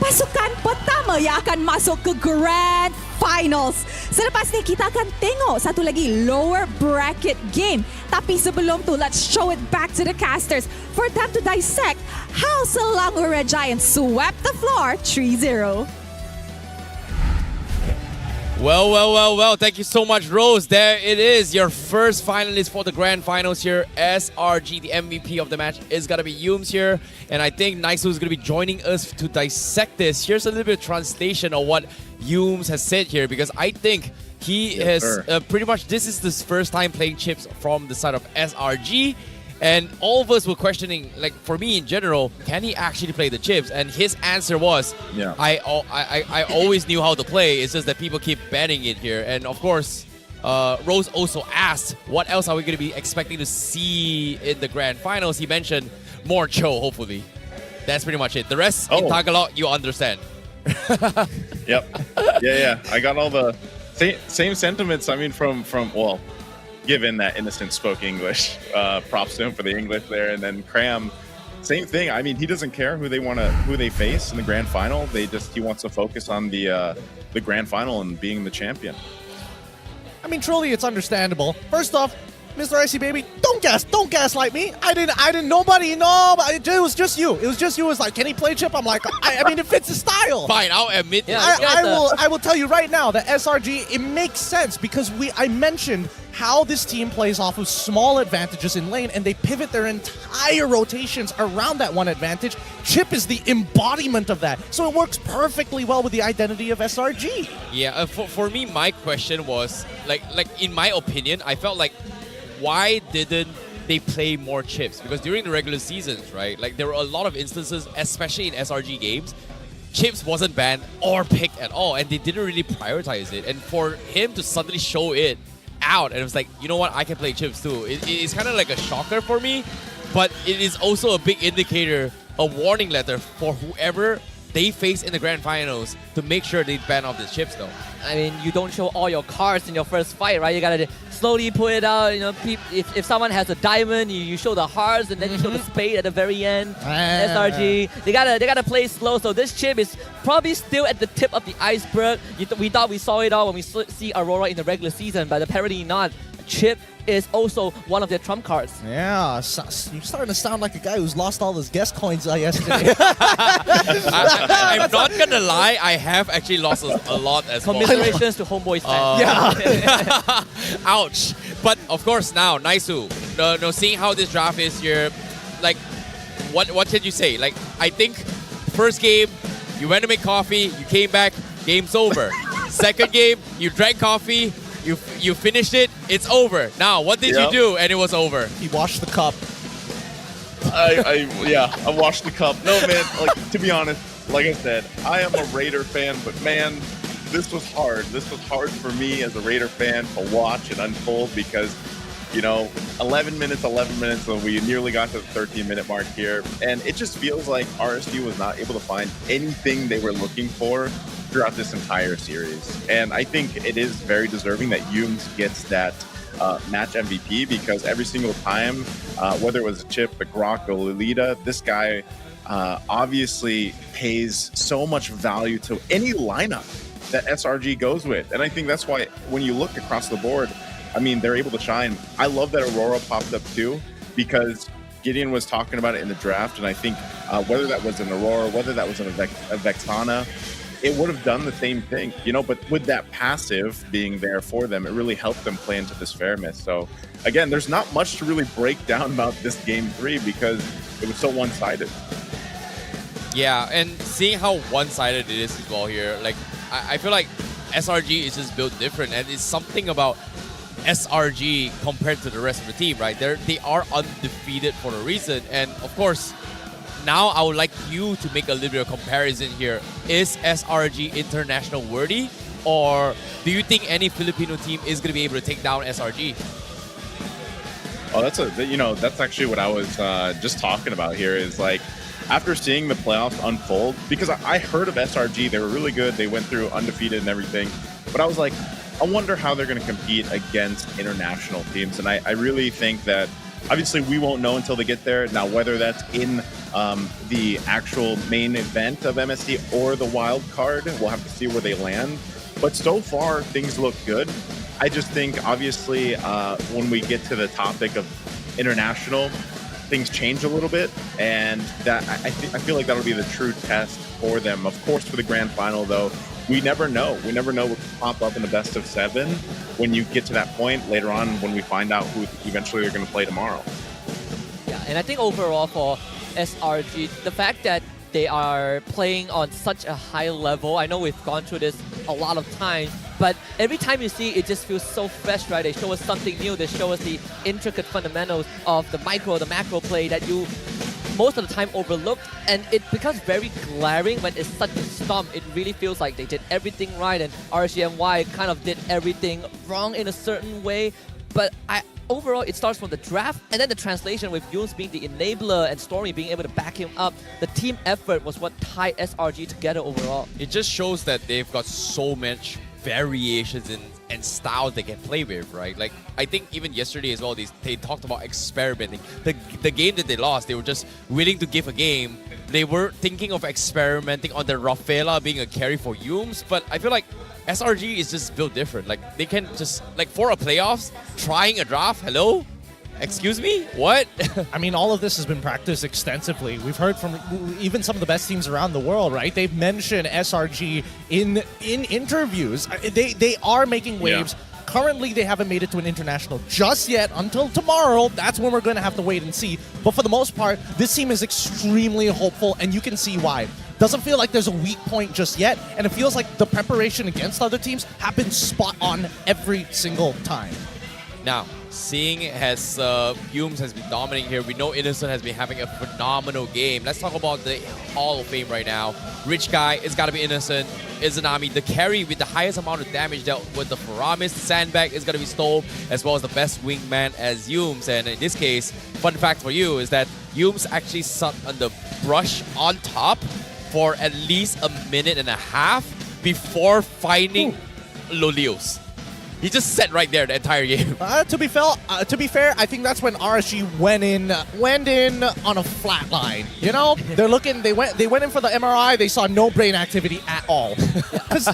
[SPEAKER 12] pasukan pertama yang akan masuk ke Grand Finals. Selepas ni kita akan tengok satu lagi lower bracket game. Tapi sebelum tu, let's show it back to the casters for them to dissect how Selangor Red Giants swept the floor 3-0.
[SPEAKER 2] Well. Thank you so much, Rose. There it is. Your first finalist for the grand finals here. SRG, the MVP of the match, is going to be Yums here. And I think Naisu is going to be joining us to dissect this. Here's a little bit of translation of what Yums has said here, because I think he has pretty much, this is his first time playing chips from the side of SRG. And all of us were questioning, like for me in general, can he actually play the chips? And his answer was, I always knew how to play. It's just that people keep banning it here. And of course, Rose also asked, what else are we going to be expecting to see in the grand finals? He mentioned more Cho, hopefully. That's pretty much it. The rest in Tagalog, you understand.
[SPEAKER 5] Yep. Yeah. I got all the same sentiments. I mean, from well, given that Innocent spoke English, props to him for the English there. And then Cram, same thing. I mean, he doesn't care who they face in the grand final. He wants to focus on the grand final and being the champion.
[SPEAKER 3] I mean, truly, it's understandable. First off, Mr. Icy Baby, don't gaslight me. I didn't, nobody, no, it was just you. It was just you. It was like, can he play chip? I'm like, I mean, it fits his style.
[SPEAKER 2] Fine, I'll admit it.
[SPEAKER 3] I will tell you right now that SRG, it makes sense because I mentioned how this team plays off of small advantages in lane, and they pivot their entire rotations around that one advantage. Chip is the embodiment of that, so it works perfectly well with the identity of SRG.
[SPEAKER 2] Yeah, for me, my question was, like in my opinion, I felt like, why didn't they play more chips? Because during the regular seasons, right, like there were a lot of instances, especially in SRG games, chips wasn't banned or picked at all, and they didn't really prioritize it. And for him to suddenly show it out, and it was like, you know what, I can play chips too. It's kind of like a shocker for me, but it is also a big indicator, a warning letter for whoever they face in the grand finals to make sure they ban off the chips though.
[SPEAKER 4] I mean, you don't show all your cards in your first fight, right? You gotta slowly put it out. You know, if someone has a diamond, you show the hearts, and then you show the spade at the very end. SRG, they gotta play slow. So this chip is probably still at the tip of the iceberg. We thought we saw it all when we see Aurora in the regular season, but apparently not. Chip is also one of their trump cards.
[SPEAKER 3] Yeah, you're starting to sound like a guy who's lost all his guest coins yesterday.
[SPEAKER 2] I'm not gonna lie, I have actually lost a lot as well.
[SPEAKER 4] Commiserations to HOMEBOIS fans.
[SPEAKER 2] Yeah. Ouch. But of course now, Naisu, no, seeing how this draft is, you're like, what can you say? Like, I think first game, you went to make coffee, you came back, game's over. Second game, you drank coffee, you finished it, it's over. Now, what did you do? And it was over.
[SPEAKER 3] He washed the cup.
[SPEAKER 5] I washed the cup. No, man, like, to be honest, like I said, I am a Raider fan, but man, this was hard. This was hard for me as a Raider fan to watch it unfold because, you know, 11 minutes, so we nearly got to the 13-minute mark here. And it just feels like RSG was not able to find anything they were looking for throughout this entire series. And I think it is very deserving that Yums gets that match MVP because every single time, whether it was a Chip, the Grok, or Lolita, this guy obviously pays so much value to any lineup that SRG goes with. And I think that's why when you look across the board, I mean, they're able to shine. I love that Aurora popped up too, because Gideon was talking about it in the draft, and I think whether that was an Aurora, whether that was a Vexana, it would have done the same thing, you know, but with that passive being there for them, it really helped them play into this fairness. So again, there's not much to really break down about this game 3 because it was so one-sided.
[SPEAKER 2] Yeah, and seeing how one-sided it is as well here, like I feel like SRG is just built different, and it's something about SRG compared to the rest of the team, right? They are undefeated for a reason, and of course, now I would like you to make a little bit of comparison here. Is SRG international worthy, or do you think any Filipino team is going to be able to take down SRG?
[SPEAKER 5] Oh, that's actually what I was just talking about here. Is like, after seeing the playoffs unfold, because I heard of SRG, they were really good. They went through undefeated and everything, but I was like, I wonder how they're going to compete against international teams. And I really think that obviously we won't know until they get there. Now, whether that's in the actual main event of MST or the wild card, we'll have to see where they land. But so far, things look good. I just think, obviously, when we get to the topic of international, things change a little bit, and that I feel like that'll be the true test for them. Of course, for the grand final, though, we never know. We never know what could pop up in the best of 7 when you get to that point later on when we find out who eventually they're going to play tomorrow.
[SPEAKER 4] Yeah, and I think overall for SRG, the fact that they are playing on such a high level, I know we've gone through this a lot of times, but every time you see it just feels so fresh, right? They show us something new, they show us the intricate fundamentals of the micro, the macro play that you most of the time overlooked, and it becomes very glaring when it's such a stomp. It really feels like they did everything right, and MPL-MY kind of did everything wrong in a certain way. But overall, it starts from the draft, and then the translation with Yoons being the enabler and Stormy being able to back him up. The team effort was what tied SRG together overall.
[SPEAKER 2] It just shows that they've got so much variations and styles they can play with, right? Like, I think even yesterday as well, they talked about experimenting. The game that they lost, they were just willing to give a game. They were thinking of experimenting on the Rafaela being a carry for Yoons, but I feel like SRG is just built different. Like, they can just, like, for a playoffs, trying a draft, hello? Excuse me? What?
[SPEAKER 3] I mean, all of this has been practiced extensively. We've heard from even some of the best teams around the world, right? They've mentioned SRG in interviews. They are making waves. Yeah. Currently, they haven't made it to an international just yet. Until tomorrow, that's when we're going to have to wait and see. But for the most part, this team is extremely hopeful, and you can see why. Doesn't feel like there's a weak point just yet, and it feels like the preparation against other teams happens spot on every single time.
[SPEAKER 2] Now, seeing as Yoons has been dominating here, we know Innocent has been having a phenomenal game. Let's talk about the Hall of Fame right now. Rich guy, it's got to be Innocent. Izanami, the carry with the highest amount of damage dealt with the Faramis. The sandbag is going to be Stove, as well as the best wingman as Yoons. And in this case, fun fact for you is that Yoons actually sat on the brush on top for at least a minute and a half before finding Lolios. He just sat right there the entire game.
[SPEAKER 3] To be fair, I think that's when RSG went in on a flat line. You know, they went in for the MRI. They saw no brain activity at all. Because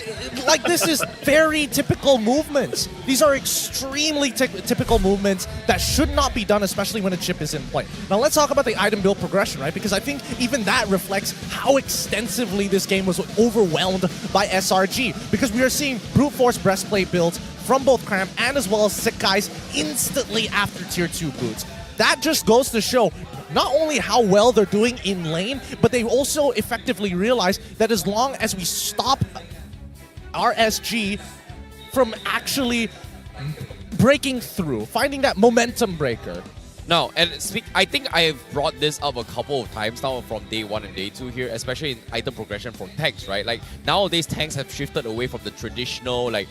[SPEAKER 3] like, this is very typical movements. These are extremely typical movements that should not be done, especially when a chip is in play. Now let's talk about the item build progression, right? Because I think even that reflects how extensively this game was overwhelmed by SRG. Because we are seeing brute force breastplate builds from both Cram and as well as Sick Guys instantly after Tier 2 boots. That just goes to show not only how well they're doing in lane, but they also effectively realize that as long as we stop RSG from actually breaking through, finding that momentum breaker.
[SPEAKER 2] No, and I think I've brought this up a couple of times now from day 1 and day 2 here, especially in item progression for tanks, right? Like, nowadays tanks have shifted away from the traditional, like,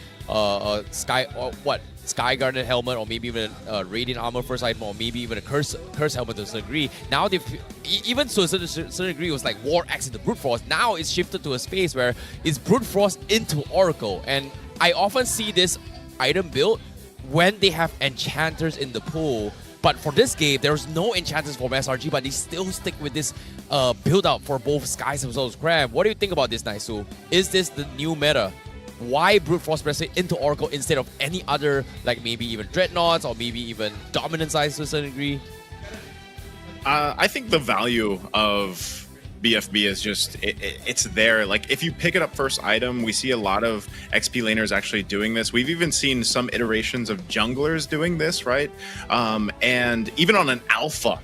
[SPEAKER 2] Sky Garnet helmet, or maybe even Radiant Armor first item, or maybe even a Curse helmet to a certain degree. Now they've, even to a certain degree, it was like War Axe into Brute Force. Now it's shifted to a space where it's Brute Force into Oracle. And I often see this item build when they have Enchanters in the pool. But for this game, there's no enchanters from SRG, but they still stick with this build-up for both Skies as well as Crab. What do you think about this, Naisu? Is this the new meta? Why Brute Force Breastplate into Oracle instead of any other, like maybe even Dreadnoughts or maybe even Dominant Size to a certain degree?
[SPEAKER 5] I think the value of BFB is just, it's there. Like, if you pick it up first item, we see a lot of XP laners actually doing this. We've even seen some iterations of junglers doing this, right? And even on an alpha,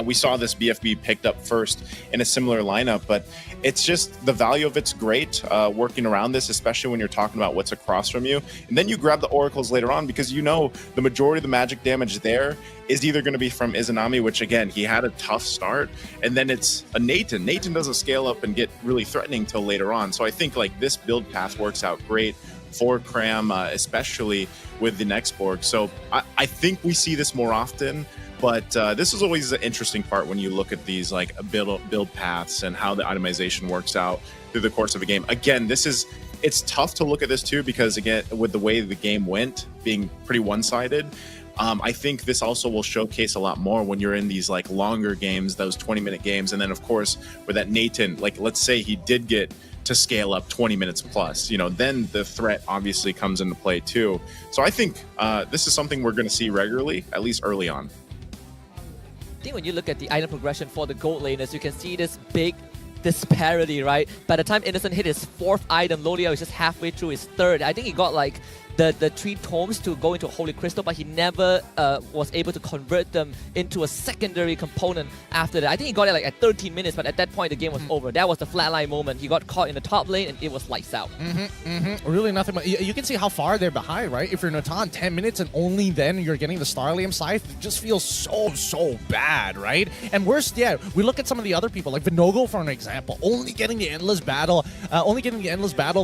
[SPEAKER 5] we saw this BFB picked up first in a similar lineup, but it's just the value of it's great working around this, especially when you're talking about what's across from you. And then you grab the oracles later on because you know the majority of the magic damage there is either going to be from Izanami, which again, he had a tough start, and then it's a Nathan. Nathan doesn't scale up and get really threatening till later on. So I think like this build path works out great for Cram, especially with the next Borg. So I think we see this more often. But this is always the interesting part when you look at these like build paths and how the itemization works out through the course of a game. Again, it's tough to look at this too because again, with the way the game went, being pretty one-sided, I think this also will showcase a lot more when you're in these like longer games, those 20-minute games. And then of course, with that Nathan, like let's say he did get to scale up 20 minutes plus, then the threat obviously comes into play too. So I think this is something we're going to see regularly, at least early on.
[SPEAKER 4] I think when you look at the item progression for the gold laners, you can see this big disparity, right? By the time Innocent hit his 4th item, Lolia was just halfway through his 3rd. I think he got like the 3 tomes to go into a Holy Crystal, but he never was able to convert them into a secondary component after that. I think he got it like at 13 minutes, but at that point the game was over. That was the flatline moment. He got caught in the top lane and it was lights out.
[SPEAKER 3] Really nothing but, you can see how far they're behind, right? If you're Natan, 10 minutes and only then you're getting the Starlium Scythe, it just feels so bad, right? And worse, we look at some of the other people, like Vinogo for an example, only getting the Endless Battle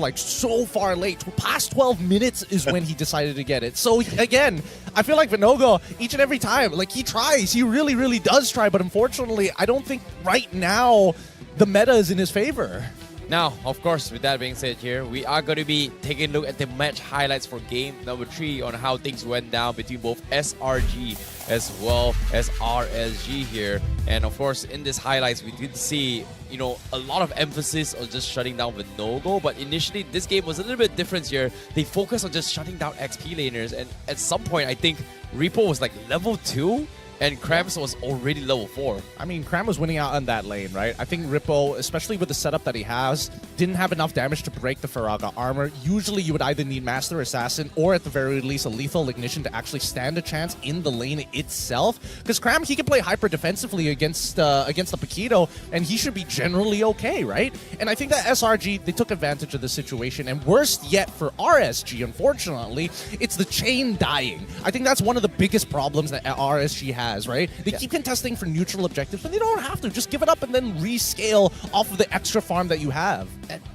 [SPEAKER 3] like so far late. Past 12 minutes is when he decided to get it. So again, I feel like Vinogo, each and every time, like he tries, he really does try, but unfortunately, I don't think right now the meta is in his favor.
[SPEAKER 2] Now, of course, with that being said here, we are going to be taking a look at the match highlights for game number 3 on how things went down between both SRG as well as RSG here. And of course, in this highlights, we did see, a lot of emphasis on just shutting down Vinogo, but initially this game was a little bit different here. They focused on just shutting down XP laners, and at some point, I think Repo was like level 2, and Krams was already level 4.
[SPEAKER 3] I mean, Kram was winning out on that lane, right? I think Rippo, especially with the setup that he has, didn't have enough damage to break the Faraga armor. Usually you would either need Master Assassin or at the very least a Lethal Ignition to actually stand a chance in the lane itself. Because Kram, he can play hyper defensively against the Paquito, and he should be generally okay, right? And I think that SRG, they took advantage of the situation. And worst yet for RSG, unfortunately, it's the chain dying. I think that's one of the biggest problems that RSG has. Right? They keep contesting for neutral objectives, but they don't have to. Just give it up and then rescale off of the extra farm that you have.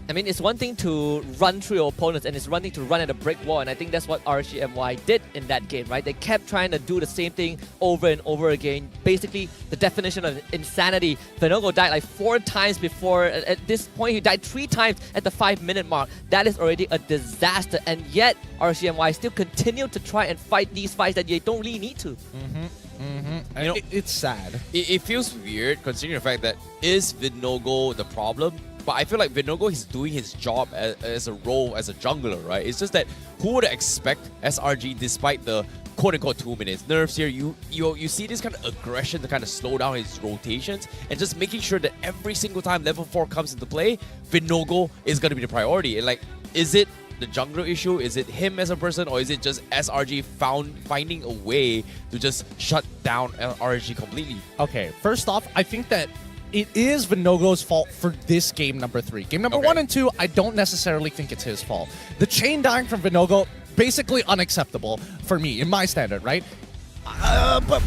[SPEAKER 4] I mean, it's one thing to run through your opponents, and it's one thing to run at a brick wall, and I think that's what RSG-MY did in that game, right? They kept trying to do the same thing over and over again. Basically, the definition of insanity. Vinogo died like 4 times before. At this point, he died 3 times at the 5-minute mark. That is already a disaster, and yet RSG-MY still continue to try and fight these fights that you don't really need to.
[SPEAKER 3] It's sad.
[SPEAKER 2] It feels weird considering the fact that is Vinogo the problem? But I feel like Vinogo is doing his job as a role as a jungler, right? It's just that who would expect SRG, despite the quote-unquote 2 minutes nerfs here, you see this kind of aggression to kind of slow down his rotations and just making sure that every single time level 4 comes into play, Vinogo is going to be the priority. And like, is it the jungler issue? Is it him as a person, or is it just SRG finding a way to just shut down RSG completely?
[SPEAKER 3] Okay, first off, I think that it is Vinogo's fault for this game number 3. Game number 1 and 2, I don't necessarily think it's his fault. The chain dying from Vinogo, basically unacceptable for me, in my standard, right? But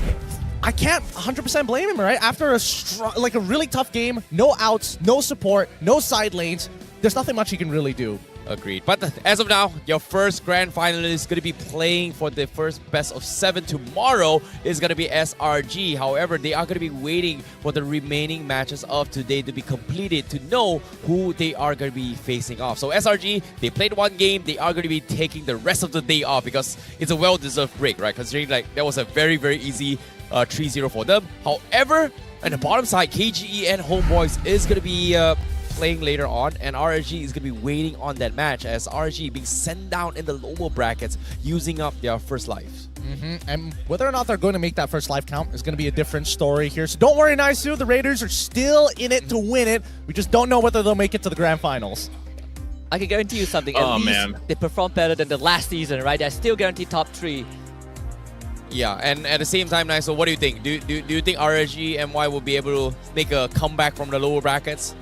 [SPEAKER 3] I can't 100% blame him, right? After a really tough game, no outs, no support, no side lanes, there's nothing much he can really do.
[SPEAKER 2] Agreed. But as of now, your first grand finalist is going to be playing for the first best of 7 tomorrow is going to be SRG. However, they are going to be waiting for the remaining matches of today to be completed to know who they are going to be facing off. So SRG, they played 1 game. They are going to be taking the rest of the day off because it's a well-deserved break, right? Considering like that was a very easy 3-0 for them. However, on the bottom side, KGE and HOMEBOIS is going to be playing later on, and RSG is going to be waiting on that match as RSG being sent down in the lower brackets, using up their first lives.
[SPEAKER 3] And whether or not they're going to make that first life count is going to be a different story here. So don't worry, Naisu. The Raiders are still in it to win it. We just don't know whether they'll make it to the grand finals.
[SPEAKER 4] I can guarantee you something. At least they performed better than the last season, right? They're still guaranteed top 3.
[SPEAKER 2] Yeah, and at the same time, so what do you think? Do you think RSG-MY will be able to make a comeback from the lower brackets?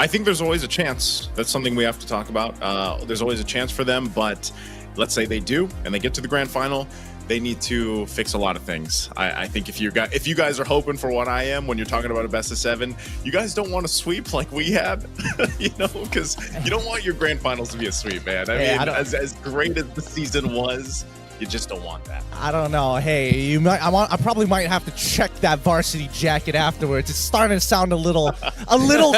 [SPEAKER 5] I think there's always a chance. That's something we have to talk about. There's always a chance for them, but let's say they do and they get to the grand final, they need to fix a lot of things. I think if you guys are hoping for what I am when you're talking about a best of 7, you guys don't want to sweep like we had, because you don't want your grand finals to be a sweep, man. I mean, as great as the season was, you just don't want that.
[SPEAKER 3] I don't know. Hey, I probably might have to check that varsity jacket afterwards. It's starting to sound a little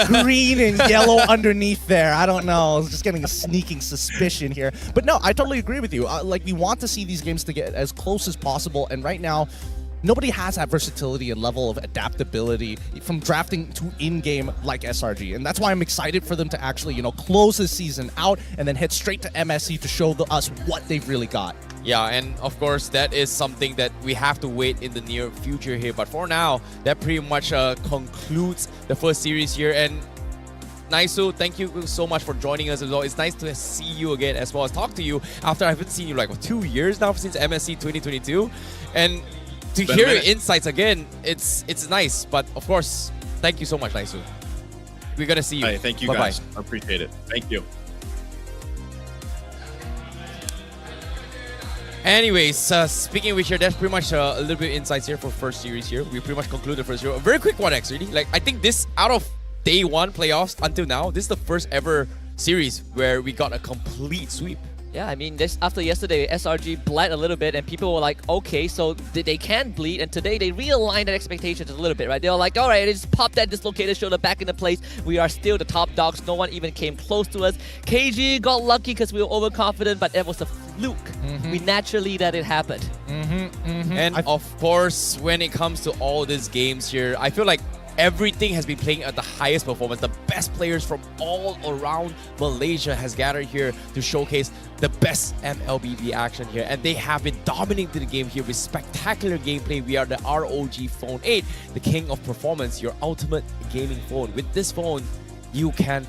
[SPEAKER 3] green and yellow underneath there. I don't know. I was just getting a sneaking suspicion here. But no, I totally agree with you. We want to see these games to get as close as possible. And right now, nobody has that versatility and level of adaptability from drafting to in-game like SRG. And that's why I'm excited for them to actually, close this season out and then head straight to MSC to show us what they've really got.
[SPEAKER 2] Yeah, and of course, that is something that we have to wait in the near future here. But for now, that pretty much concludes the first series here. And Naisu, thank you so much for joining us as well. It's nice to see you again as well as talk to you after I haven't seen you like 2 years now since MSC 2022. And to hear your insights again, it's nice. But of course, thank you so much, Naisu. We're going to see you.
[SPEAKER 5] Hey, thank you guys. I appreciate it. Thank you.
[SPEAKER 2] Anyways, speaking of which here, that's pretty much a little bit of insights here for first series here. We pretty much concluded the first series. A very quick one, actually. I think this, out of day 1 playoffs until now, this is the first ever series where we got a complete sweep.
[SPEAKER 4] Yeah, I mean, after yesterday, SRG bled a little bit, and people were like, okay, so they can bleed, and today they realigned their expectations a little bit, right? They were like, all right, just pop that dislocated shoulder back into place. We are still the top dogs. No one even came close to us. KG got lucky because we were overconfident, but that was a fluke. We naturally let it happen.
[SPEAKER 2] And of course, when it comes to all these games here, I feel like everything has been playing at the highest performance. The best players from all around Malaysia has gathered here to showcase the best MLBB action here. And they have been dominating the game here with spectacular gameplay. We are the ROG Phone 8, the king of performance, your ultimate gaming phone. With this phone, you can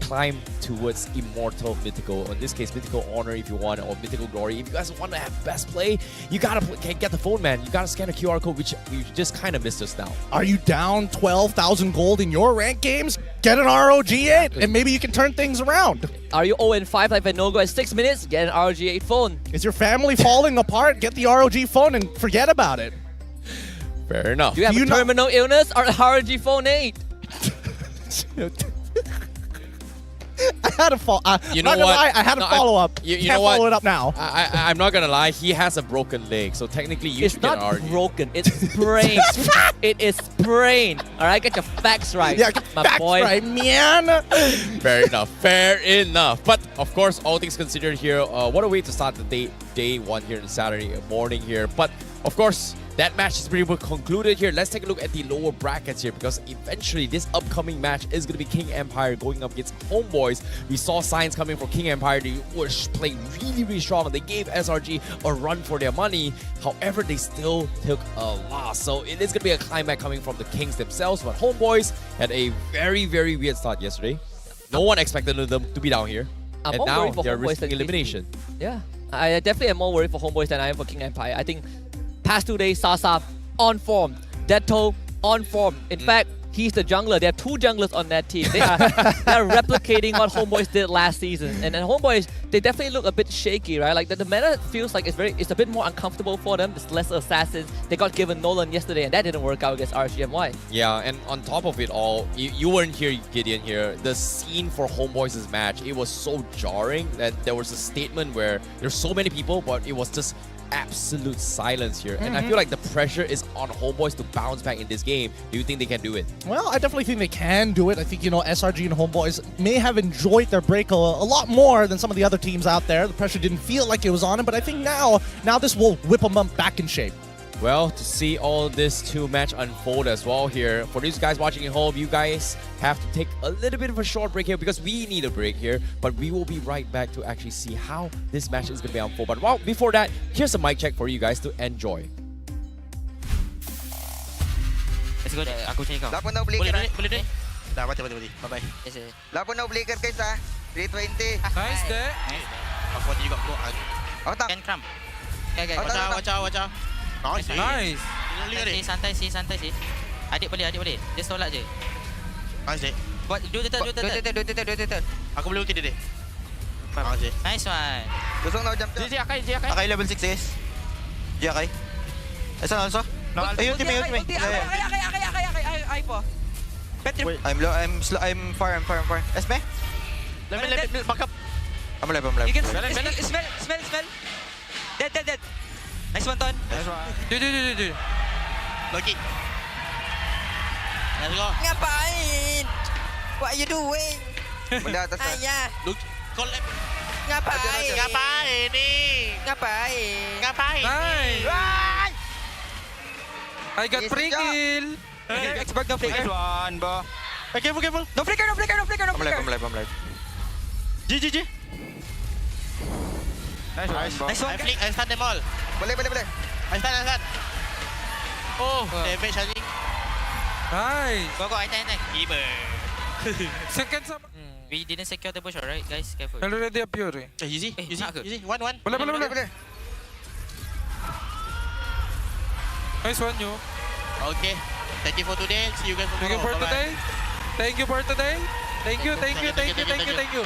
[SPEAKER 2] climb towards immortal mythical, in this case mythical honor if you want, or mythical glory. If you guys want to have best play, you gotta get the phone, man. You gotta scan a QR code, which you just kind of missed us now.
[SPEAKER 3] Are you down 12,000 gold in your rank games? Get an ROG 8 and maybe you can turn things around.
[SPEAKER 4] Are you 0-5 like Venogo at 6 minutes? Get an ROG 8 phone.
[SPEAKER 3] Is your family falling apart? Get the ROG phone and forget about it.
[SPEAKER 2] Fair enough.
[SPEAKER 4] Do you have a terminal illness or a ROG phone 8?
[SPEAKER 3] I had to follow.
[SPEAKER 2] You know what?
[SPEAKER 3] I had to follow up.
[SPEAKER 2] You know what?
[SPEAKER 3] Follow it up now.
[SPEAKER 2] I'm not gonna lie. He has a broken leg, so technically you should get an RG.
[SPEAKER 4] It's not broken. It's sprained. It is sprained. All right, get your facts right.
[SPEAKER 3] Yeah, get
[SPEAKER 4] my
[SPEAKER 3] facts
[SPEAKER 4] boy.
[SPEAKER 3] right, man.
[SPEAKER 2] Fair enough. Fair enough. But of course, all things considered here, what a way to start the day 1 here on Saturday morning here. But of course, that match is pretty much concluded here. Let's take a look at the lower brackets here, because eventually this upcoming match is going to be King Empire going up against HOMEBOIS. We saw signs coming from King Empire. They were playing really, really strong. They gave SRG a run for their money. However, they still took a loss. So it is going to be a comeback coming from the Kings themselves. But HOMEBOIS had a very, very weird start yesterday. No one expected them to be down here.
[SPEAKER 4] I'm
[SPEAKER 2] and
[SPEAKER 4] more
[SPEAKER 2] now
[SPEAKER 4] worried for
[SPEAKER 2] they're
[SPEAKER 4] HOMEBOIS
[SPEAKER 2] risking
[SPEAKER 4] than
[SPEAKER 2] elimination.
[SPEAKER 4] Yeah, I definitely am more worried for HOMEBOIS than I am for King Empire. I think past 2 days, Sasa on form, Detto on form. In fact, he's the jungler. There are 2 junglers on that team. They are replicating what HOMEBOIS did last season. And then HOMEBOIS, they definitely look a bit shaky, right? Like the meta feels like it's a bit more uncomfortable for them. There's less assassins. They got given Nolan yesterday, and that didn't work out against RSG-MY.
[SPEAKER 2] Yeah, and on top of it all, you weren't here, Gideon, here. The scene for HOMEBOIS' match, it was so jarring that there was a statement where there's so many people, but it was just absolute silence here. And I feel like the pressure is on HOMEBOIS to bounce back in this game. Do you think they can do it?
[SPEAKER 3] Well, I definitely think they can do it. I think, SRG and HOMEBOIS may have enjoyed their break a lot more than some of the other teams out there. The pressure didn't feel like it was on them, but I think now this will whip them up back in shape.
[SPEAKER 2] Well, to see all this two-match unfold as well here, for these guys watching at home, you guys have to take a little bit of a short break here because we need a break here, but we will be right back to actually see how this match is going to be unfold. But well, before that, here's a mic check for you guys to enjoy.
[SPEAKER 11] Let's go. Aku cari kau.
[SPEAKER 8] Lapon na obliker.
[SPEAKER 11] Boleh.
[SPEAKER 10] Dah, mati. Bye-bye.
[SPEAKER 11] Yes, yes.
[SPEAKER 8] Lapon na obliker guys ha. 320.
[SPEAKER 14] Nice, deh.
[SPEAKER 10] Aku ada juga bro.
[SPEAKER 8] Otak.
[SPEAKER 11] Can cram. Okay.
[SPEAKER 10] Watch out. Nice.
[SPEAKER 11] Santai sih. Adik boleh. Dia tolak je.
[SPEAKER 10] Nice.
[SPEAKER 11] Buat dua turn.
[SPEAKER 10] Aku boleh ulti dia. Nice.
[SPEAKER 11] Nice one.
[SPEAKER 8] Gusong na jump.
[SPEAKER 11] JJ Akai.
[SPEAKER 10] Akai level 6 guys. Dia Akai. Esa also. No, ulti me.
[SPEAKER 11] Akai po.
[SPEAKER 10] Wait, I'm far. Esme? Let me back up. I'm alive.
[SPEAKER 11] You can smell. Dead. Nice one, Ton.
[SPEAKER 14] Do.
[SPEAKER 10] Loki. Let's go.
[SPEAKER 11] Ngapain? What are you doing?
[SPEAKER 8] Benda atas.
[SPEAKER 11] Ayah.
[SPEAKER 10] Look, call left.
[SPEAKER 11] Ngapain
[SPEAKER 10] nih? Ngapain?
[SPEAKER 14] Nice. I got free kill.
[SPEAKER 11] Expert no flicker.
[SPEAKER 10] One, bro. Hey, careful.
[SPEAKER 11] No flicker.
[SPEAKER 10] I'm alive. GG. Nice one. I stun them all.
[SPEAKER 8] Boleh.
[SPEAKER 10] I stun. Oh, damage charging.
[SPEAKER 14] Nice.
[SPEAKER 11] Go, I tank.
[SPEAKER 10] Giver.
[SPEAKER 14] Second sama.
[SPEAKER 11] We didn't secure the bush, alright, guys. Careful.
[SPEAKER 14] Already up here.
[SPEAKER 10] Easy.
[SPEAKER 11] Not good.
[SPEAKER 10] 1-1.
[SPEAKER 14] Boleh. Nice one, you.
[SPEAKER 10] Okay. Thank you for today. See you guys tomorrow.
[SPEAKER 14] Thank you for
[SPEAKER 10] Bye-bye.
[SPEAKER 14] today. Thank you for today. Thank you.